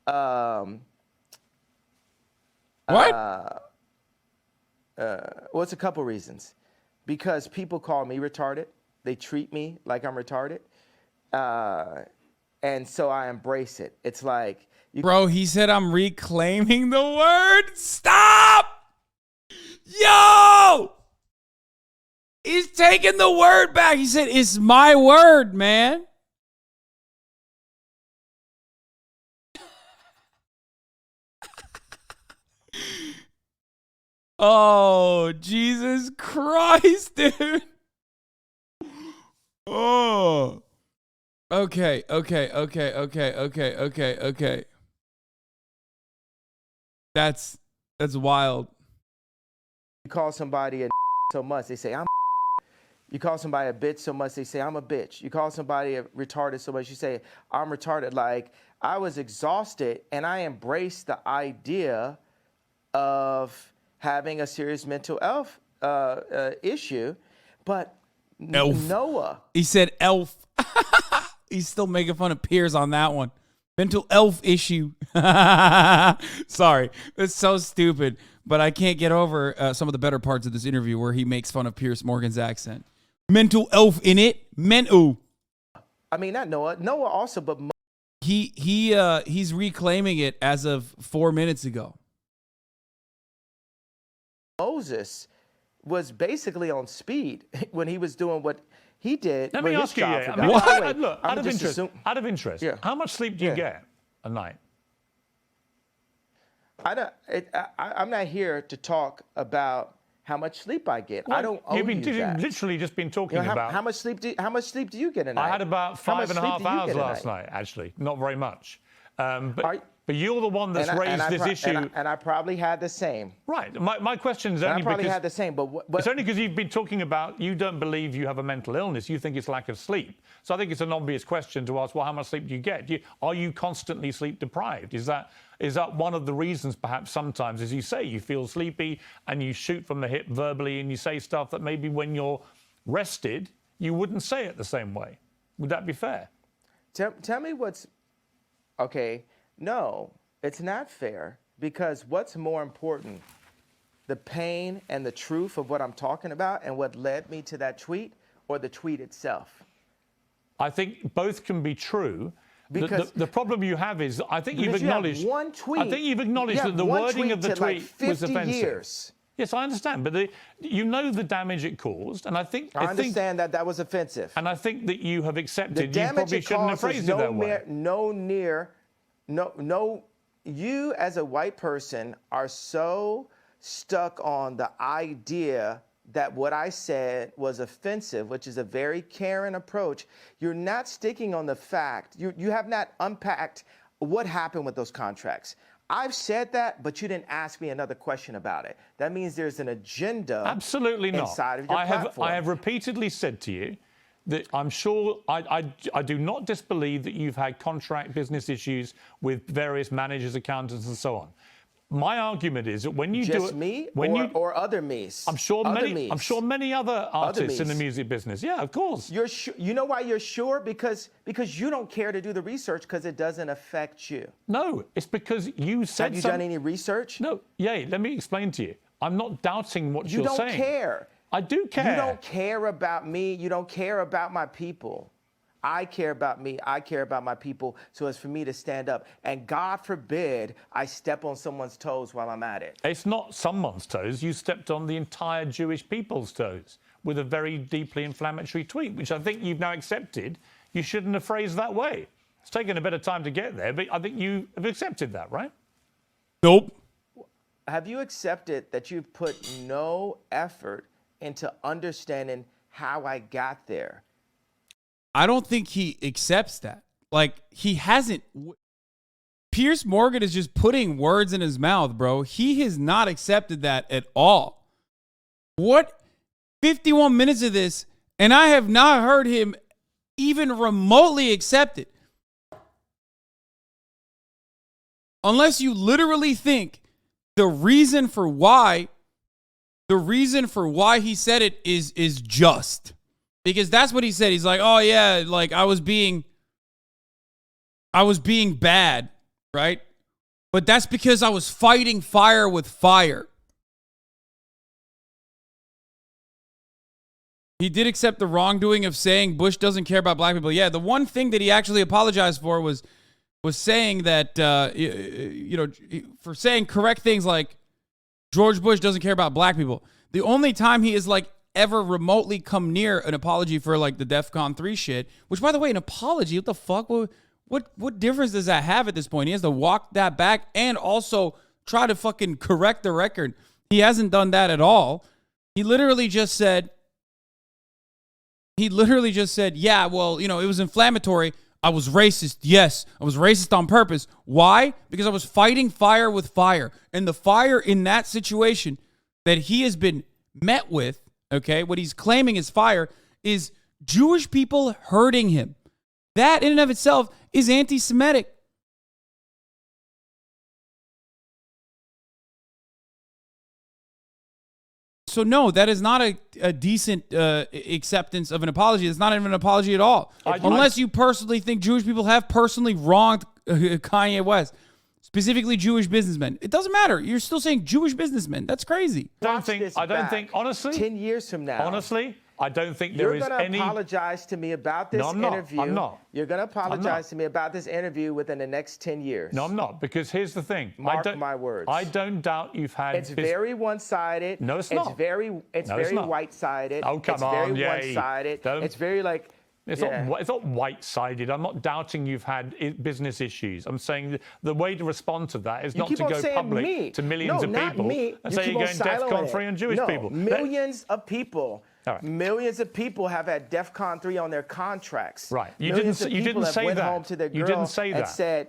what? Well, it's a couple reasons. Because people call me retarded. They treat me like I'm retarded. And so I embrace it. It's like... Bro, he said I'm reclaiming the word. Stop! Yo! He's taking the word back. He said, it's my word, man. Oh, Jesus Christ, dude. Oh. Okay. That's wild. You call somebody a so much, they say, I'm You call somebody a bitch so much, they say, I'm a bitch. You call somebody a retarded so much, you say, I'm retarded. Like, I was exhausted, and I embraced the idea of having a serious mental health issue. But Elf. Noah. He said elf. He's still making fun of Piers on that one. Mental elf issue. Sorry. It's so stupid. But I can't get over some of the better parts of this interview where he makes fun of Piers Morgan's accent. Mental elf in it. Mental. I mean, not Noah. Noah also, but he's reclaiming it as of 4 minutes ago. Moses was basically on speed when he was doing what he did. Let me ask you, look, out of interest, Yeah. how much sleep do you get a night? I'm not here to talk about how much sleep I get. Well, I don't owe you've that. literally just been talking about how much sleep do you get a night? I had about 5.5 hours last night, actually. Not very much. But you're the one that's raised this issue. And I probably had the same. Right. My question is only I probably because... had the same, but it's only because you've been talking about you don't believe you have a mental illness. You think it's lack of sleep. So I think it's an obvious question to ask, well, how much sleep do you get? Are you constantly sleep deprived? Is that one of the reasons perhaps sometimes, as you say, you feel sleepy and you shoot from the hip verbally and you say stuff that maybe when you're rested, you wouldn't say it the same way. Would that be fair? Tell me what's okay. No, it's not fair, because what's more important, the pain and the truth of what I'm talking about and what led me to that tweet, or the tweet itself? I think both can be true. Because the problem you have is, I think you've acknowledged. You have one tweet. I think you've acknowledged that the wording of the tweet was offensive. Years. Yes, I understand, but you know the damage it caused, and I understand that was offensive. And I think that you have accepted. The damage you probably shouldn't have phrased it that way. You as a white person are so stuck on the idea that what I said was offensive, which is a very caring approach. You're not sticking on the fact. You have not unpacked what happened with those contracts. I've said that, but you didn't ask me another question about it. That means there's an agenda. Absolutely not. Inside of your platform. I have repeatedly said to you that I'm sure I do not disbelieve that you've had contract business issues with various managers, accountants, and so on. My argument is that when you do it, or other me's. I'm sure many other artists in the music business. Yeah, of course. You're you know why you're sure? Because you don't care to do the research, because it doesn't affect you. No, it's because you said. Have you done any research? No. Yeah, let me explain to you. I'm not doubting what you're saying. You don't care. I do care. You don't care about me. You don't care about my people. I care about me. I care about my people. So it's for me to stand up. And God forbid I step on someone's toes while I'm at it. It's not someone's toes. You stepped on the entire Jewish people's toes with a very deeply inflammatory tweet, which I think you've now accepted. You shouldn't have phrased that way. It's taken a bit of time to get there, but I think you have accepted that, right? Nope. Have you accepted that you've put no effort into understanding how I got there? I don't think he accepts that. Like, he hasn't. Piers Morgan is just putting words in his mouth, bro. He has not accepted that at all. What? 51 minutes of this, and I have not heard him even remotely accept it. Unless you literally think the reason for why he said it is just. Because that's what he said. He's like, oh yeah, like I was being bad, right? But that's because I was fighting fire with fire. He did accept the wrongdoing of saying Bush doesn't care about black people. Yeah, the one thing that he actually apologized for was saying that, for saying correct things like George Bush doesn't care about black people. The only time he is like ever remotely come near an apology for like the DEFCON 3 shit, which by the way, an apology, what the fuck? What difference does that have at this point? He has to walk that back and also try to fucking correct the record. He hasn't done that at all. He literally just said, yeah, well, it was inflammatory. I was racist. Yes, I was racist on purpose. Why? Because I was fighting fire with fire. And the fire in that situation that he has been met with, okay, what he's claiming is fire, is Jewish people hurting him. That in and of itself is anti-Semitic. So no, that is not a decent acceptance of an apology. It's not even an apology at all. Unless you personally think Jewish people have personally wronged Kanye West. Specifically Jewish businessmen. It doesn't matter. You're still saying Jewish businessmen. That's crazy. I don't think, honestly. 10 years from now. Honestly, I don't think there is any. You're going to apologize to me about this interview. I'm not. You're going to apologize to me about this interview within the next 10 years. No, I'm not. Because here's the thing. Mark my words. I don't doubt you've had. It's very one-sided. No, it's not. It's very white-sided. Oh, come on. It's very one-sided. It's very like. It's not white-sided. I'm not doubting you've had business issues. I'm saying the way to respond to that is not to go public to millions of people and say you're going DEFCON 3 on Jewish people. Millions of people. Right. Millions of people have had DEFCON 3 on their contracts. Right. You didn't say that. You didn't say that. And said,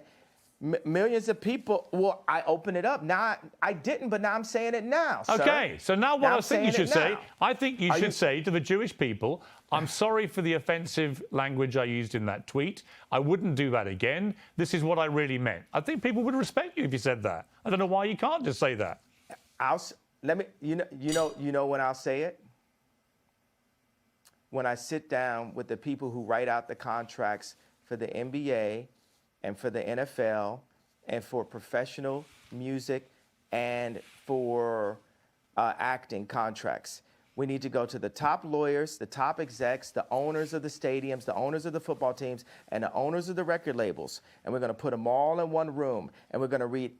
millions of people. Well, I opened it up. Now I didn't, but now I'm saying it now. Okay. So now what I think you should say, I think you should say to the Jewish people, I'm sorry for the offensive language I used in that tweet. I wouldn't do that again. This is what I really meant. I think people would respect you if you said that. I don't know why you can't just say that. You know when I'll say it? when I sit down with the people who write out the contracts for the NBA and for the NFL and for professional music and for acting contracts. We need to go to the top lawyers, the top execs, the owners of the stadiums, the owners of the football teams, and the owners of the record labels. And we're going to put them all in one room. And we're going to read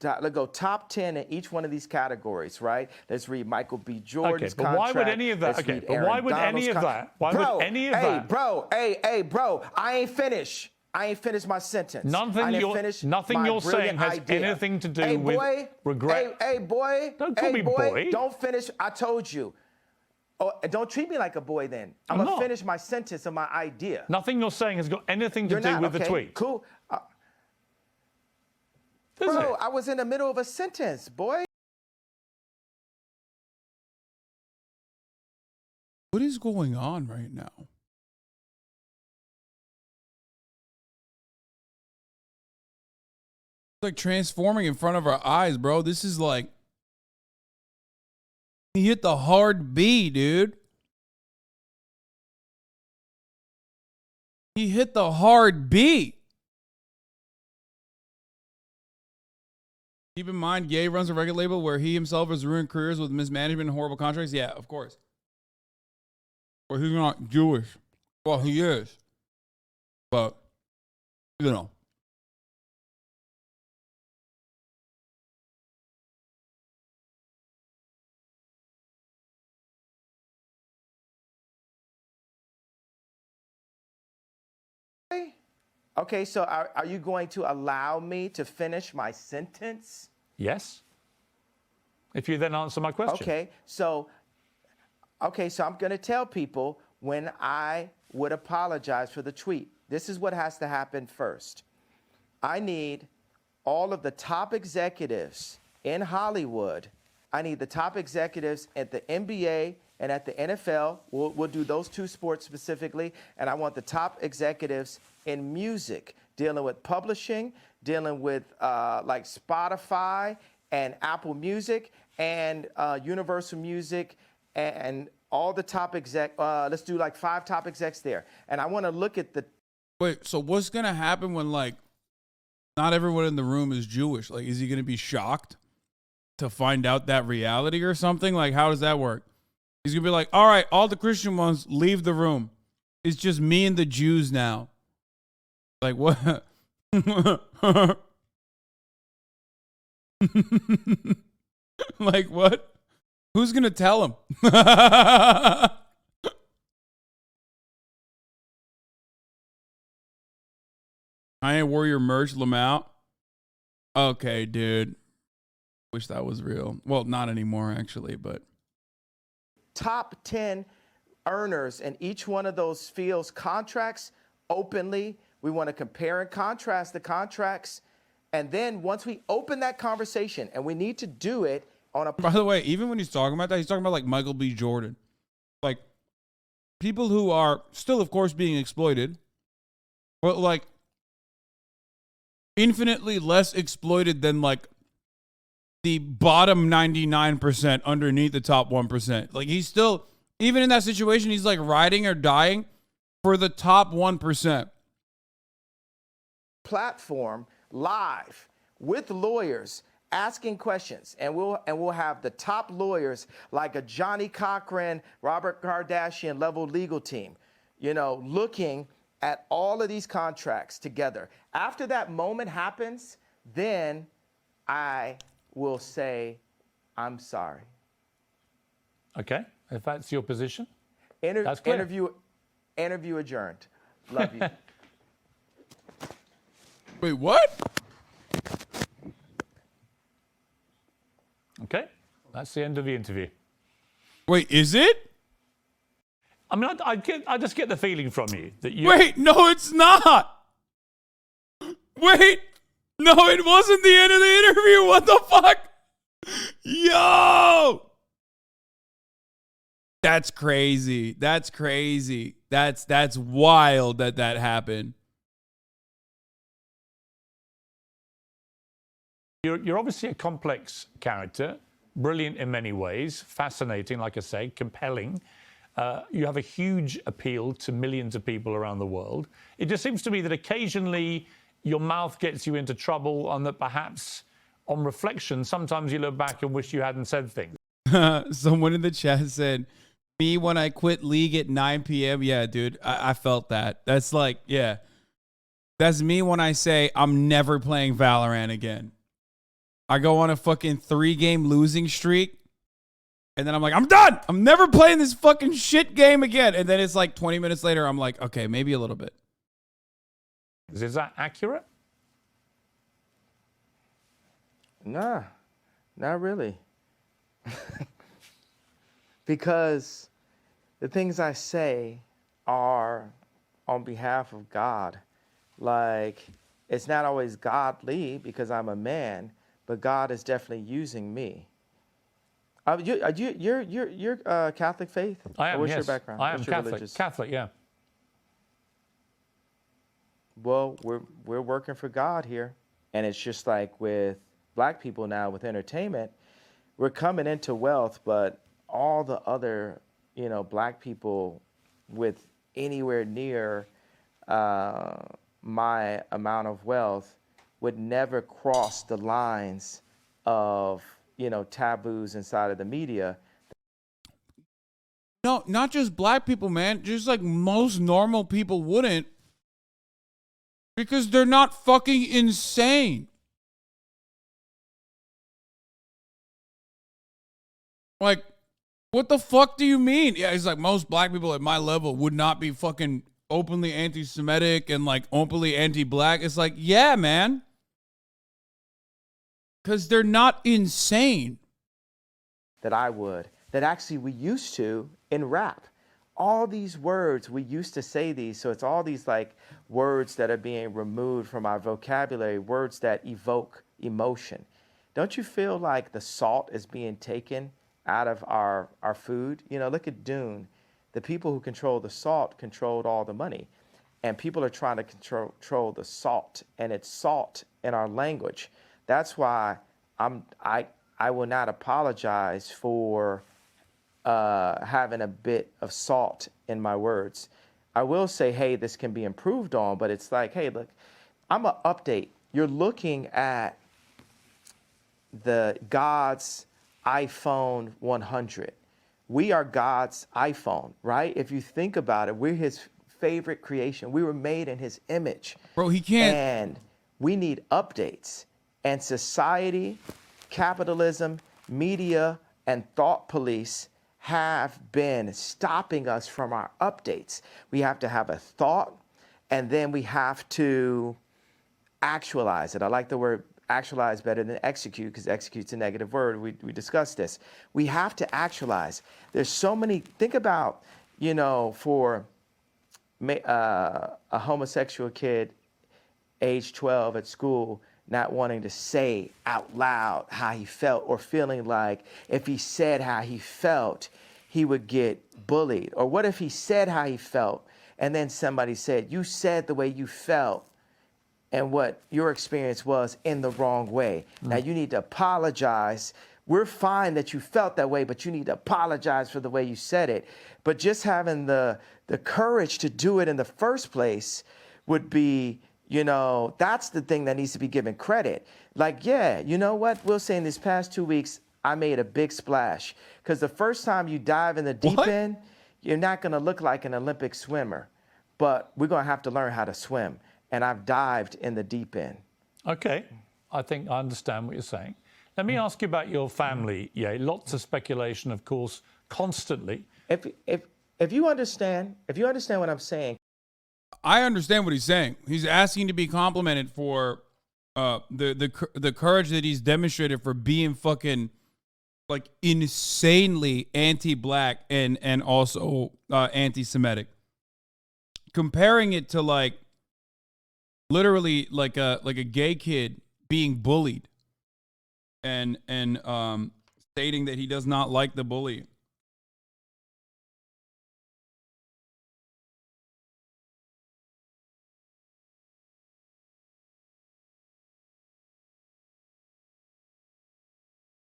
let's go top 10 in each one of these categories, right? Let's read Michael B. Jordan's but contract. why would any of that? Let's Okay, read but Aaron why would Donald's any of that? Why would any of that? Bro, I ain't finished. I ain't finished my sentence. Nothing you're saying has anything to do with regret. Hey, boy. Don't call me boy. Don't finish. I told you. Oh, don't treat me like a boy then. I'm going to finish my sentence of my idea. Nothing you're saying has got anything to do with the tweet. Cool. Does Bro, it? I was in the middle of a sentence, boy. What is going on right now? It's like transforming in front of our eyes, bro. This is like, he hit the hard B, dude. He hit the hard B. Keep in mind, Ye runs a record label where he himself has ruined careers with mismanagement and horrible contracts. Yeah, of course. Well, he's not Jewish. Well, he is. But, you know. Okay, so are you going to allow me to finish my sentence? Yes. If you then answer my question. Okay, so I'm going to tell people when I would apologize for the tweet. This is what has to happen first. I need all of the top executives in Hollywood. I need the top executives at the NBA and at the NFL. We'll do those two sports specifically. And I want the top executives in music, dealing with publishing, dealing with like Spotify and Apple Music and Universal Music and all the top exec. Let's do like 5 top execs there. And I want to look at the. Wait, so what's going to happen when, like, not everyone in the room is Jewish? Like, is he going to be shocked to find out that reality or something? Like, how does that work? He's going to be like, all right, all the Christian ones, leave the room. It's just me and the Jews now. Like, what? Like, what? Who's going to tell him? Iron Warrior merch, Lamau. Okay, dude. Wish that was real. Well, not anymore, actually, but. Top 10 earners in each one of those fields contracts openly. We want to compare and contrast the contracts. And then once we open that conversation, and we need to do it on a. By the way, even when he's talking about that, he's talking about like Michael B. Jordan. Like people who are still, of course, being exploited, but like infinitely less exploited than like the bottom 99% underneath the top 1%. Like he's still, even in that situation, he's like riding or dying for the top 1%. Platform live with lawyers asking questions, and we'll have the top lawyers like a Johnny Cochran, Robert Kardashian level legal team, you know, looking at all of these contracts together. After that moment happens, then I will say, I'm sorry. Okay, if that's your position. That's clear. Interview adjourned. Love you. Wait, what? Okay, that's the end of the interview. Wait, is it? I mean, I just get the feeling from you that you. Wait, no, it's not. Wait, no, it wasn't the end of the interview. What the fuck? Yo! That's crazy. That's crazy. That's wild that happened. You're obviously a complex character, brilliant in many ways, fascinating, like I say, compelling. You have a huge appeal to millions of people around the world. It just seems to me that occasionally your mouth gets you into trouble, and that perhaps on reflection, sometimes you look back and wish you hadn't said things. Someone in the chat said, me when I quit League at 9 p.m. Yeah, dude, I felt that. That's like, yeah. That's me when I say I'm never playing Valorant again. I go on a fucking 3-game losing streak, and then I'm like, I'm done. I'm never playing this fucking shit game again. And then it's like 20 minutes later, I'm like, okay, maybe a little bit. Is that accurate? Nah, not really. Because the things I say are on behalf of God. Like, it's not always godly because I'm a man, but God is definitely using me. You're Catholic faith? I am. Or what's Yes, your background? I am What's your Catholic. religious? Catholic, yeah. Well, we're working for God here, and it's just like with black people now with entertainment, we're coming into wealth, but all the other, black people with anywhere near my amount of wealth would never cross the lines of, taboos inside of the media. No, not just black people, man. Just like most normal people wouldn't. Because they're not fucking insane. Like, what the fuck do you mean? Yeah, it's like most black people at my level would not be fucking openly anti-Semitic and like openly anti-black. It's like, yeah, man. Because they're not insane. That actually we used to in rap. All these words, we used to say these, so it's all these like words that are being removed from our vocabulary, words that evoke emotion. Don't you feel like the salt is being taken out of our food? Look at Dune. The people who control the salt controlled all the money. And people are trying to control the salt, and it's salt in our language. That's why I will not apologize for having a bit of salt in my words. I will say, hey, this can be improved on, but it's like, hey, look, I'm going to update. You're looking at the God's iPhone 100. We are God's iPhone, right? If you think about it, we're his favorite creation. We were made in his image. Bro, he can't. And we need updates. And society, capitalism, media, and thought police have been stopping us from our updates. We have to have a thought, and then we have to actualize it. I like the word actualize better than execute, because execute's a negative word. We discussed this. We have to actualize. There's so many, think about, for a homosexual kid, age 12 at school, not wanting to say out loud how he felt, or feeling like if he said how he felt, he would get bullied. Or what if he said how he felt, and then somebody said, you said the way you felt and what your experience was in the wrong way. Now you need to apologize. We're fine that you felt that way, but you need to apologize for the way you said it. But just having the courage to do it in the first place would be, that's the thing that needs to be given credit. Like, yeah, you know what? We'll say in these past 2 weeks, I made a big splash. Because the first time you dive in the deep end, you're not going to look like an Olympic swimmer. But we're going to have to learn how to swim. And I've dived in the deep end. Okay. I think I understand what you're saying. Let me ask you about your family. Yeah, lots of speculation, of course, constantly. If you understand what I'm saying. I understand what he's saying. He's asking to be complimented for the courage that he's demonstrated for being fucking like insanely anti-black and also anti-Semitic. Comparing it to like literally like a gay kid being bullied and stating that he does not like the bully.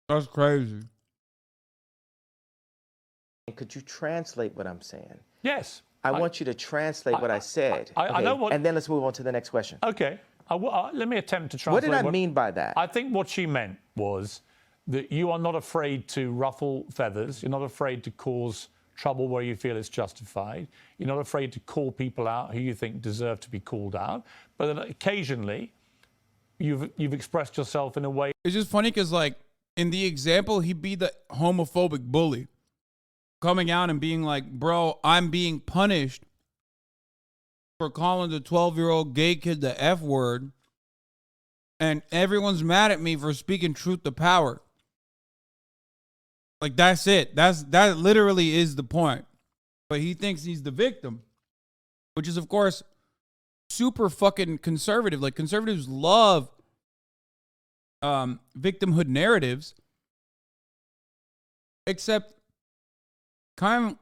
That's crazy. Could you translate what I'm saying? Yes. I want you to translate what I said. I know what. And then let's move on to the next question. Okay. Let me attempt to What translate. did I mean by that? I think what she meant was that you are not afraid to ruffle feathers. You're not afraid to cause trouble where you feel it's justified. You're not afraid to call people out who you think deserve to be called out. But then occasionally, you've expressed yourself in a way. It's just funny because, like, in the example, he'd be the homophobic bully coming out and being like, bro, I'm being punished for calling the 12-year-old gay kid the F word, and everyone's mad at me for speaking truth to power. Like, that's it. That literally is the point. But he thinks he's the victim, which is, of course, super fucking conservative. Like, conservatives love victimhood narratives, except Kanye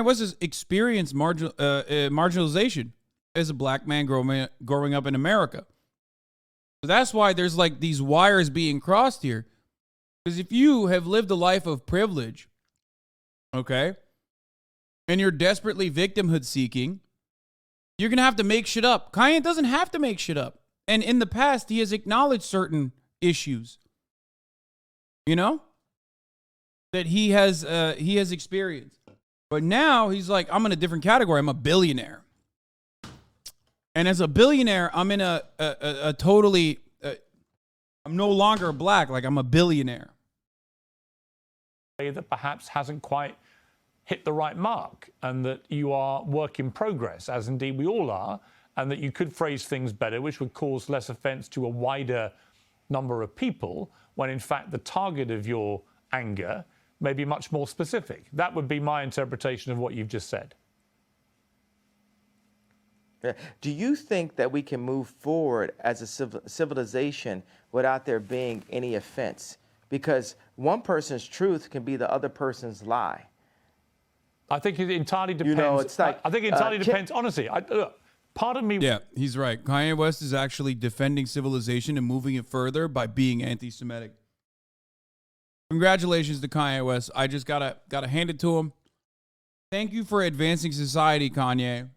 West has experienced marginalization as a black man growing up in America. So that's why there's like these wires being crossed here. Because if you have lived a life of privilege, okay, and you're desperately victimhood seeking, you're going to have to make shit up. Kanye doesn't have to make shit up. And in the past, he has acknowledged certain issues, you know, that he has experienced. But now he's like, I'm in a different category. I'm a billionaire. And as a billionaire, I'm in a totally, I'm no longer black. Like, I'm a billionaire. That perhaps hasn't quite hit the right mark, and that you are work in progress, as indeed we all are, and that you could phrase things better, which would cause less offense to a wider number of people, when in fact the target of your anger may be much more specific. That would be my interpretation of what you've just said. Do you think that we can move forward as a civilization without there being any offense? Because one person's truth can be the other person's lie. I think it entirely depends. You know, it's like, I think it entirely depends. Honestly, look, part of me. Yeah, he's right. Kanye West is actually defending civilization and moving it further by being anti-Semitic. Congratulations to Kanye West. I just gotta hand it to him. Thank you for advancing society, Kanye.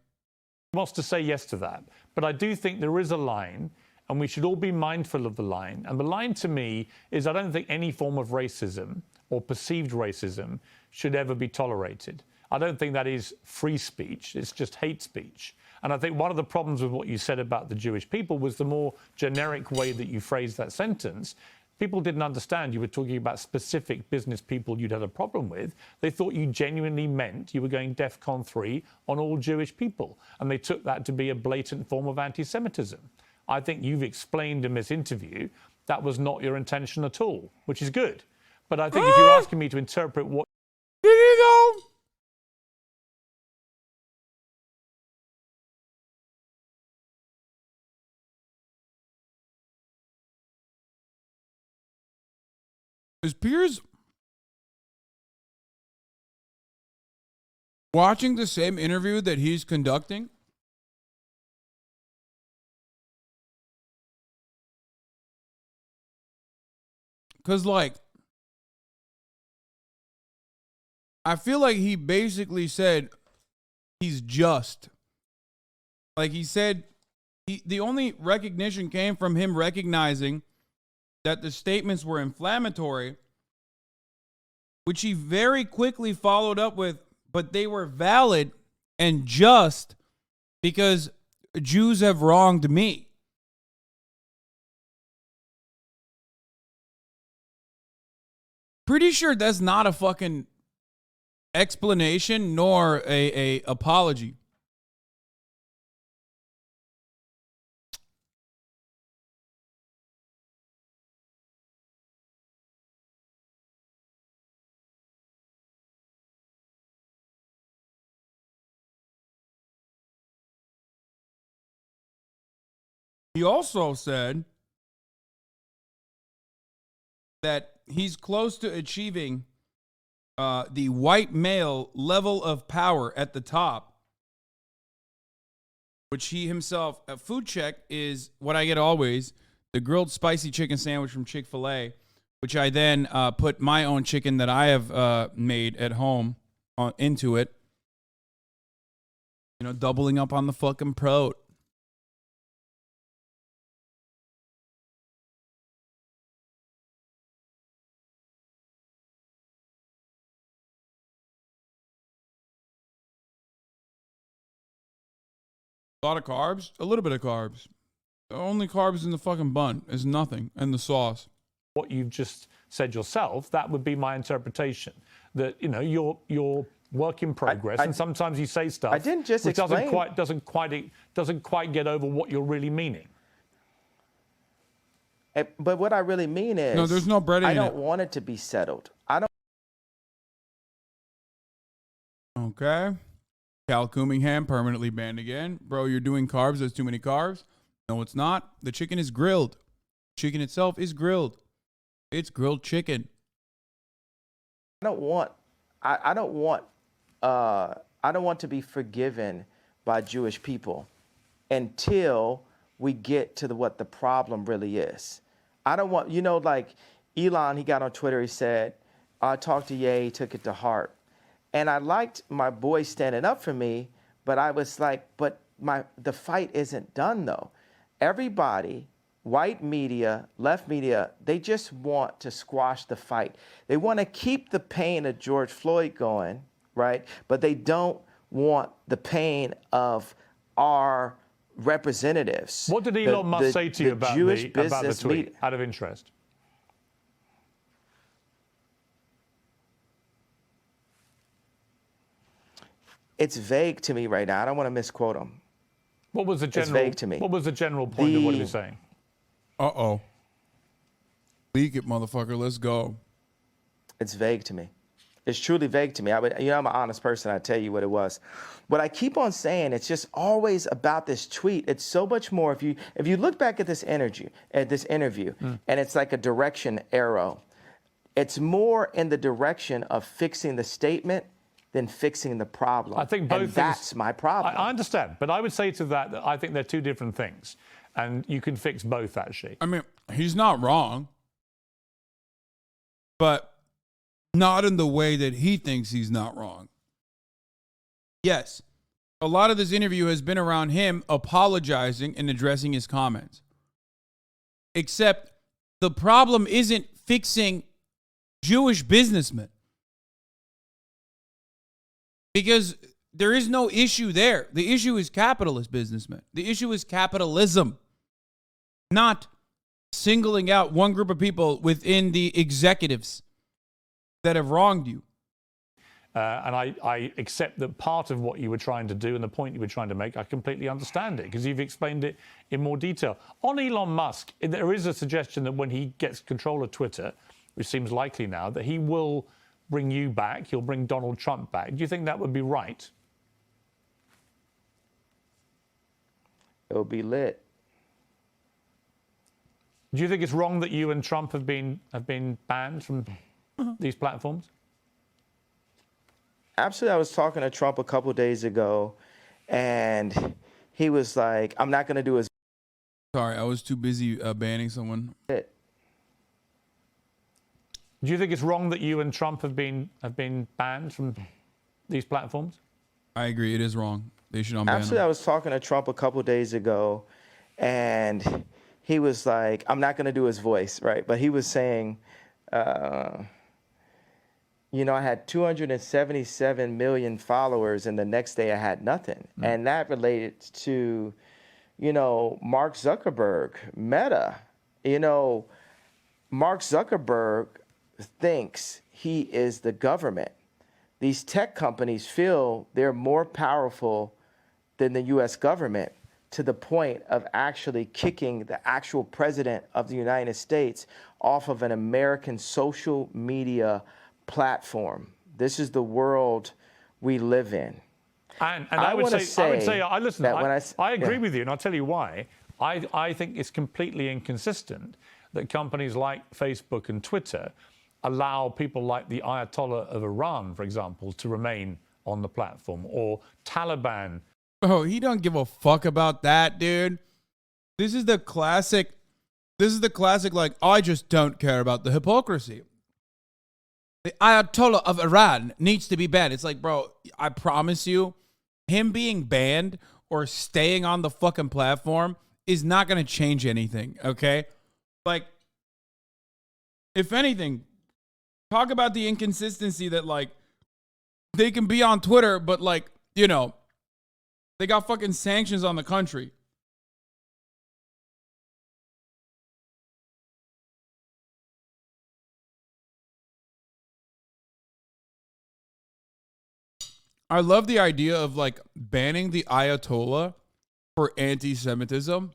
Wants to say yes to that, but I do think there is a line, and we should all be mindful of the line. And the line to me is, I don't think any form of racism or perceived racism should ever be tolerated. I don't think that is free speech. It's just hate speech. And I think one of the problems with what you said about the Jewish people was the more generic way that you phrased that sentence. People didn't understand you were talking about specific business people you'd had a problem with. They thought you genuinely meant you were going DEFCON 3 on all Jewish people. And they took that to be a blatant form of anti-Semitism. I think you've explained in this interview that was not your intention at all, which is good. But I think if you're asking me to interpret what... Did he go? Is Piers watching the same interview that he's conducting? Because, like, I feel like he basically said he's just. Like, he said the only recognition came from him recognizing that the statements were inflammatory, which he very quickly followed up with, but they were valid and just because Jews have wronged me. Pretty sure that's not a fucking explanation nor a apology. He also said that he's close to achieving the white male level of power at the top, which he himself, a food check is what I get always, the grilled spicy chicken sandwich from Chick-fil-A, which I then put my own chicken that I have made at home into it. You know, doubling up on the fucking pro. A lot of carbs, a little bit of carbs. The only carbs in the fucking bun is nothing, and the sauce. What you've just said yourself, that would be my interpretation. That, you know, you're work in progress, and sometimes you say stuff I didn't just which explain. doesn't quite get over what you're really meaning. But what I really mean is, No, there's no bread in I it. don't want it to be settled. I don't. Okay. Cal Coomingham permanently banned again. Bro, you're doing carbs. That's too many carbs. No, it's not. The chicken is grilled. Chicken itself is grilled. It's grilled chicken. I don't want. I don't want. I don't want to be forgiven by Jewish people until we get to what the problem really is. I don't want. You know, like Elon, he got on Twitter. He said, "I talked to Ye. He took it to heart." And I liked my boy standing up for me, but I was like, but the fight isn't done though. Everybody, white media, left media, they just want to squash the fight. They want to keep the pain of George Floyd going, right? But they don't want the pain of our representatives. What did Elon Musk say to you about the tweet, media. out of interest? It's vague to me right now. I don't want to misquote him. What was the general? It's vague to me. What was the general point of what he was saying? Uh-oh. Leak it, motherfucker. Let's go. It's vague to me. It's truly vague to me. I'm an honest person. I tell you what it was. But I keep on saying it's just always about this tweet. It's so much more. If you look back at this interview, and it's like a direction arrow, it's more in the direction of fixing the statement than fixing the problem. I think both and things, that's my problem. I understand, but I would say to that I think they're two different things, and you can fix both actually. I mean, he's not wrong, but not in the way that he thinks he's not wrong. Yes, a lot of this interview has been around him apologizing and addressing his comments. Except the problem isn't fixing Jewish businessmen. Because there is no issue there. The issue is capitalist businessmen. The issue is capitalism, not singling out one group of people within the executives that have wronged you. And I accept that part of what you were trying to do and the point you were trying to make, I completely understand it because you've explained it in more detail. On Elon Musk, there is a suggestion that when he gets control of Twitter, which seems likely now, that he will bring you back, he'll bring Donald Trump back. Do you think that would be right? It'll be lit. Do you think it's wrong that you and Trump have been banned from these platforms? Absolutely. I was talking to Trump a couple days ago, and he was like, I'm not going to do his. Sorry, I was too busy banning someone. It. Do you think it's wrong that you and Trump have been banned from these platforms? I agree. It is wrong. They should unban Absolutely. them. I was talking to Trump a couple days ago, and he was like, I'm not going to do his voice, right? But he was saying, you know, I had 277 million followers, and the next day I had nothing. And that related to, you know, Mark Zuckerberg, Meta. You know, Mark Zuckerberg thinks he is the government. These tech companies feel they're more powerful than the U.S. government, to the point of actually kicking the actual president of the United States off of an American social media platform. This is the world we live in. And I would say, I agree with you, and I'll tell you why. I think it's completely inconsistent that companies like Facebook and Twitter allow people like the Ayatollah of Iran, for example, to remain on the platform, or Taliban. Oh, he don't give a fuck about that, dude. This is the classic, like, I just don't care about the hypocrisy. the Ayatollah of Iran needs to be banned. It's like, bro, I promise you, him being banned or staying on the fucking platform is not going to change anything, okay? Like, if anything, talk about the inconsistency that, like, they can be on Twitter, but, like, you know, they got fucking sanctions on the country. I love the idea of, like, banning the Ayatollah for anti-Semitism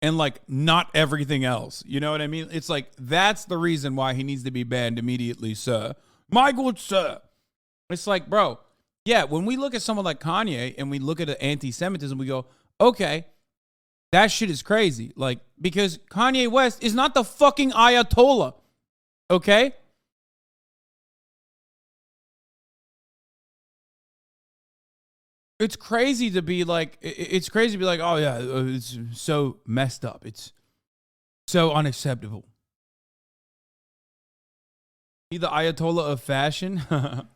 and, like, not everything else. You know what I mean? It's like, that's the reason why he needs to be banned immediately, sir. My good sir. It's like, bro, yeah, when we look at someone like Kanye and we look at anti-Semitism, we go, okay, that shit is crazy. Like, because Kanye West is not the fucking Ayatollah, okay? It's crazy to be like, oh yeah, it's so messed up. It's so unacceptable. He the Ayatollah of fashion?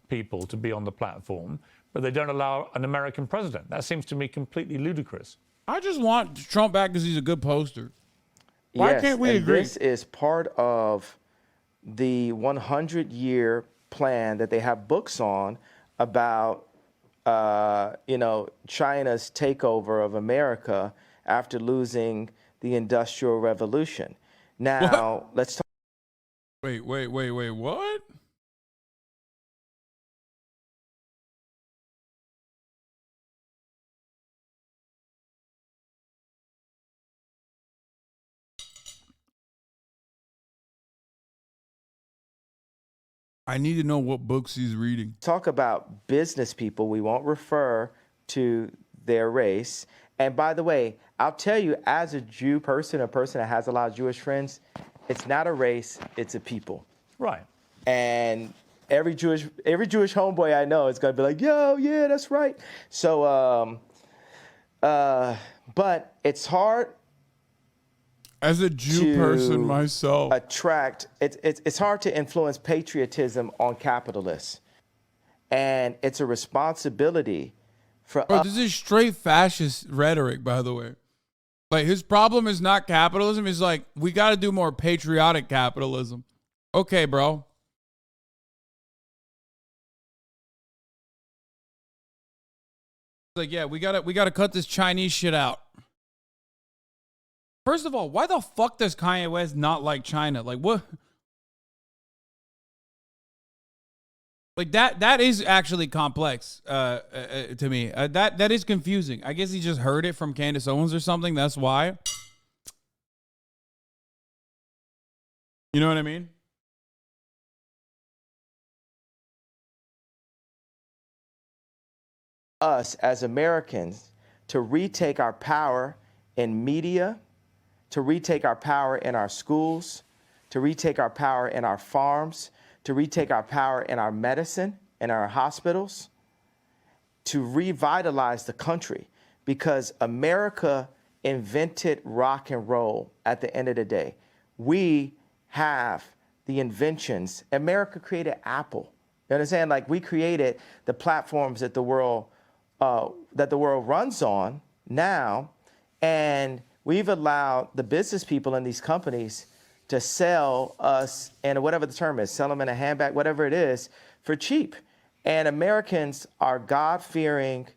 People to be on the platform, but they don't allow an American president. That seems to me completely ludicrous. I just want Trump back because he's a good poster. Why Yes, can't we and agree? This is part of the 100-year plan that they have books on about, you know, China's takeover of America after losing the Industrial Revolution. Now, let's talk. Wait, what? I need to know what books he's reading. Talk about business people. We won't refer to their race. And by the way, I'll tell you, as a Jew person, a person that has a lot of Jewish friends, it's not a race, it's a people. Right. And every Jewish homeboy I know is gonna be like, yo, yeah, that's right. So, but it's hard. As a Jew person myself, it's hard to influence patriotism on capitalists, and it's a responsibility for bro, us. this is straight fascist rhetoric, by the way. Like, his problem is not capitalism. It's like, we got to do more patriotic capitalism. Okay, bro. Like, yeah, we gotta cut this Chinese shit out. First of all, why the fuck does Kanye West not like China? Like, what? Like, that is actually complex to me. That is confusing. I guess he just heard it from Candace Owens or something. That's why. You know what I mean? Us as Americans to retake our power in media, to retake our power in our schools, to retake our power in our farms, to retake our power in our medicine, in our hospitals, to revitalize the country, because America invented rock and roll at the end of the day. We have the inventions. America created Apple. You understand? Like, we created the platforms that the world runs on now, and we've allowed the business people in these companies to sell us, and whatever the term is, sell them in a handbag, whatever it is, for cheap. And Americans are God-fearing,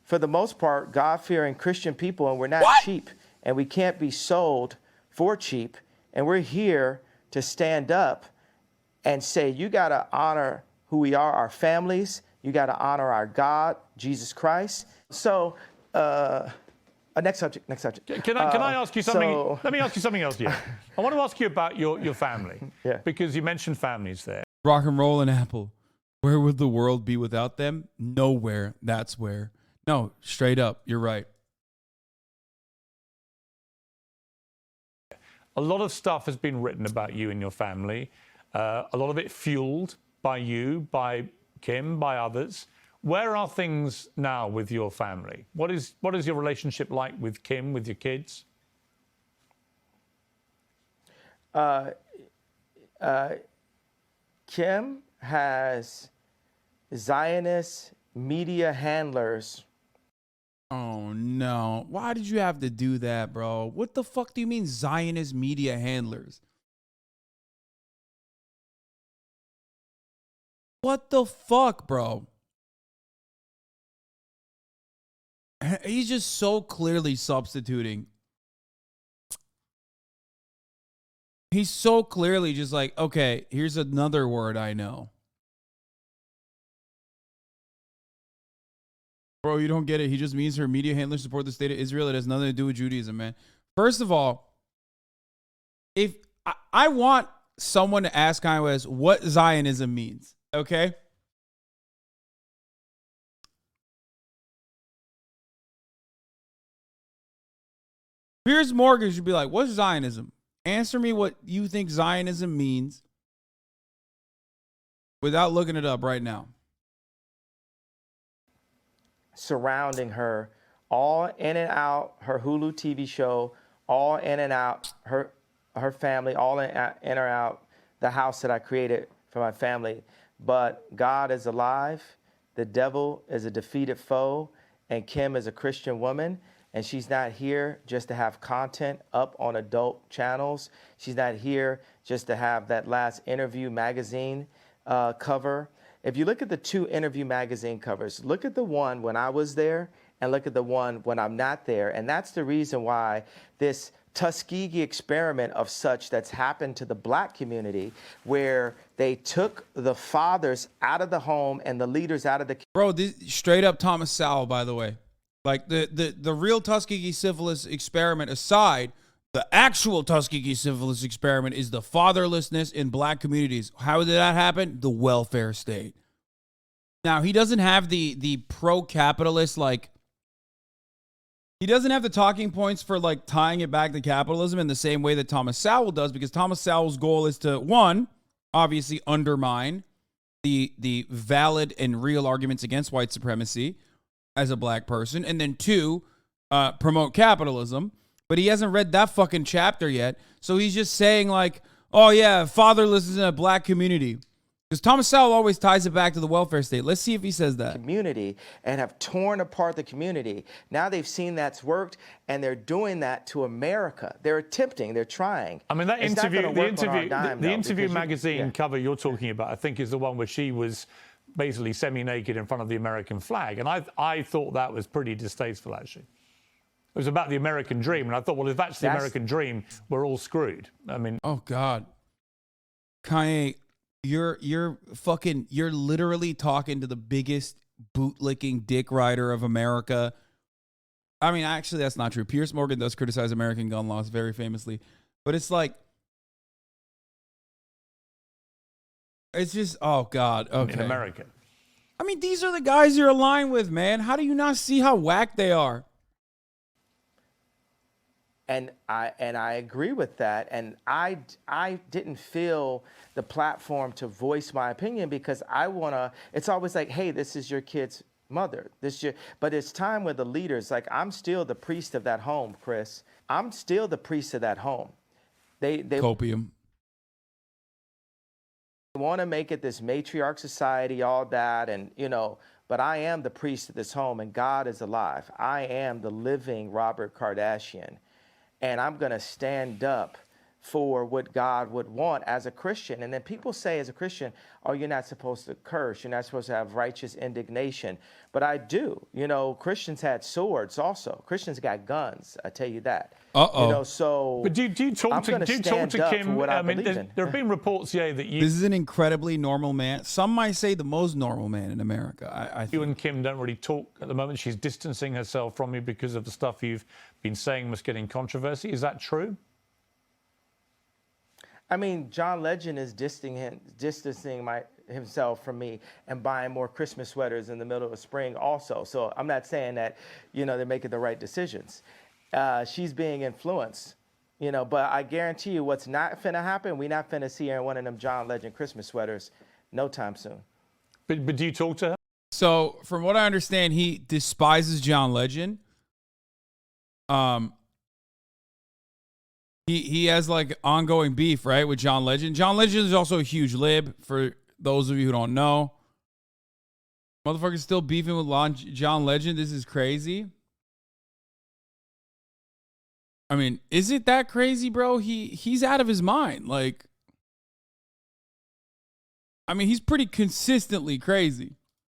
for the most part, God-fearing Christian people, and we're not cheap, and we can't be sold for cheap. And we're here to stand up and say, you got to honor who we are, our families. You got to honor our God, Jesus Christ. So, next subject. Can I ask you something? Let me ask you something else, yeah. I want to ask you about your family. Yeah. Because you mentioned families there. Rock and roll and Apple. Where would the world be without them? Nowhere. That's where. No, straight up. You're right. A lot of stuff has been written about you and your family. A lot of it fueled by you, by Kim, by others. Where are things now with your family? What is your relationship like with Kim, with your kids? Kim has Zionist media handlers. Oh no. Why did you have to do that, bro? What the fuck do you mean Zionist media handlers? What the fuck, bro? He's just so clearly substituting. He's so clearly just like, okay, here's another word I know. Bro, you don't get it. He just means her media handlers support the state of Israel. It has nothing to do with Judaism, man. First of all, if I want someone to ask Kanye West what Zionism means, okay? Piers Morgan should be like, what's Zionism? Answer me what you think Zionism means without looking it up right now. Surrounding her, all in and out her Hulu TV show, all in and out her family, all in or out the house that I created for my family. But God is alive, the devil is a defeated foe, and Kim is a Christian woman, and she's not here just to have content up on adult channels. She's not here just to have that last Interview magazine cover. If you look at the two Interview magazine covers, look at the one when I was there and look at the one when I'm not there. And that's the reason why this Tuskegee experiment of such that's happened to the black community, where they took the fathers out of the home and the leaders out of the... Bro, this straight up Thomas Sowell, by the way. Like the real Tuskegee syphilis experiment aside, the actual Tuskegee syphilis experiment is the fatherlessness in black communities. How did that happen? The welfare state. Now, he doesn't have the pro-capitalist, like, he doesn't have the talking points for, like, tying it back to capitalism in the same way that Thomas Sowell does, because Thomas Sowell's goal is to, one, obviously undermine the valid and real arguments against white supremacy as a black person, and then two, promote capitalism. But he hasn't read that fucking chapter yet. So he's just saying like, oh yeah, fatherless is in a black community. Because Thomas Sowell always ties it back to the welfare state. Let's see if he says that. Community, and have torn apart the community. Now they've seen that's worked, and they're doing that to America. They're attempting, they're trying. I mean, that It's not interview, gonna the work on our interview, dime, the though, interview because magazine cover you're talking about, I think, is the one where she was basically semi-naked in front of the American flag. And I thought that was pretty distasteful, actually. It was about the American dream, and I thought, well, if that's the American dream, we're all screwed. I mean, oh God, Kanye, you're literally talking to the biggest bootlicking dick rider of America. I mean, actually, that's not true. Piers Morgan does criticize American gun laws very famously, but it's like, it's just, oh God, okay. in America. I mean, these are the guys you're aligned with, man. How do you not see how whack they are? And I agree with that. And I didn't feel the platform to voice my opinion, because I wanna. It's always like, hey, this is your kid's mother. But it's time with the leaders. Like, I'm still the priest of that home, Chris. I'm still the priest of that home. They Copium. want to make it this matriarch society, all that, and but I am the priest of this home, and God is alive. I am the living Robert Kardashian, and I'm going to stand up for what God would want as a Christian. And then people say as a Christian, oh, you're not supposed to curse. You're not supposed to have righteous indignation. But I do. Christians had swords also. Christians got guns. I tell you that. So. But do you talk to Kim? I mean, there have been reports, that you. This is an incredibly normal man. Some might say the most normal man in America. I think. You and Kim don't really talk at the moment. She's distancing herself from you because of the stuff you've been saying must get in controversy. Is that true? I mean, John Legend is distancing himself from me and buying more Christmas sweaters in the middle of spring also. So I'm not saying that, they're making the right decisions. She's being influenced, but I guarantee you what's not finna happen, we not finna see her in one of them John Legend Christmas sweaters no time soon. But do you talk to her? So from what I understand, he despises John Legend. he has like ongoing beef, right, with John Legend. John Legend is also a huge lib, for those of you who don't know. Motherfucker's still beefing with John Legend. This is crazy. I mean, is it that crazy, bro? He's out of his mind. Like, I mean, he's pretty consistently crazy.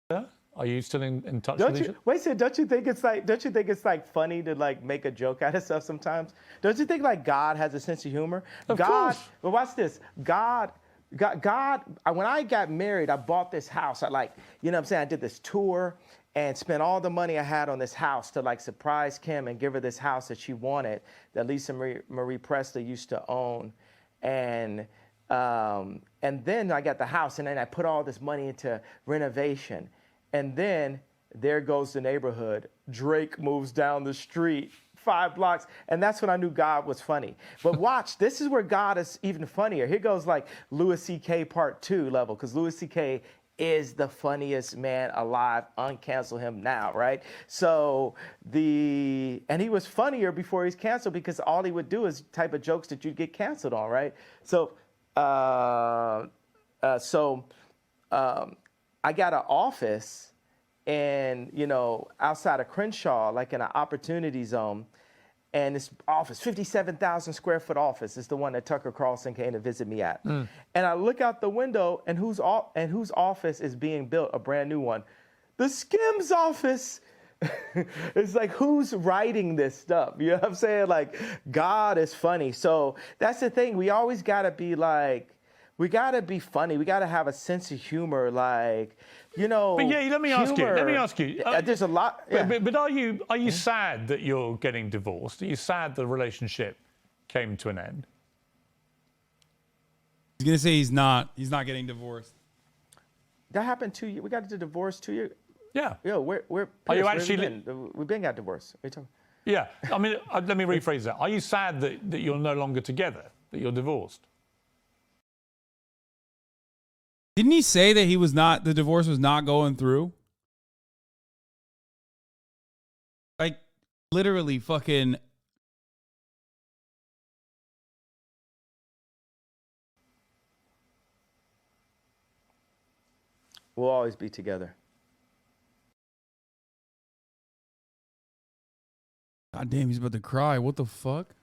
Yeah? Are you still in touch with each other? Wait, so don't you think it's like funny to like make a joke out of stuff sometimes? Don't you think like God has a sense of humor? Of God, course. but watch this. God, when I got married, I bought this house. I like, you know what I'm saying? I did this tour and spent all the money I had on this house to like surprise Kim and give her this house that she wanted, that Lisa Marie Presley used to own. And then I got the house, and then I put all this money into renovation. And then there goes the neighborhood. Drake moves down the street 5 blocks. And that's when I knew God was funny. But watch, this is where God is even funnier. Here goes like Louis C.K. Part 2 level, because Louis C.K. is the funniest man alive. Uncancel him now, right? So and he was funnier before he's canceled, because all he would do is type of jokes that you'd get canceled on, right? So, I got an office outside of Crenshaw, like in an opportunity zone. And this office, 57,000 square foot office, is the one that Tucker Carlson came to visit me at. And I look out the window, and whose office is being built? A brand new one. The Skims office. It's like, who's writing this stuff? You know what I'm saying? Like, God is funny. So that's the thing. We always got to be like, we got to be funny. We got to have a sense of humor, like, you know. But yeah, let me ask you. There's a lot. Yeah. But are you sad that you're getting divorced? Are you sad the relationship came to an end? He's gonna say he's not getting divorced. That happened 2 years. We got the divorce 2 years. Yeah. Yo, we're Are you Piers, actually? we've been got divorced. What are you talking? Yeah. I mean, let me rephrase that. Are you sad that you're no longer together? That you're divorced? Didn't he say that the divorce was not going through? Like, literally fucking. We'll always be together. God damn, he's about to cry. What the fuck?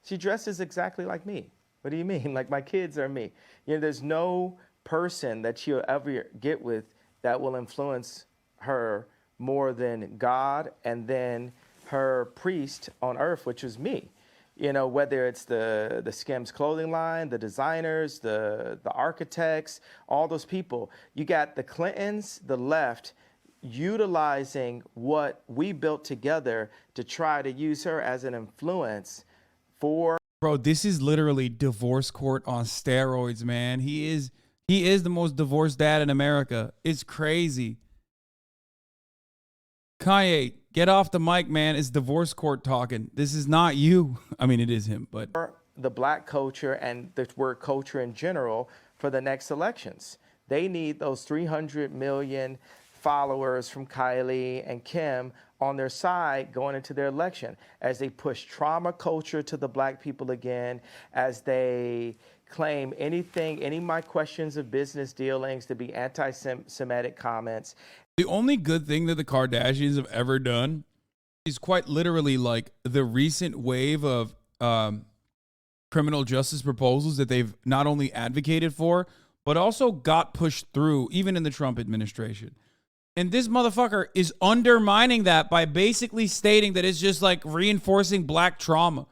She dresses exactly like me. What do you mean? Like, my kids are me. You know, there's no person that she'll ever get with that will influence her more than God, and then her priest on earth, which was me. You know, whether it's the Skims clothing line, the designers, the architects, all those people. You got the Clintons, the left, utilizing what we built together to try to use her as an influence for. Bro, this is literally divorce court on steroids, man. He is the most divorced dad in America. It's crazy. Kanye, get off the mic, man. It's divorce court talking. This is not you. I mean, it is him, but the black culture and the word culture in general for the next elections. They need those 300 million followers from Kylie and Kim on their side going into their election, as they push trauma culture to the black people again, as they claim any of my questions of business dealings to be anti-Semitic comments. The only good thing that the Kardashians have ever done is quite literally like the recent wave of criminal justice proposals that they've not only advocated for, but also got pushed through, even in the Trump administration. And this motherfucker is undermining that by basically stating that it's just like reinforcing black trauma.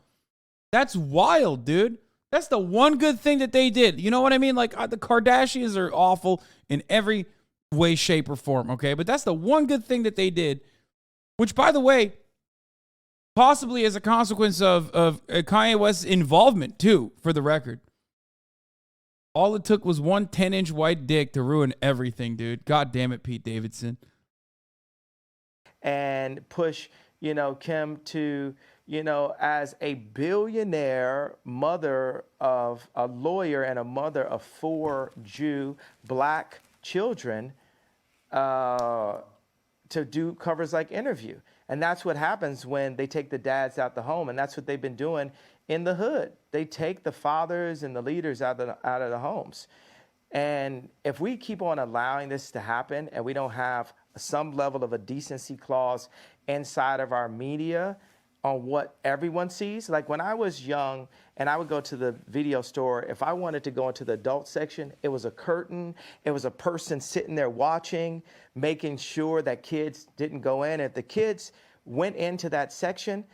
That's wild, dude. That's the one good thing that they did. You know what I mean? Like, the Kardashians are awful in every way, shape, or form, okay? But that's the one good thing that they did, which, by the way, possibly as a consequence of Kanye West's involvement, too, for the record. All it took was one 10-inch white dick to ruin everything, dude. God damn it, Pete Davidson. And push, Kim to, as a billionaire mother of a lawyer and a mother of 4 Jew black children, to do covers like Interview. And that's what happens when they take the dads out the home. And that's what they've been doing in the hood. They take the fathers and the leaders out of the homes. And if we keep on allowing this to happen and we don't have some level of a decency clause inside of our media on what everyone sees, like when I was young and I would go to the video store, if I wanted to go into the adult section, it was a curtain, it was a person sitting there watching, making sure that kids didn't go in. If the kids went into that section,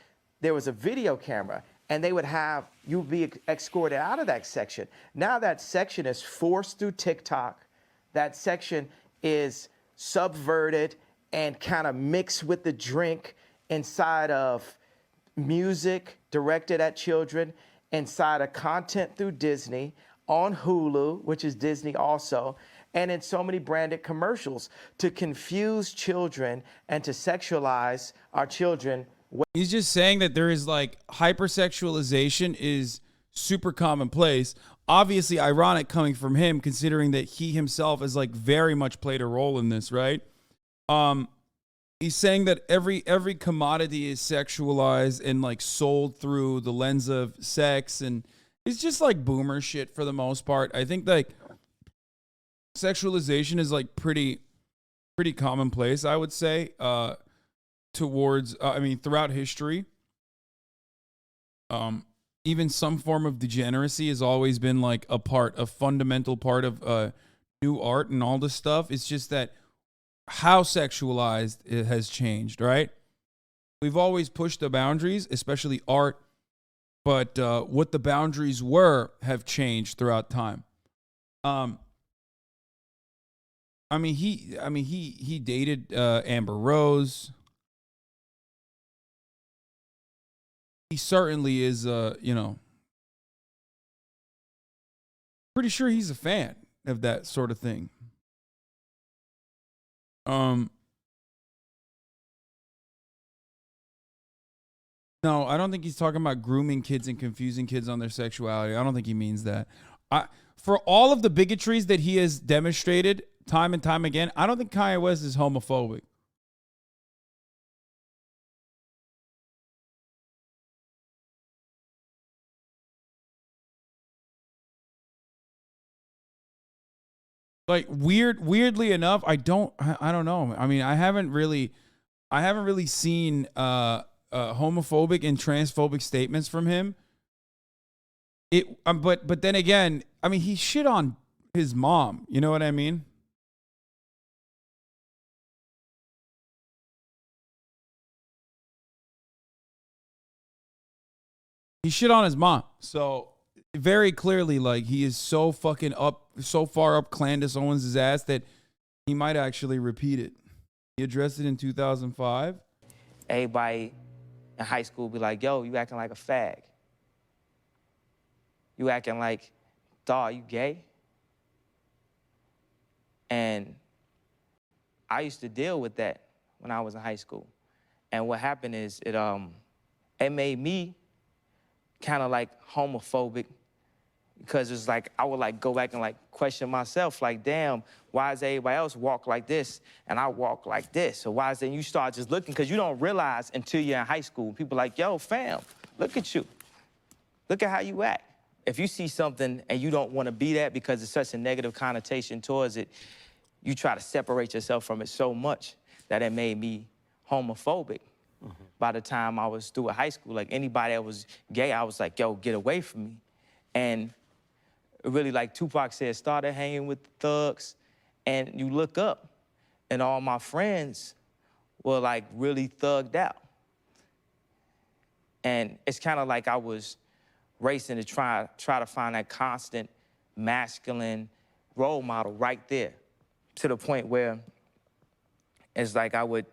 there was a video camera. And they would have you be escorted out of that section. Now that section is forced through TikTok. That section is subverted and kind of mixed with the drink inside of music directed at children, inside of content through Disney, on Hulu, which is Disney also, and in so many branded commercials to confuse children and to sexualize our children. He's just saying that there is like hypersexualization is super commonplace. Obviously ironic coming from him, considering that he himself has like very much played a role in this, right? He's saying that every commodity is sexualized and like sold through the lens of sex, and it's just like boomer shit for the most part. I think like sexualization is like pretty commonplace, I would say. Throughout history, even some form of degeneracy has always been like a fundamental part of new art and all this stuff. It's just that how sexualized it has changed, right? We've always pushed the boundaries, especially art, but what the boundaries were have changed throughout time. He dated Amber Rose. He certainly is, pretty sure he's a fan of that sort of thing. No, I don't think he's talking about grooming kids and confusing kids on their sexuality. I don't think he means that. For all of the bigotries that he has demonstrated time and time again, I don't think Kanye West is homophobic. Like weirdly enough, I don't know. I mean, I haven't really seen homophobic and transphobic statements from him. But then again, I mean, he shit on his mom. You know what I mean? He shit on his mom. So very clearly, like, he is so fucking so far up Candace Owens' ass that he might actually repeat it. He addressed it in 2005. Everybody in high school be like, yo, you acting like a fag. You acting like, dawg, you gay? And I used to deal with that when I was in high school. And what happened is it made me kind of like homophobic, because it's like I would like go back and like question myself, like, damn, why does everybody else walk like this and I walk like this? So why is then you start just looking, because you don't realize until you're in high school, people like, yo, fam, look at you. Look at how you act. If you see something and you don't want to be that because it's such a negative connotation towards it, you try to separate yourself from it so much that it made me homophobic. By the time I was through with high school, like anybody that was gay, I was like, yo, get away from me. And really, like Tupac said, started hanging with the thugs, and you look up and all my friends were like really thugged out. And it's kind of like I was racing to try to find that constant masculine role model right there, to the point where it's like I would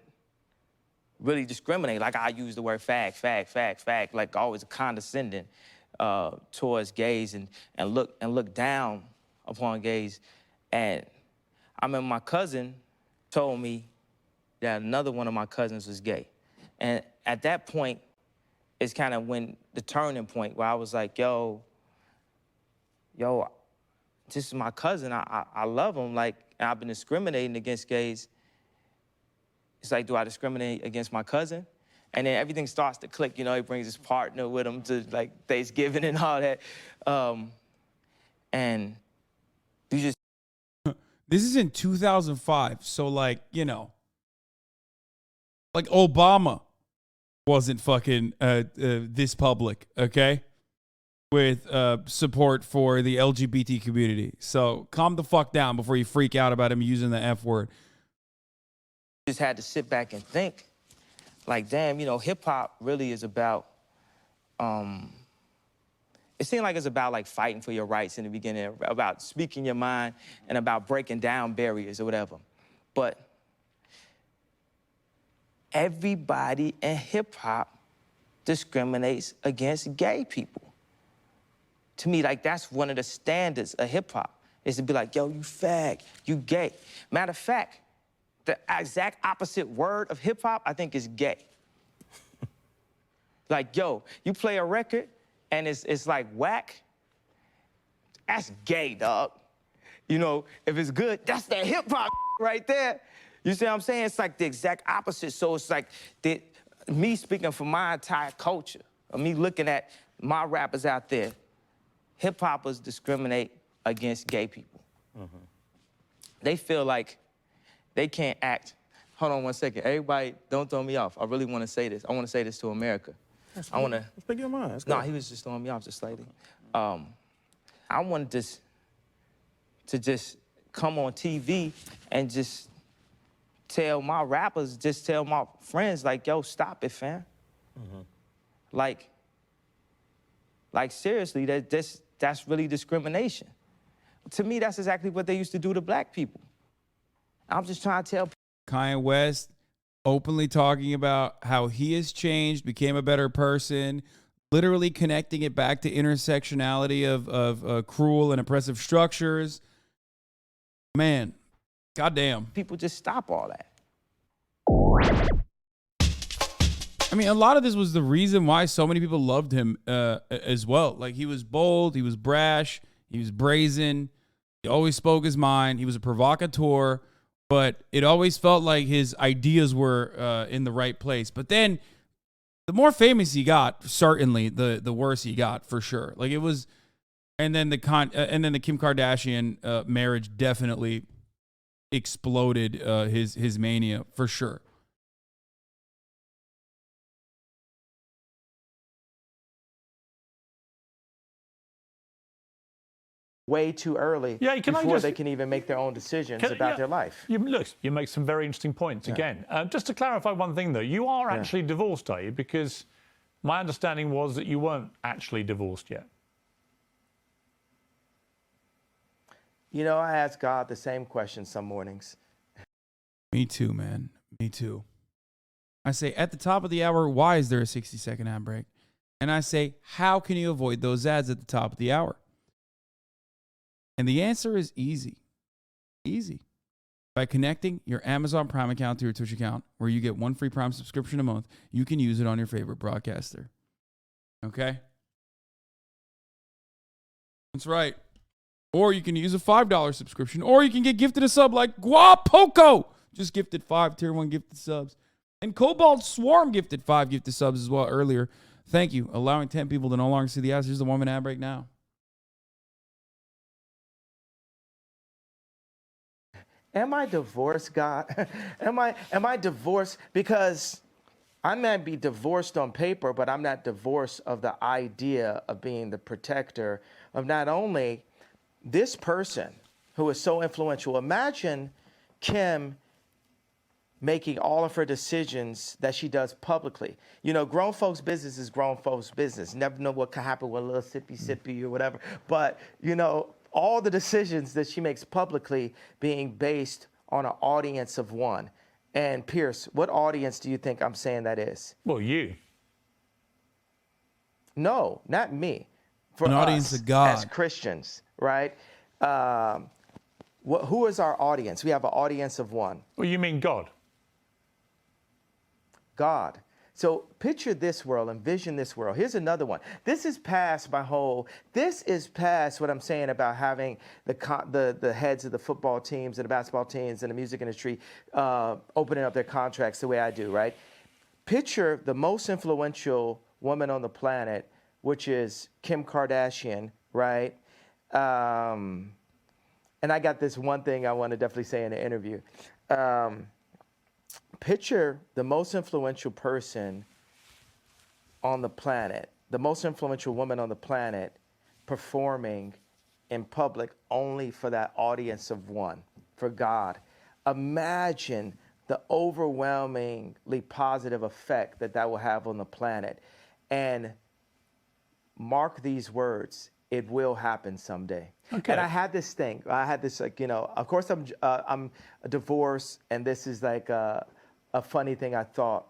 really discriminate. Like I use the word fag, like always condescending towards gays and look down upon gays. And I remember my cousin told me that another one of my cousins was gay. And at that point, it's kind of when the turning point where I was like, yo, this is my cousin. I love him. Like, and I've been discriminating against gays. It's like, do I discriminate against my cousin? And then everything starts to click. You know, he brings his partner with him to like Thanksgiving and all that. And you just This is in 2005. So, like, you know, like Obama wasn't fucking this public, okay? With support for the LGBT community. So calm the fuck down before you freak out about him using the F word. just had to sit back and think, like, damn, you know, hip hop really is about, it seemed like it's about like fighting for your rights in the beginning, about speaking your mind and about breaking down barriers or whatever. But everybody in hip hop discriminates against gay people. To me, like, that's one of the standards of hip hop, is to be like, yo, you fag, you gay. Matter of fact, the exact opposite word of hip hop, I think, is gay. Like, yo, you play a record and it's like whack, that's gay, dog. You know, if it's good, that's that hip hop right there. You see what I'm saying? It's like the exact opposite. So it's like me speaking for my entire culture, or me looking at my rappers out there, hip hoppers discriminate against gay people. Mm-hmm. They feel like they can't act. Hold on one second. Everybody, don't throw me off. I really want to say this. I want to say this to America. I want to. Speak your mind. No, he was just throwing me off just slightly. I wanted this to just come on TV and just tell my rappers, just tell my friends, like, yo, stop it, fam. Mm-hmm. Like seriously, that's really discrimination. To me, that's exactly what they used to do to black people. I'm just trying to tell people. Kanye West openly talking about how he has changed, became a better person, literally connecting it back to intersectionality of cruel and oppressive structures. Man, goddamn. People just stop all that. I mean, a lot of this was the reason why so many people loved him as well. Like, he was bold, he was brash, he was brazen, he always spoke his mind, he was a provocateur, but it always felt like his ideas were in the right place. But then the more famous he got, certainly the worse he got, for sure. Like, it was, and then the Kim Kardashian marriage definitely exploded his mania, for sure. Way too early before they can even make their own decisions about their life. You make some very interesting points again. Just to clarify one thing, though, you are actually divorced, are you? Because my understanding was that you weren't actually divorced yet. You know, I ask God the same question some mornings. Me too, man. Me too. I say, at the top of the hour, why is there a 60-second ad break? And I say, how can you avoid those ads at the top of the hour? And the answer is easy. Easy. By connecting your Amazon Prime account to your Twitch account, where you get one free Prime subscription a month, you can use it on your favorite broadcaster. Okay? That's right. Or you can use a $5 subscription, or you can get gifted a sub like Guapoco. Just gifted 5 tier 1 gifted subs. And Cobalt Swarm gifted 5 gifted subs as well earlier. Thank you. Allowing 10 people to no longer see the ads. Here's the 1 minute ad break now. Am I divorced, God? Am I divorced? Because I might be divorced on paper, but I'm not divorced of the idea of being the protector of not only this person who is so influential. Imagine Kim making all of her decisions that she does publicly. You know, grown folks' business is grown folks' business. Never know what could happen with a little sippy or whatever. But, you know, all the decisions that she makes publicly being based on an audience of one. And Piers, what audience do you think I'm saying that is? Well, you. No, not me. For an audience of God. As Christians, right? Who is our audience? We have an audience of one. Well, you mean God. God. So picture this world, envision this world. Here's another one. This is past what I'm saying about having the heads of the football teams and the basketball teams and the music industry opening up their contracts the way I do, right? Picture the most influential woman on the planet, which is Kim Kardashian, right? And I got this one thing I want to definitely say in the interview. Picture the most influential person on the planet, the most influential woman on the planet, performing in public only for that audience of one, for God. Imagine the overwhelmingly positive effect that that will have on the planet. And mark these words, it will happen someday. Okay. And I had this thing, like, you know, of course I'm divorced, and this is like a funny thing I thought.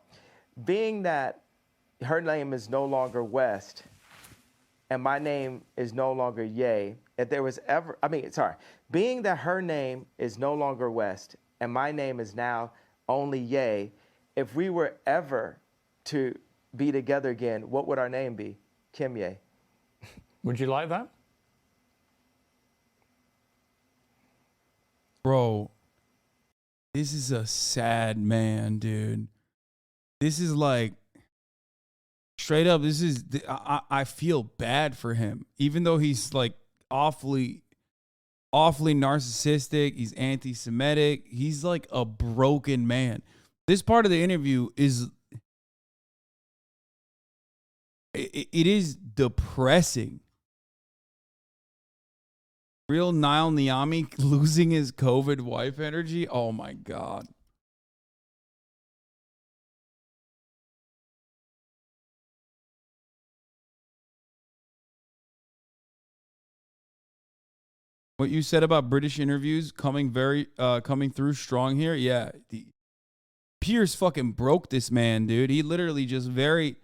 Being that her name is no longer West, and my name is no longer Ye, if there was ever, being that her name is no longer West, and my name is now only Ye, if we were ever to be together again, what would our name be? Kim Ye. Would you like that? Bro, this is a sad man, dude. This is like, straight up, this is, I feel bad for him. Even though he's like awfully narcissistic, he's anti-Semitic, he's like a broken man. This part of the interview is, it is depressing. Real Nile Niami losing his COVID wife energy. Oh my God. What you said about British interviews coming through strong here. Yeah. Piers fucking broke this man, dude. He literally just very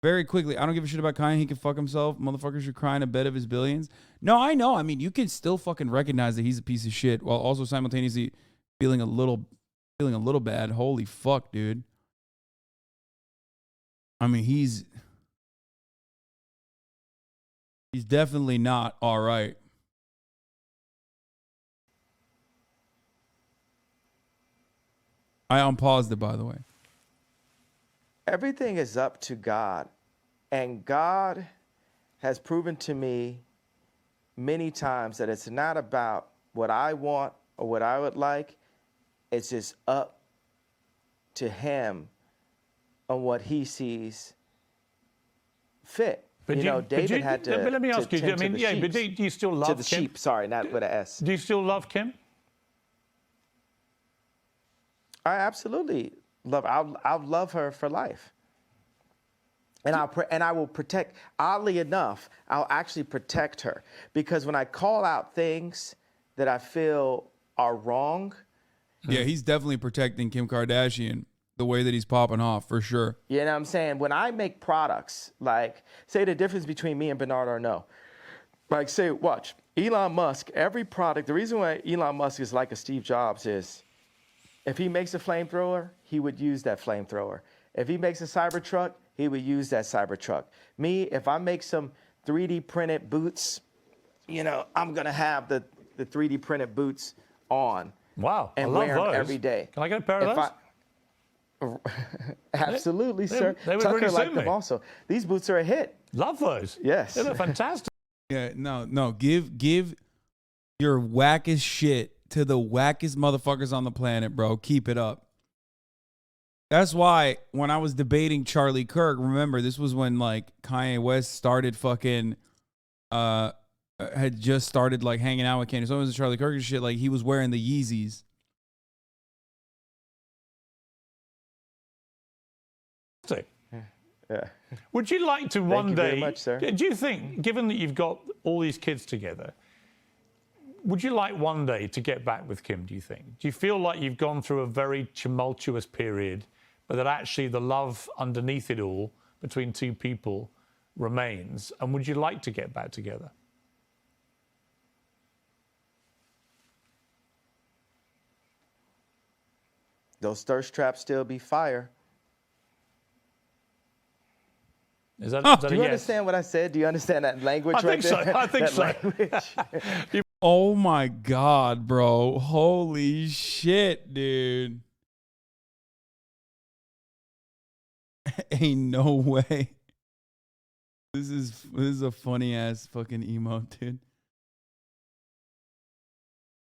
quickly. I don't give a shit about Kanye. He can fuck himself. Motherfuckers should cry in a bed of his billions. No, I know. I mean, you can still fucking recognize that he's a piece of shit while also simultaneously feeling a little bad. Holy fuck, dude. I mean, he's definitely not all right. I unpaused it, by the way. Everything is up to God. And God has proven to me many times that it's not about what I want or what I would like. It's just up to him on what he sees fit. But David had to. But let me ask you. I mean, yeah, but do you still love to the Kim? sheep? Sorry, not with an S. Do you still love Kim? I absolutely love. I'll love her for life. And I will protect. Oddly enough, I'll actually protect her, because when I call out things that I feel are wrong. Yeah, he's definitely protecting Kim Kardashian the way that he's popping off, for sure. You know what I'm saying? When I make products, like, say the difference between me and Bernard Arnault. Like, say, watch, Elon Musk, every product, the reason why Elon Musk is like a Steve Jobs is, if he makes a flamethrower, he would use that flamethrower. If he makes a Cybertruck, he would use that Cybertruck. Me, if I make some 3D printed boots, I'm going to have the 3D printed boots on. Wow, and I love wear those. them every day. Can I get a pair of those? Absolutely, sir. They would Tucker really liked suit them me. also. These boots are a hit. Love those. Yes. They look fantastic. Yeah, no. Give your wackest shit to the wackest motherfuckers on the planet, bro. Keep it up. That's why when I was debating Charlie Kirk, remember, this was when like Kanye West started fucking had just started like hanging out with Kanye. So it was Charlie Kirk and shit. Like he was wearing the Yeezys. Yeah. Would you like to one you day? very much, sir. Do you think, given that you've got all these kids together, would you like one day to get back with Kim? Do you think? Do you feel like you've gone through a very tumultuous period, but that actually the love underneath it all between two people remains? And would you like to get back together? Those thirst traps still be fire. Is that, Do you understand what I said? Do you understand that language I right think so. there? I think That so. language. Oh my God, bro. Holy shit, dude. Ain't no way. This is a funny ass fucking emote, dude.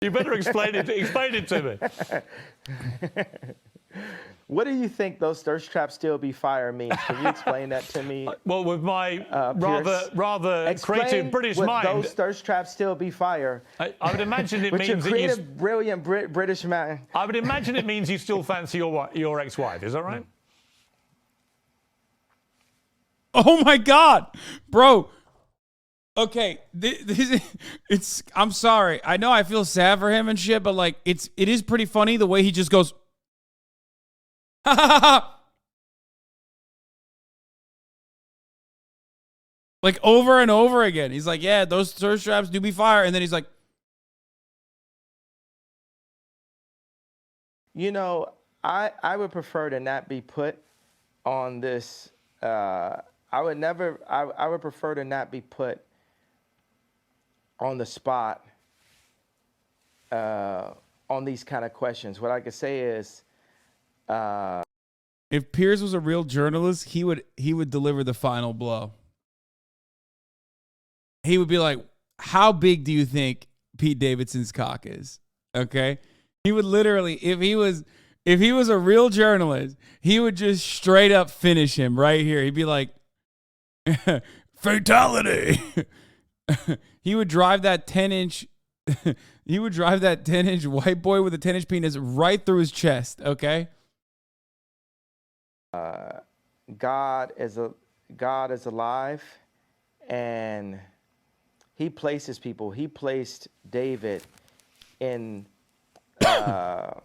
You better explain it. Explain it to me. What do you think those thirst traps still be fire means? Can you explain that to me? Well, with my Pierce? rather Explain creative British what mind, those thirst traps still be fire. I would imagine it With your means that creative, brilliant British man. I would imagine it means you still fancy your ex-wife. Is that right? Oh my God, bro. Okay, it's. I'm sorry. I know I feel sad for him and shit, but like, it is pretty funny the way he just goes. Ha ha ha. Like over and over again. He's like, yeah, those thirst traps do be fire, and then he's like, You know, I would prefer to not be put on this. I would prefer to not be put on the spot on these kind of questions. What I could say is, if Piers was a real journalist, he would deliver the final blow. He would be like, how big do you think Pete Davidson's cock is? Okay. He would literally, if he was a real journalist, he would just straight up finish him right here. He'd be like, fatality. He would drive that 10-inch he would drive that 10-inch white boy with a 10-inch penis right through his chest, okay? God is alive, and he places people. He placed David in to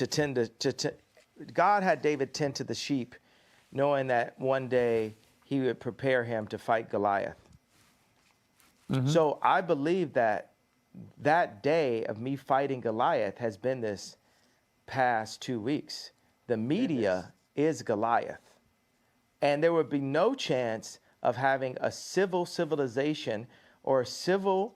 tend to God had David tend to the sheep, knowing that one day he would prepare him to fight Goliath. Mm-hmm. So I believe that day of me fighting Goliath has been this past 2 weeks. The media is Goliath. And there would be no chance of having a civilization or a civil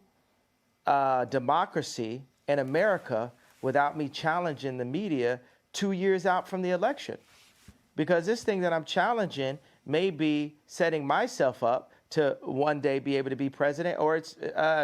democracy in America without me challenging the media 2 years out from the election. Because this thing that I'm challenging may be setting myself up to one day be able to be president, or it's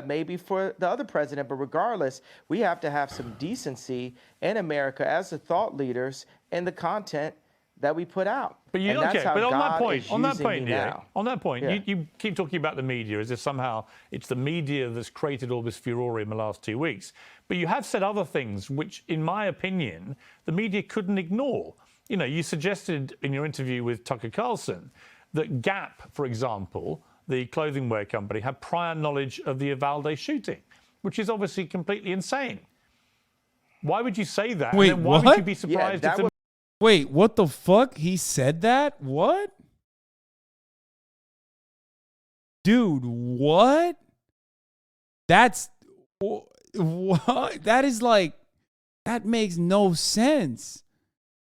maybe for the other president. But regardless, we have to have some decency in America as the thought leaders in the content that we put out. But you and that's how but on God that point, is using me now. on that point, Yeah. you keep talking about the media as if somehow it's the media that's created all this furore in the last 2 weeks. But you have said other things which, in my opinion, the media couldn't ignore. You know, you suggested in your interview with Tucker Carlson that Gap, for example, the clothing wear company, had prior knowledge of the Uvalde shooting, which is obviously completely insane. Why would you say that? Wait, and then why what? would you be surprised if the Wait, what the fuck? He said that? What? Dude, what? That's what? That is like, that makes no sense.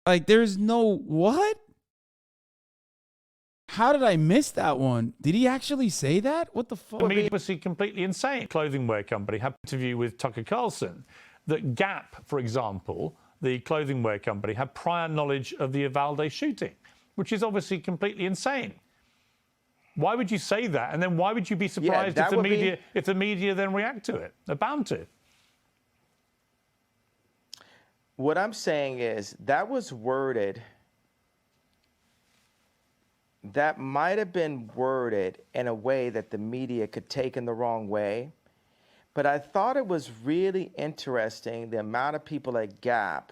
Like, there's no what? How did I miss that one? Did he actually say that? What the fuck? I mean, obviously completely insane. Clothing wear company had an interview with Tucker Carlson that Gap, for example, the clothing wear company, had prior knowledge of the Uvalde shooting, which is obviously completely insane. Why would you say that? And then why would you be surprised if the media then react to it? They're bound to. What I'm saying is that was worded. That might have been worded in a way that the media could take in the wrong way. But I thought it was really interesting the amount of people at Gap.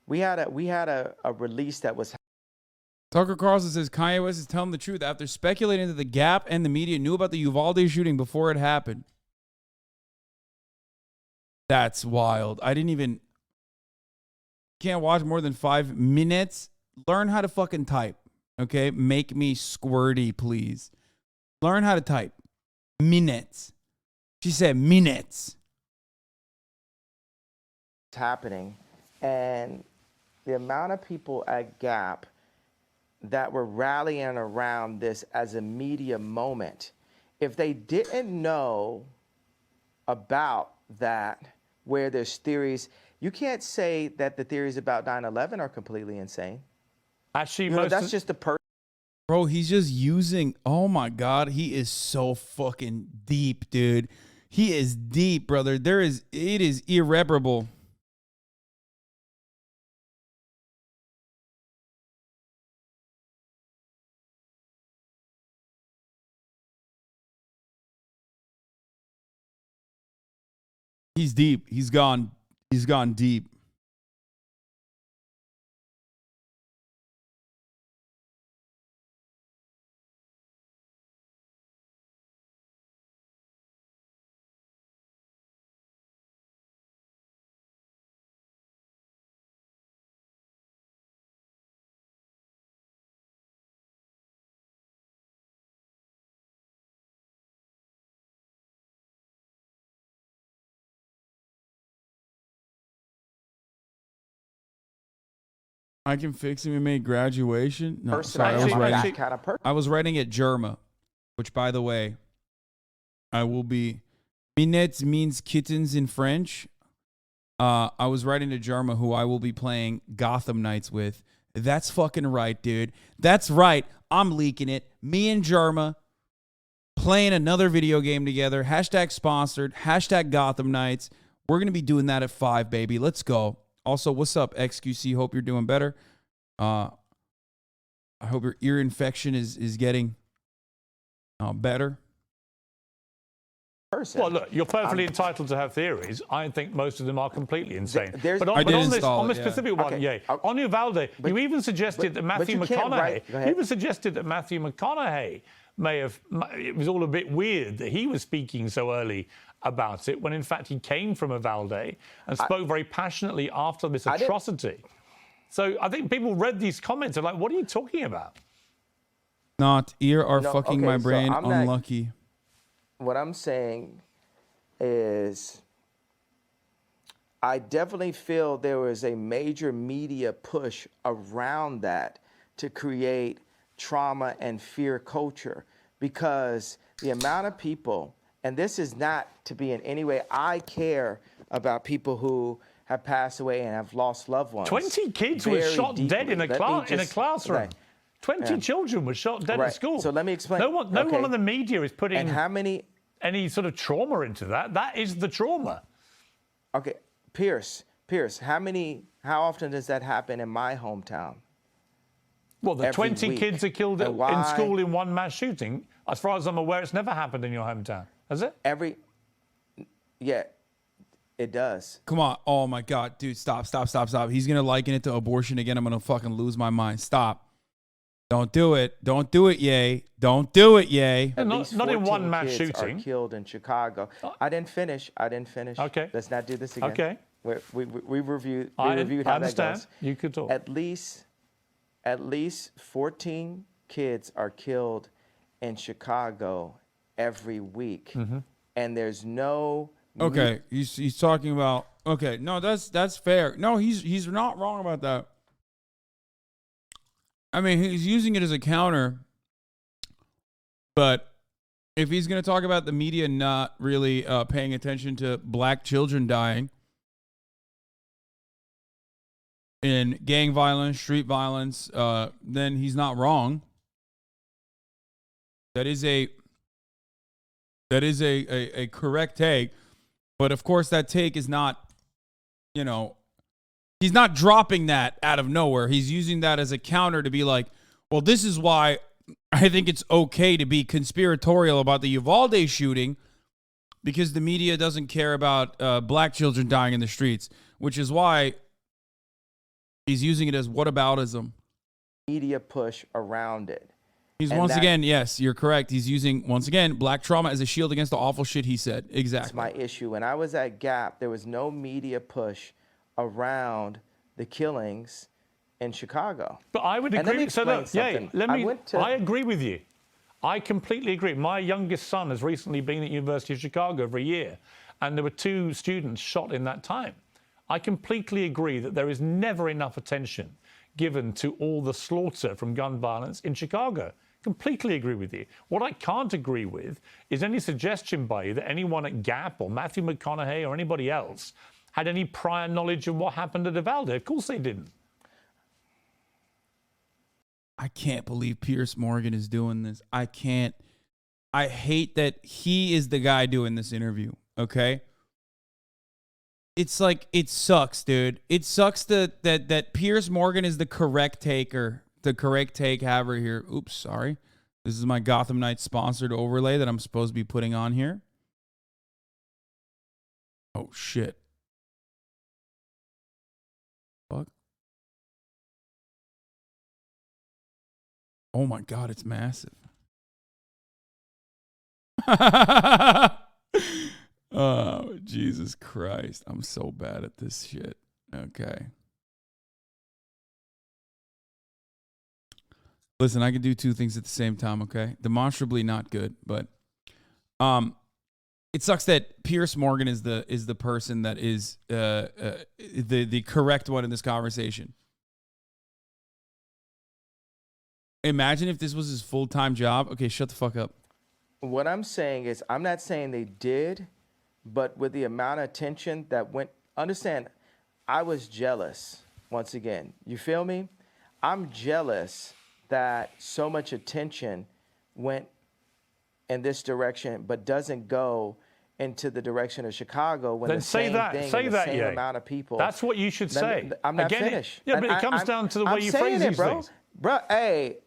We had a release that was. Tucker Carlson says Kanye West is telling the truth after speculating that the Gap and the media knew about the Uvalde shooting before it happened. That's wild. I didn't even. Can't watch more than 5 minutes. Learn how to fucking type. Okay? Make me squirty, please. Learn how to type. Minutes. She said minutes. Happening, and the amount of people at Gap that were rallying around this as a media moment, if they didn't know about that, where there's theories, you can't say that the theories about 9/11 are completely insane. Actually, that's just the person. Bro, he's just using. Oh my God, he is so fucking deep, dude. He is deep, brother. It is irreparable. He's deep. He's gone deep. I can fix him and make graduation. No, sorry, I was writing at Germa, which, by the way, I will be. Minette means kittens in French. I was writing to Germa, who I will be playing Gotham Knights with. That's fucking right, dude. That's right. I'm leaking it. Me and Germa playing another video game together. Hashtag sponsored. Hashtag Gotham Knights. We're going to be doing that at 5, baby. Let's go. Also, what's up, XQC? Hope you're doing better. I hope your ear infection is getting better. Well, look, you're perfectly entitled to have theories. I think most of them are completely insane. But I on this specific one, on Uvalde, you even suggested that Matthew McConaughey may have. It was all a bit weird that he was speaking so early about it, when in fact he came from Uvalde and spoke very passionately after this atrocity. So I think people read these comments and are like, what are you talking about? Not ear are fucking my brain. So unlucky. What I'm saying is I definitely feel there was a major media push around that to create trauma and fear culture, because the amount of people, and this is not to be in any way, I care about people who have passed away and have lost loved ones. 20 kids were shot dead in a classroom. Right. 20 children were shot dead at school. So let me explain. No one in the media is putting any sort of trauma into that. That is the trauma. Okay, Piers, how often does that happen in my hometown? Well, the 20 kids are killed in school in one mass shooting. As far as I'm aware, it's never happened in your hometown, has it? Yeah, it does. Come on. Oh, my God. Dude, stop. He's going to liken it to abortion again. I'm going to fucking lose my mind. Stop. Don't do it. Don't do it, Ye. Don't do it, Ye. Not in one mass shooting. Are killed in Chicago. I didn't finish. Okay. Let's not do this again. Okay. We reviewed how that goes. You could talk. At least 14 kids are killed in Chicago every week, and there's no. Okay, he's talking about. Okay, no, that's fair. No, he's not wrong about that. I mean, he's using it as a counter, but if he's going to talk about the media not really paying attention to black children dying in gang violence, street violence, then he's not wrong. That is a correct take, but of course that take is not, he's not dropping that out of nowhere. He's using that as a counter to be like, well, this is why I think it's okay to be conspiratorial about the Uvalde shooting, because the media doesn't care about black children dying in the streets, which is why he's using it as whataboutism. Media push around it. He's again, yes, you're correct. He's using, once again, black trauma as a shield against the awful shit he said. Exactly. That's my issue. When I was at Gap, there was no media push around the killings in Chicago. But I would agree. So look, I agree with you. I completely agree. My youngest son has recently been at University of Chicago for a year, and there were 2 students shot in that time. I completely agree that there is never enough attention given to all the slaughter from gun violence in Chicago. Completely agree with you. What I can't agree with is any suggestion by you that anyone at Gap or Matthew McConaughey or anybody else had any prior knowledge of what happened at Uvalde. Of course they didn't. I can't believe Piers Morgan is doing this. I can't. I hate that he is the guy doing this interview, okay? It's like, it sucks, dude. It sucks that Piers Morgan is the correct taker, the correct take haver here. Oops, sorry. This is my Gotham Knights sponsored overlay that I'm supposed to be putting on here. Oh, shit. Fuck. Oh, my God, it's massive. Oh, Jesus Christ. I'm so bad at this shit. Okay. Listen, I can do two things at the same time, okay? Demonstrably not good, but it sucks that Piers Morgan is the person that is the correct one in this conversation. Imagine if this was his full-time job. Okay, shut the fuck up. What I'm saying is, I'm not saying they did, but with the amount of attention that went, understand, I was jealous, once again. You feel me? I'm jealous that so much attention went in this direction, but doesn't go into the direction of Chicago when Then the say same that. thing Say and the that, same yeah. amount of people. That's what you should say. I'm not Again, finished. Yeah, but And it comes down to the way I'm you saying phrase it, these bro. things. Bro, hey,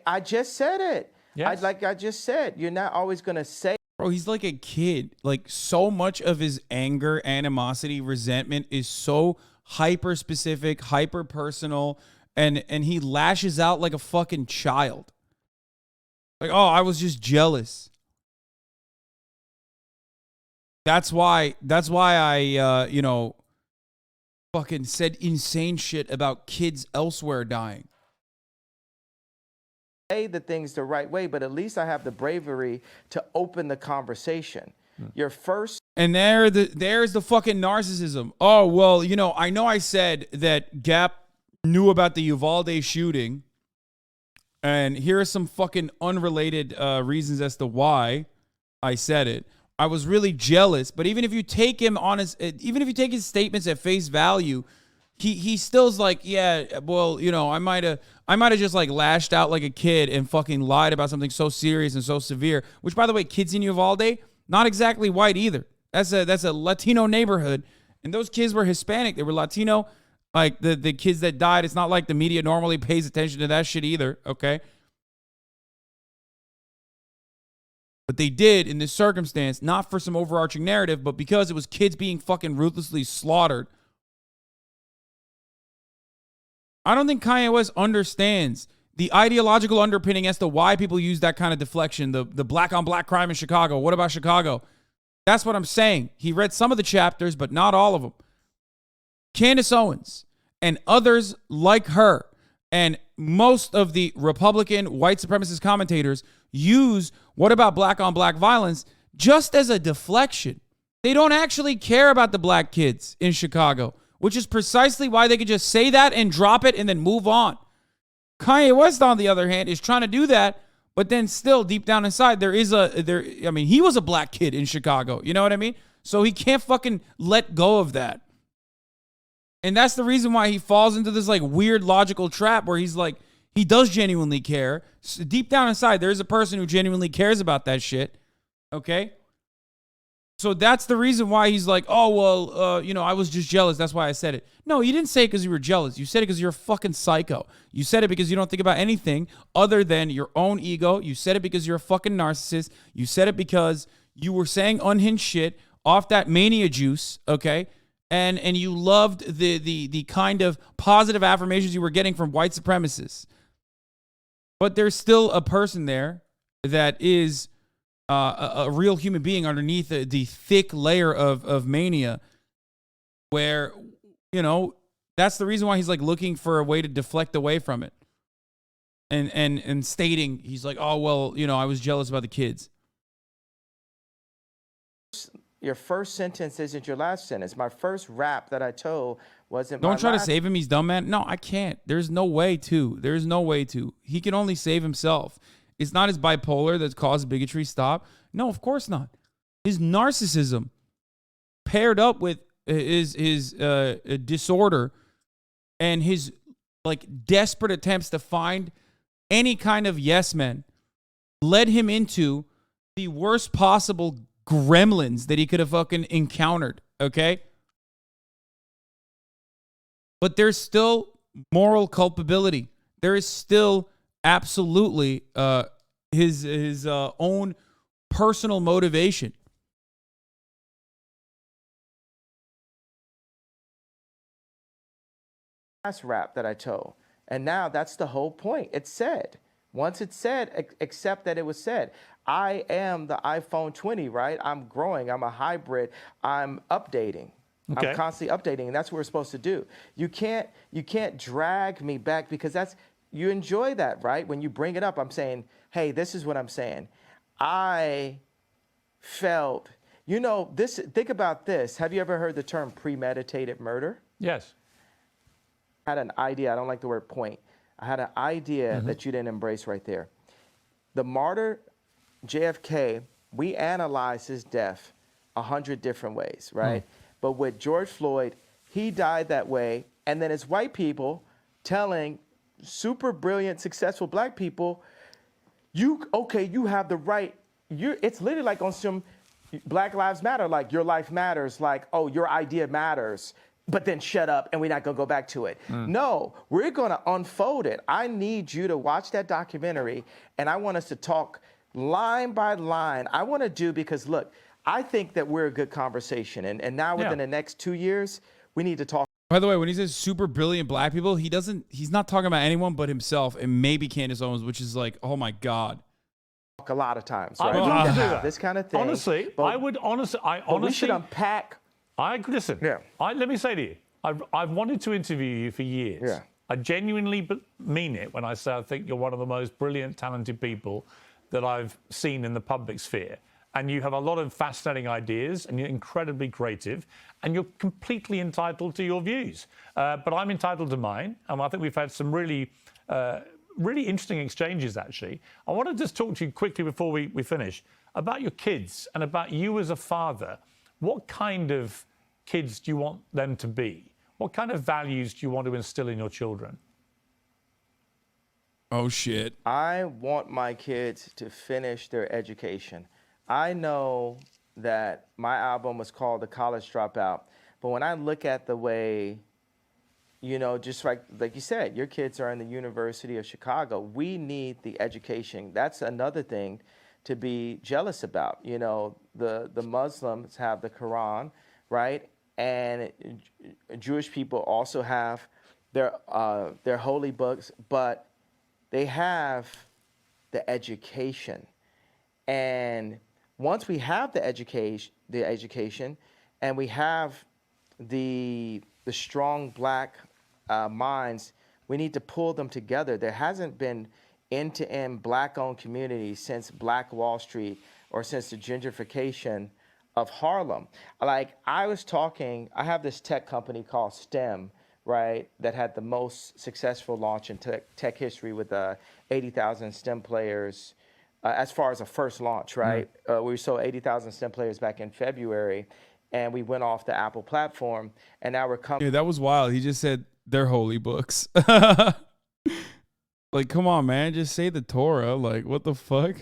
I just said it. Yes. Like I just said, you're not always going to say. Bro, he's like a kid. Like, so much of his anger, animosity, resentment is so hyper specific, hyper personal, and he lashes out like a fucking child. Like, oh, I was just jealous. That's why I fucking said insane shit about kids elsewhere dying. Say the things the right way, but at least I have the bravery to open the conversation. Your first. And there's the fucking narcissism. Oh, well, I know I said that Gap knew about the Uvalde shooting, and here are some fucking unrelated reasons as to why I said it. I was really jealous, but even if you take him on even if you take his statements at face value, he still's like, yeah, well, I might have just like lashed out like a kid and fucking lied about something so serious and so severe. Which, by the way, kids in Uvalde, not exactly white either. That's a Latino neighborhood, and those kids were Hispanic. They were Latino. Like the kids that died, it's not like the media normally pays attention to that shit either. Okay. But they did in this circumstance, not for some overarching narrative, but because it was kids being fucking ruthlessly slaughtered. I don't think Kanye West understands the ideological underpinning as to why people use that kind of deflection, the black on black crime in Chicago. What about Chicago? That's what I'm saying. He read some of the chapters, but not all of them. Candace Owens and others like her and most of the Republican white supremacist commentators use what about black on black violence just as a deflection. They don't actually care about the black kids in Chicago, which is precisely why they could just say that and drop it and then move on. Kanye West, on the other hand, is trying to do that, but then still deep down inside, he was a black kid in Chicago. You know what I mean? So he can't fucking let go of that. And that's the reason why he falls into this like weird logical trap where he's like, he does genuinely care. So deep down inside, there is a person who genuinely cares about that shit. Okay? So that's the reason why he's like, oh, well, I was just jealous. That's why I said it. No, you didn't say it because you were jealous. You said it because you're a fucking psycho. You said it because you don't think about anything other than your own ego. You said it because you're a fucking narcissist. You said it because you were saying unhinged shit off that mania juice, okay? And you loved the kind of positive affirmations you were getting from white supremacists. But there's still a person there that is a real human being underneath the thick layer of mania where, that's the reason why he's like looking for a way to deflect away from it. And stating, he's like, oh, well, I was jealous about the kids. Your first sentence isn't your last sentence. My first rap that I told wasn't. Don't try to save him. He's dumb, man. No, I can't. There's no way to. He can only save himself. It's not his bipolar that's caused bigotry. Stop. No, of course not. His narcissism paired up with his disorder and his like desperate attempts to find any kind of yes men led him into the worst possible gremlins that he could have fucking encountered, okay? But there's still moral culpability. There is still absolutely his own personal motivation. Last rap that I told. And now that's the whole point. It's said. Once it's said, accept that it was said. I am the iPhone 20, right? I'm growing. I'm a hybrid. I'm updating. Okay. I'm constantly updating, and that's what we're supposed to do. You can't drag me back, because that's, you enjoy that, right? When you bring it up, I'm saying, hey, this is what I'm saying. I felt, this. Think about this. Have you ever heard the term premeditated murder? Yes. I had an idea. I don't like the word point. I had an idea that you didn't embrace right there. The martyr, JFK, we analyze his death 100 different ways, right? But with George Floyd, he died that way. And then it's white people telling super brilliant, successful black people, you have the right. It's literally like on some Black Lives Matter, like your life matters, like, oh, your idea matters, but then shut up and we're not gonna go back to it. No, we're gonna unfold it. I need you to watch that documentary, and I want us to talk line by line. I wanna do, because look, I think that we're a good conversation. And now within the next 2 years, we need to talk. By the way, when he says super brilliant black people, he's not talking about anyone but himself and maybe Candace Owens, which is like, oh my God. A lot of times, I right? would love to do that. This kind of thing. Honestly, but we should unpack. Listen. Yeah. Let me say to you, I've wanted to interview you for years. Yeah. I genuinely mean it when I say I think you're one of the most brilliant, talented people that I've seen in the public sphere. And you have a lot of fascinating ideas, and you're incredibly creative, and you're completely entitled to your views. But I'm entitled to mine, and I think we've had some really interesting exchanges, actually. I want to just talk to you quickly before we finish about your kids and about you as a father. What kind of kids do you want them to be? What kind of values do you want to instill in your children? Oh, shit. I want my kids to finish their education. I know that my album was called The College Dropout, but when I look at the way, just like you said, your kids are in the University of Chicago, we need the education. That's another thing to be jealous about. The Muslims have the Quran, right? And Jewish people also have their holy books, but they have the education. And once we have the education, and we have the strong black minds, we need to pull them together. There hasn't been end-to-end black-owned communities since Black Wall Street or since the gentrification of Harlem. Like I have this tech company called STEM, right, that had the most successful launch in tech history with 80,000 STEM players. As far as a first launch, right? We sold 80,000 STEM players back in February, and we went off the Apple platform, and now we're coming. Yeah, that was wild. He just said they're holy books. Like, come on, man. Just say the Torah. Like, what the fuck?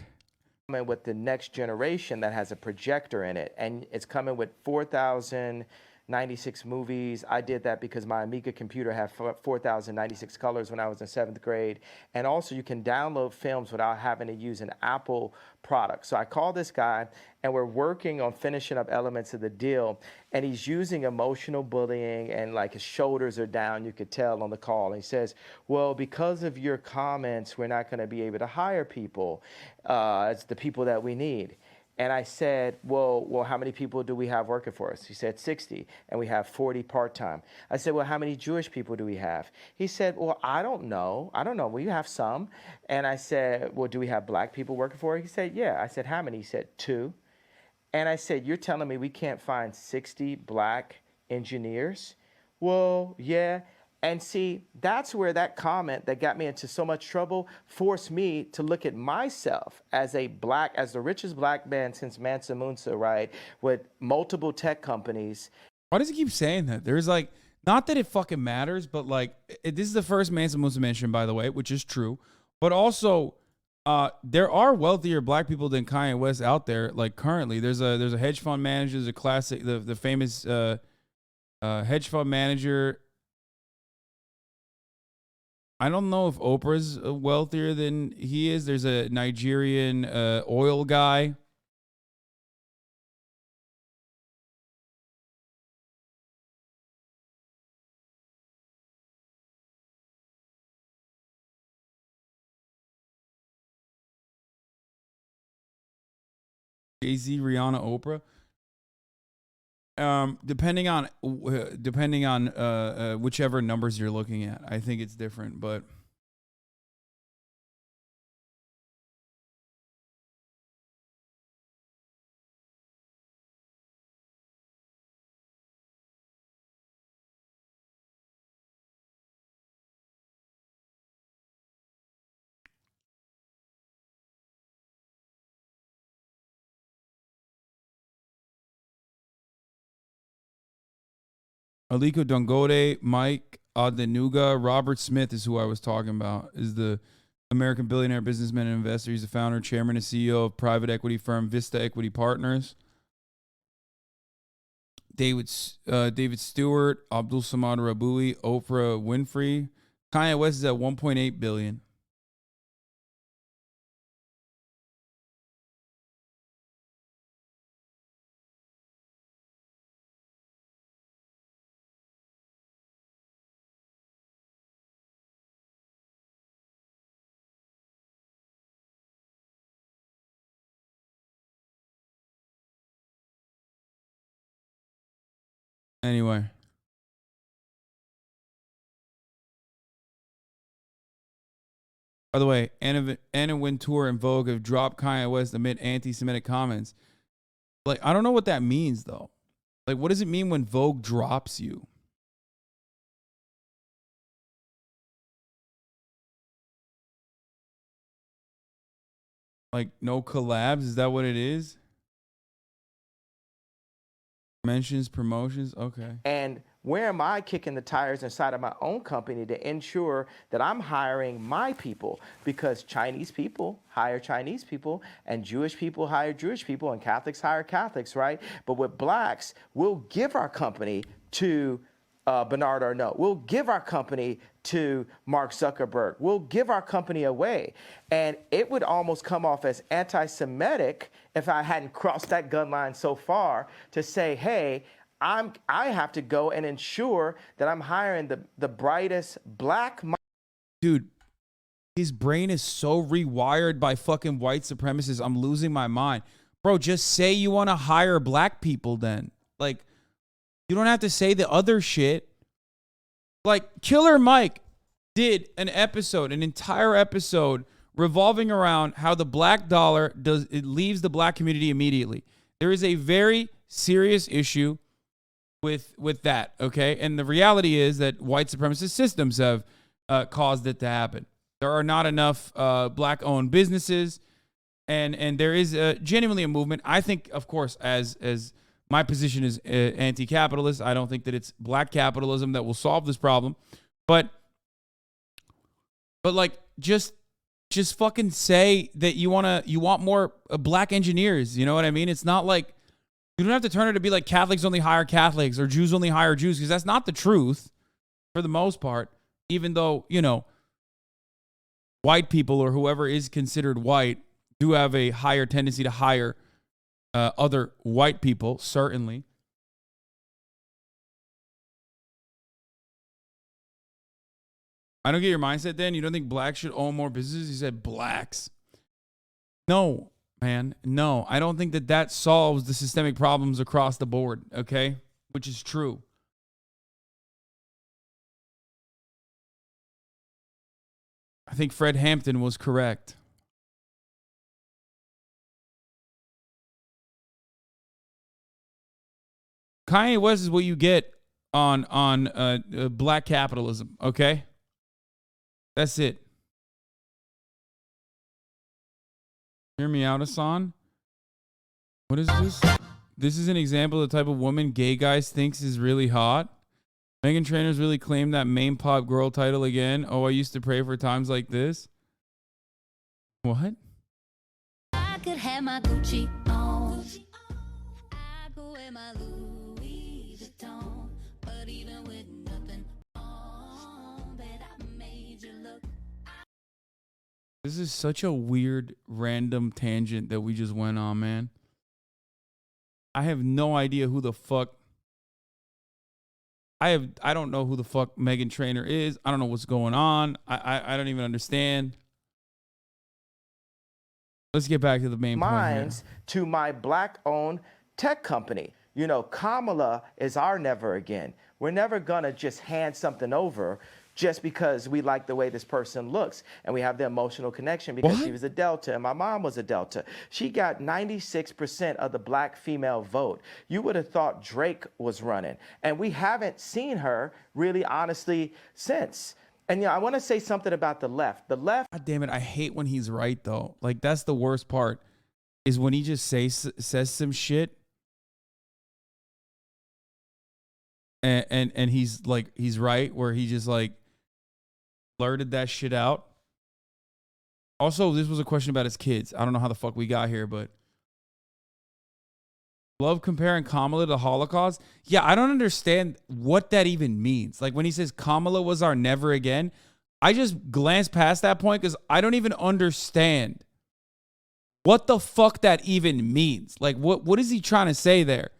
With the next generation that has a projector in it, and it's coming with 4,096 movies. I did that because my Amiga computer had 4,096 colors when I was in 7th grade. And also you can download films without having to use an Apple product. So I called this guy, and we're working on finishing up elements of the deal. And he's using emotional bullying, and like his shoulders are down, you could tell on the call. And he says, well, because of your comments, we're not gonna be able to hire people. It's the people that we need. And I said, well, how many people do we have working for us? He said 60, and we have 40 part-time. I said, well, how many Jewish people do we have? He said, well, I don't know. We have some. And I said, well, do we have black people working for us? He said, yeah. I said, how many? He said, 2. And I said, you're telling me we can't find 60 black engineers? Well, yeah. And see, that's where that comment that got me into so much trouble forced me to look at myself as the richest black man since Mansa Musa, right? With multiple tech companies. Why does he keep saying that? There's like, not that it fucking matters, but like, this is the first Mansa Musa mention, by the way, which is true. But also, there are wealthier black people than Kanye West out there. Like currently, there's a hedge fund manager, there's a classic, the famous hedge fund manager. I don't know if Oprah's wealthier than he is. There's a Nigerian oil guy. Jay-Z, Rihanna, Oprah. Depending on whichever numbers you're looking at, I think it's different. But Aliko Dangote, Mike Adenuga, Robert Smith is who I was talking about. Is the American billionaire, businessman, and investor. He's the founder, chairman, and CEO of private equity firm Vista Equity Partners. David Stewart, Abdul Samad Rabui, Oprah Winfrey. Kanye West is at 1.8 billion. Anyway. By the way, Anna Wintour and Vogue have dropped Kanye West amid anti-Semitic comments. Like, I don't know what that means, though. Like, what does it mean when Vogue drops you? Like, no collabs? Is that what it is? Mentions, promotions? Okay. And where am I kicking the tires inside of my own company to ensure that I'm hiring my people? Because Chinese people hire Chinese people, and Jewish people hire Jewish people, and Catholics hire Catholics, right? But with blacks, we'll give our company to Bernard Arnault. We'll give our company to Mark Zuckerberg. We'll give our company away. And it would almost come off as anti-Semitic if I hadn't crossed that gun line so far to say, hey, I have to go and ensure that I'm hiring the brightest black. Dude, his brain is so rewired by fucking white supremacists. I'm losing my mind. Bro, just say you want to hire black people then. Like, you don't have to say the other shit. Like, Killer Mike did an entire episode revolving around how the black dollar leaves the black community immediately. There is a very serious issue with that, okay? And the reality is that white supremacist systems have caused it to happen. There are not enough black-owned businesses, and there is genuinely a movement. I think, of course, as my position is anti-capitalist. I don't think that it's black capitalism that will solve this problem, but like just fucking say that you want more black engineers. You know what I mean? It's not like you don't have to turn it to be like Catholics only hire Catholics or Jews only hire Jews, because that's not the truth for the most part. Even though, you know, white people or whoever is considered white do have a higher tendency to hire other white people, certainly. I don't get your mindset, Dan. You don't think blacks should own more businesses? You said blacks. No, man. No, I don't think that solves the systemic problems across the board, okay? Which is true. I think Fred Hampton was correct. Kanye West is what you get on black capitalism, okay? That's it. Hear me out, Hasan. What is this? This is an example of the type of woman gay guys thinks is really hot. Meghan Trainor's really claimed that main pop girl title again. Oh, I used to pray for times like this. What? I could have my Gucci on. I go wear my Louis Vuitton. But even with nothing on, bet I made you look. This is such a weird, random tangent that we just went on, man. I have no idea who the fuck. I don't know who the fuck Meghan Trainor is. I don't know what's going on. I don't even understand. Let's get back to the main point here. To my black-owned tech company. You know, Kamala is our never again. We're never gonna just hand something over just because we like the way this person looks and we have the emotional connection because she was a Delta and my mom was a Delta. She got 96% of the black female vote. You would have thought Drake was running, and we haven't seen her really honestly since. And I want to say something about the left. The left. God damn it, I hate when he's right though. Like that's the worst part, is when he just says some shit and he's like he's right, where he just like blurted that shit out. Also, this was a question about his kids. I don't know how the fuck we got here, but love comparing Kamala to the Holocaust. Yeah, I don't understand what that even means. Like when he says Kamala was our never again, I just glanced past that point because I don't even understand what the fuck that even means. Like what is he trying to say there?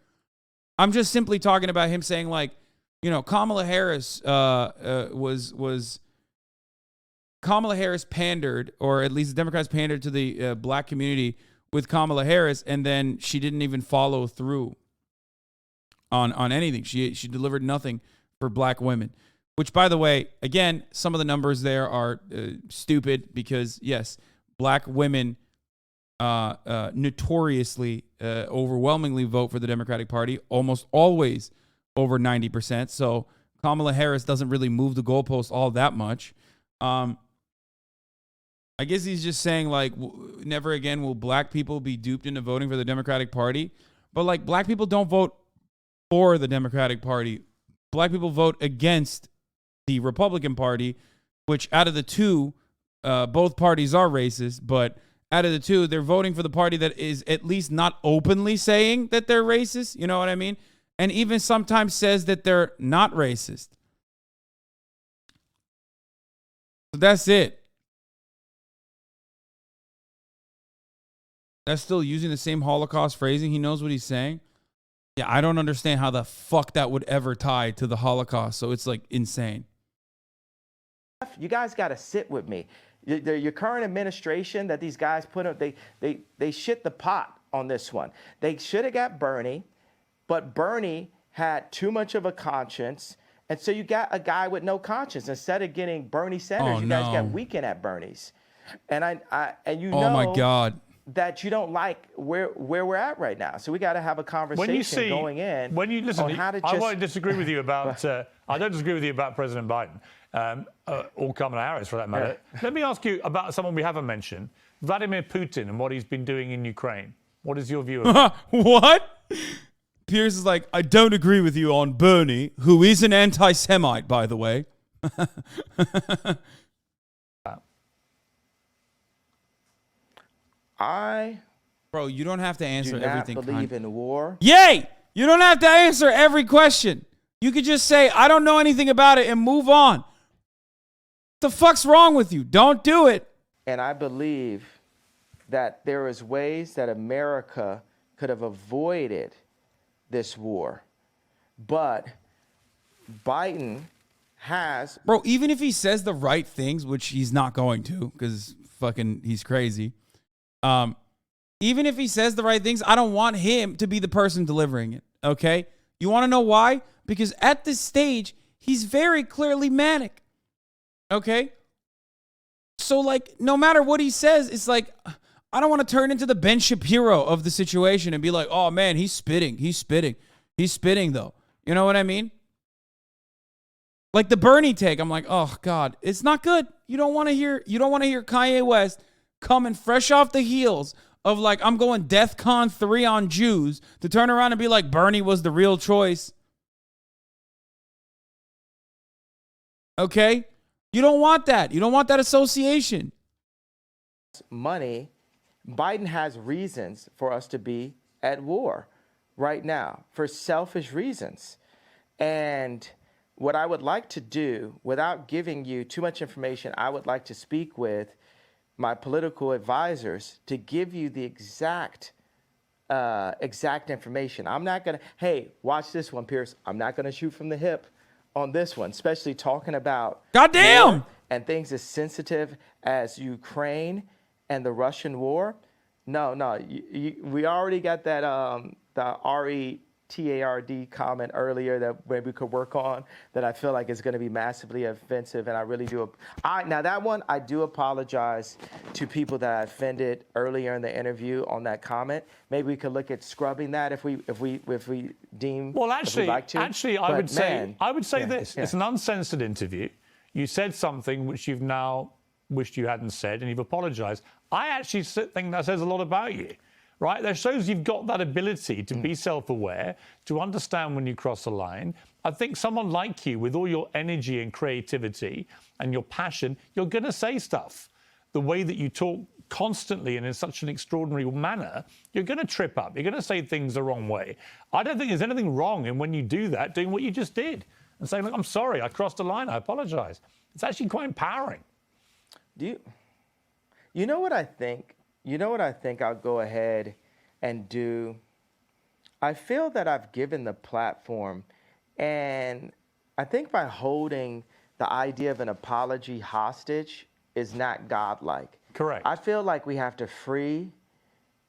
I'm just simply talking about him saying like, you know, Kamala Harris Kamala Harris pandered, or at least the Democrats pandered to the black community with Kamala Harris, and then she didn't even follow through on anything. She delivered nothing for black women, which, by the way, again, some of the numbers there are stupid because, yes, black women notoriously, overwhelmingly vote for the Democratic Party, almost always over 90%. So Kamala Harris doesn't really move the goalpost all that much. I guess he's just saying, like, never again will black people be duped into voting for the Democratic Party. But, like, black people don't vote for the Democratic Party. Black people vote against the Republican Party, which out of the two, both parties are racist. But out of the two, they're voting for the party that is at least not openly saying that they're racist. You know what I mean? And even sometimes says that they're not racist. So that's it. That's still using the same Holocaust phrasing. He knows what he's saying. Yeah, I don't understand how the fuck that would ever tie to the Holocaust. So it's like insane. You guys got to sit with me. Your current administration that these guys put up, they shit the pot on this one. They should have got Bernie, but Bernie had too much of a conscience. And so you got a guy with no conscience. Instead of getting Bernie Sanders, you guys got Weekend at Bernie's. And oh my God, that you don't like where we're at right now. So we got to have a conversation going in. When you listen, on how to I won't disagree with you about. I don't disagree with you about President Biden or Kamala Harris for that matter. Let me ask you about someone we haven't mentioned, Vladimir Putin, and what he's been doing in Ukraine. What is your view of that? What? Piers is like, I don't agree with you on Bernie, who is an anti-Semite, by the way. Bro, you don't have to answer everything. Do not believe in war. Yay! You don't have to answer every question. You could just say, I don't know anything about it and move on. What the fuck's wrong with you? Don't do it. And I believe that there is ways that America could have avoided this war. But Biden has... Bro, even if he says the right things, which he's not going to, because fucking he's crazy. Even if he says the right things, I don't want him to be the person delivering it, okay? You want to know why? Because at this stage, he's very clearly manic, okay? So, like, no matter what he says, it's like, I don't want to turn into the Ben Shapiro of the situation and be like, oh, man, he's spitting, though. You know what I mean? Like the Bernie take, I'm like, oh, God, it's not good. You don't want to hear Kanye West coming fresh off the heels of like, I'm going DEFCON 3 on Jews, to turn around and be like, Bernie was the real choice. Okay? You don't want that. You don't want that association. money, Biden has reasons for us to be at war right now for selfish reasons. And what I would like to do, without giving you too much information, I would like to speak with my political advisors to give you the exact information. I'm not gonna, hey, watch this one, Piers. I'm not gonna shoot from the hip on this one, especially talking about Goddamn! war and things as sensitive as Ukraine and the Russian war. No, we already got that the RETARD comment earlier that maybe we could work on that I feel like is going to be massively offensive, and I really do. Now that one, I do apologize to people that I offended earlier in the interview on that comment. Maybe we could look at scrubbing that if we deem. Well, if we'd like to. actually, I would say this: yeah. it's an uncensored interview. You said something which you've now wished you hadn't said, and you've apologized. I actually think that says a lot about you, right? That shows you've got that ability to be self-aware, to understand when you cross a line. I think someone like you, with all your energy and creativity and your passion, you're going to say stuff. The way that you talk constantly and in such an extraordinary manner, you're going to trip up. You're going to say things the wrong way. I don't think there's anything wrong in when you do that, doing what you just did and saying, look, I'm sorry, I crossed a line, I apologize. It's actually quite empowering. You know what I think? You know what I think I'll go ahead and do? I feel that I've given the platform, and I think by holding the idea of an apology hostage is not godlike. Correct. I feel like we have to free,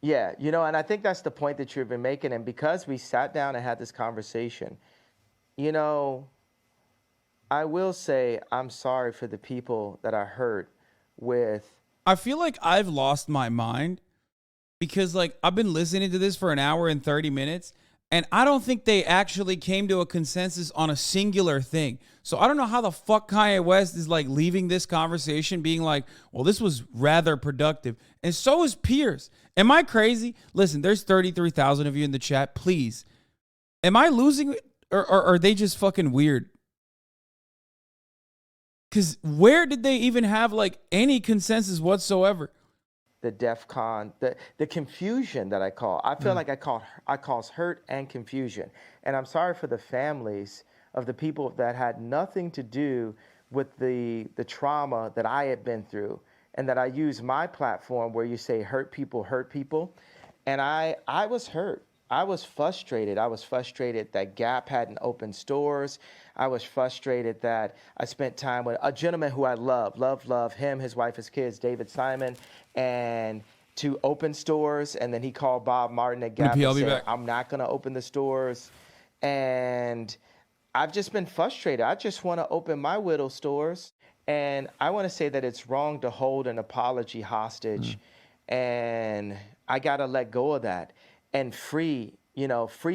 and I think that's the point that you've been making. And because we sat down and had this conversation, I will say I'm sorry for the people that I hurt with. I feel like I've lost my mind because I've been listening to this for an hour and 30 minutes and I don't think they actually came to a consensus on a singular thing. So I don't know how the fuck Kanye West is leaving this conversation being well, this was rather productive. And so is Piers. Am I crazy? Listen, there's 33,000 of you in the chat. Please. Am I losing it or are they just fucking weird? Because where did they even have any consensus whatsoever? The DEF CON, the confusion that I call. I feel like I cause hurt and confusion. And I'm sorry for the families of the people that had nothing to do with the trauma that I had been through. And that I use my platform where you say hurt people. And I was hurt. I was frustrated. I was frustrated that Gap hadn't opened stores. I was frustrated that I spent time with a gentleman who I love him, his wife, his kids, David Simon, and to open stores. And then he called Bob Martin at Gap and said, I'm not going to open the stores. And I've just been frustrated. I just want to open my widow stores. And I want to say that it's wrong to hold an apology hostage. And I got to let go of that and free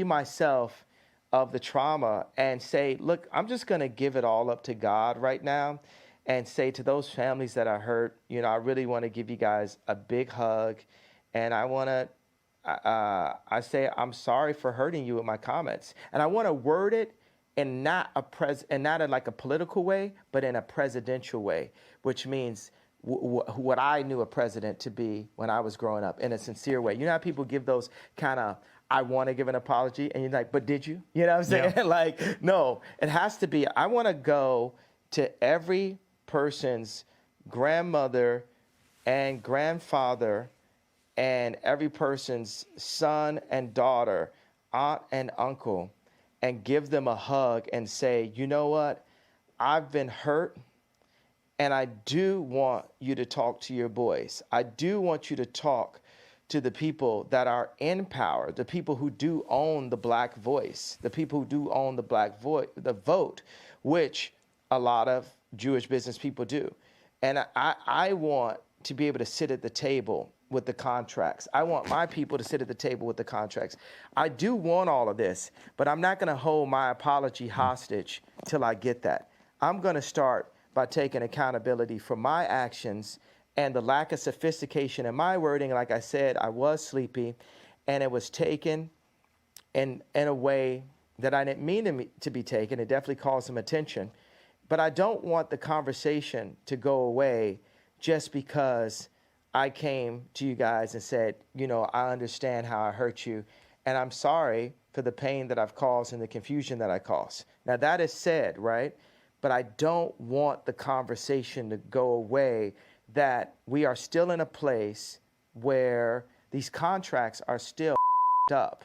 myself of the trauma and say, look, I'm just going to give it all up to God right now and say to those families that I hurt, I really want to give you guys a big hug. And I want to, I say, I'm sorry for hurting you with my comments. And I want to word it in not in a political way, but in a presidential way, which means what I knew a president to be when I was growing up, in a sincere way. You know how people give those kind of, I want to give an apology, and you're like, but did you? You know what I'm saying? Yeah. No, it has to be, I want to go to every person's grandmother and grandfather and every person's son and daughter, aunt and uncle, and give them a hug and say, you know what? I've been hurt. And I do want you to talk to your boys. I do want you to talk to the people that are in power, the people who do own the black voice, the people who do own the the vote, which a lot of Jewish business people do. And I want to be able to sit at the table with the contracts. I want my people to sit at the table with the contracts. I do want all of this, but I'm not going to hold my apology hostage till I get that. I'm going to start by taking accountability for my actions and the lack of sophistication in my wording. Like I said, I was sleepy, and it was taken in a way that I didn't mean to be taken. It definitely caused some attention. But I don't want the conversation to go away just because I came to you guys and said, you know, I understand how I hurt you, and I'm sorry for the pain that I've caused and the confusion that I caused. Now, that is said, right? But I don't want the conversation to go away that we are still in a place where these contracts are still up.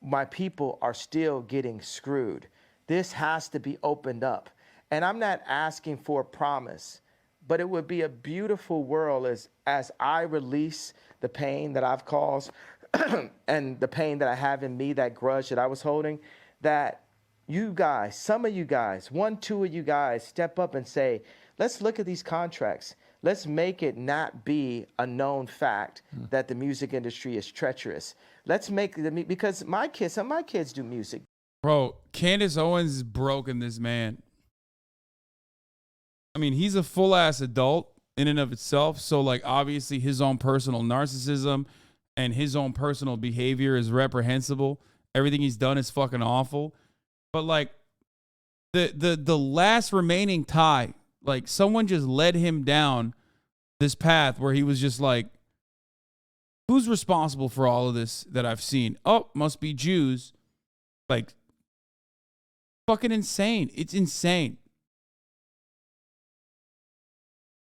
My people are still getting screwed. This has to be opened up. And I'm not asking for a promise, but it would be a beautiful world as I release the pain that I've caused and the pain that I have in me, that grudge that I was holding, that you guys, some of you guys, 1, 2 of you guys step up and say, let's look at these contracts. Let's make it not be a known fact that the music industry is treacherous. Let's make it, because some of my kids do music. Bro, Candace Owens is broken this man. I mean, he's a full-ass adult in and of itself. So, like, obviously his own personal narcissism and his own personal behavior is reprehensible. Everything he's done is fucking awful. But, like, the last remaining tie, like, someone just led him down this path where he was just like, who's responsible for all of this that I've seen? Oh, must be Jews. Like, fucking insane. It's insane.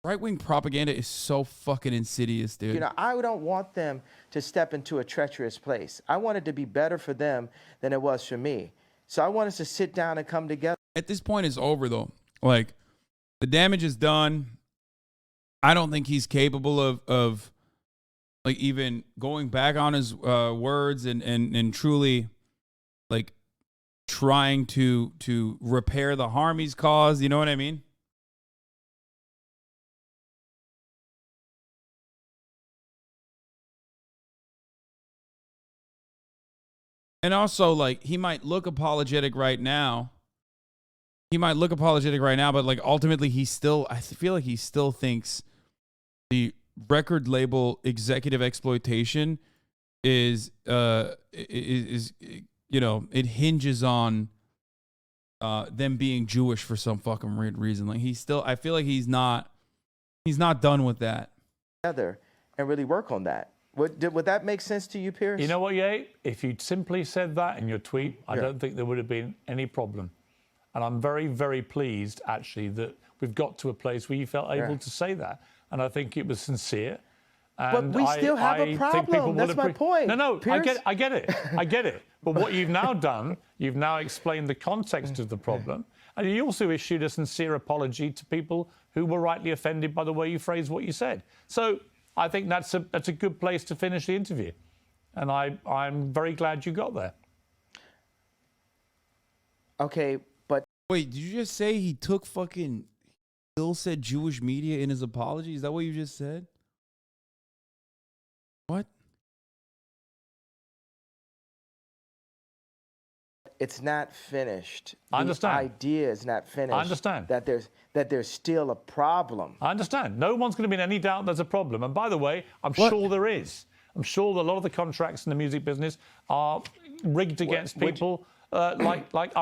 Right-wing propaganda is so fucking insidious, dude. You know, I don't want them to step into a treacherous place. I want it to be better for them than it was for me. So I want us to sit down and come together. At this point, it's over, though. Like, the damage is done. I don't think he's capable of like, even going back on his words and truly, like, trying to repair the harm he's caused. You know what I mean? And also, like, he might look apologetic right now. But, like, ultimately I feel like he still thinks the record label executive exploitation is you know, it hinges on them being Jewish for some fucking weird reason. Like, I feel like he's not done with that. Together and really work on that. Would that make sense to you, Piers? You know what, Ye? If you'd simply said that in your tweet, I don't think there would have been any problem. And I'm very, very pleased, actually, that we've got to a place where you felt able to say that. And I think it was sincere. And but we still have a problem. That's my point. No, Piers. I get it. I get it. But what you've now done, you've now explained the context of the problem. And you also issued a sincere apology to people who were rightly offended by the way you phrased what you said. So I think that's a good place to finish the interview. And I'm very glad you got there. Okay, but... Wait, did you just say he took fucking... Still said Jewish media in his apology? Is that what you just said? What? It's not finished. I understand. The idea is not finished. I understand. That there's still a problem. I understand. No one's going to be in any doubt there's a problem. And by the way, I'm sure there is. I'm sure that a lot of the contracts in the music business are rigged against people like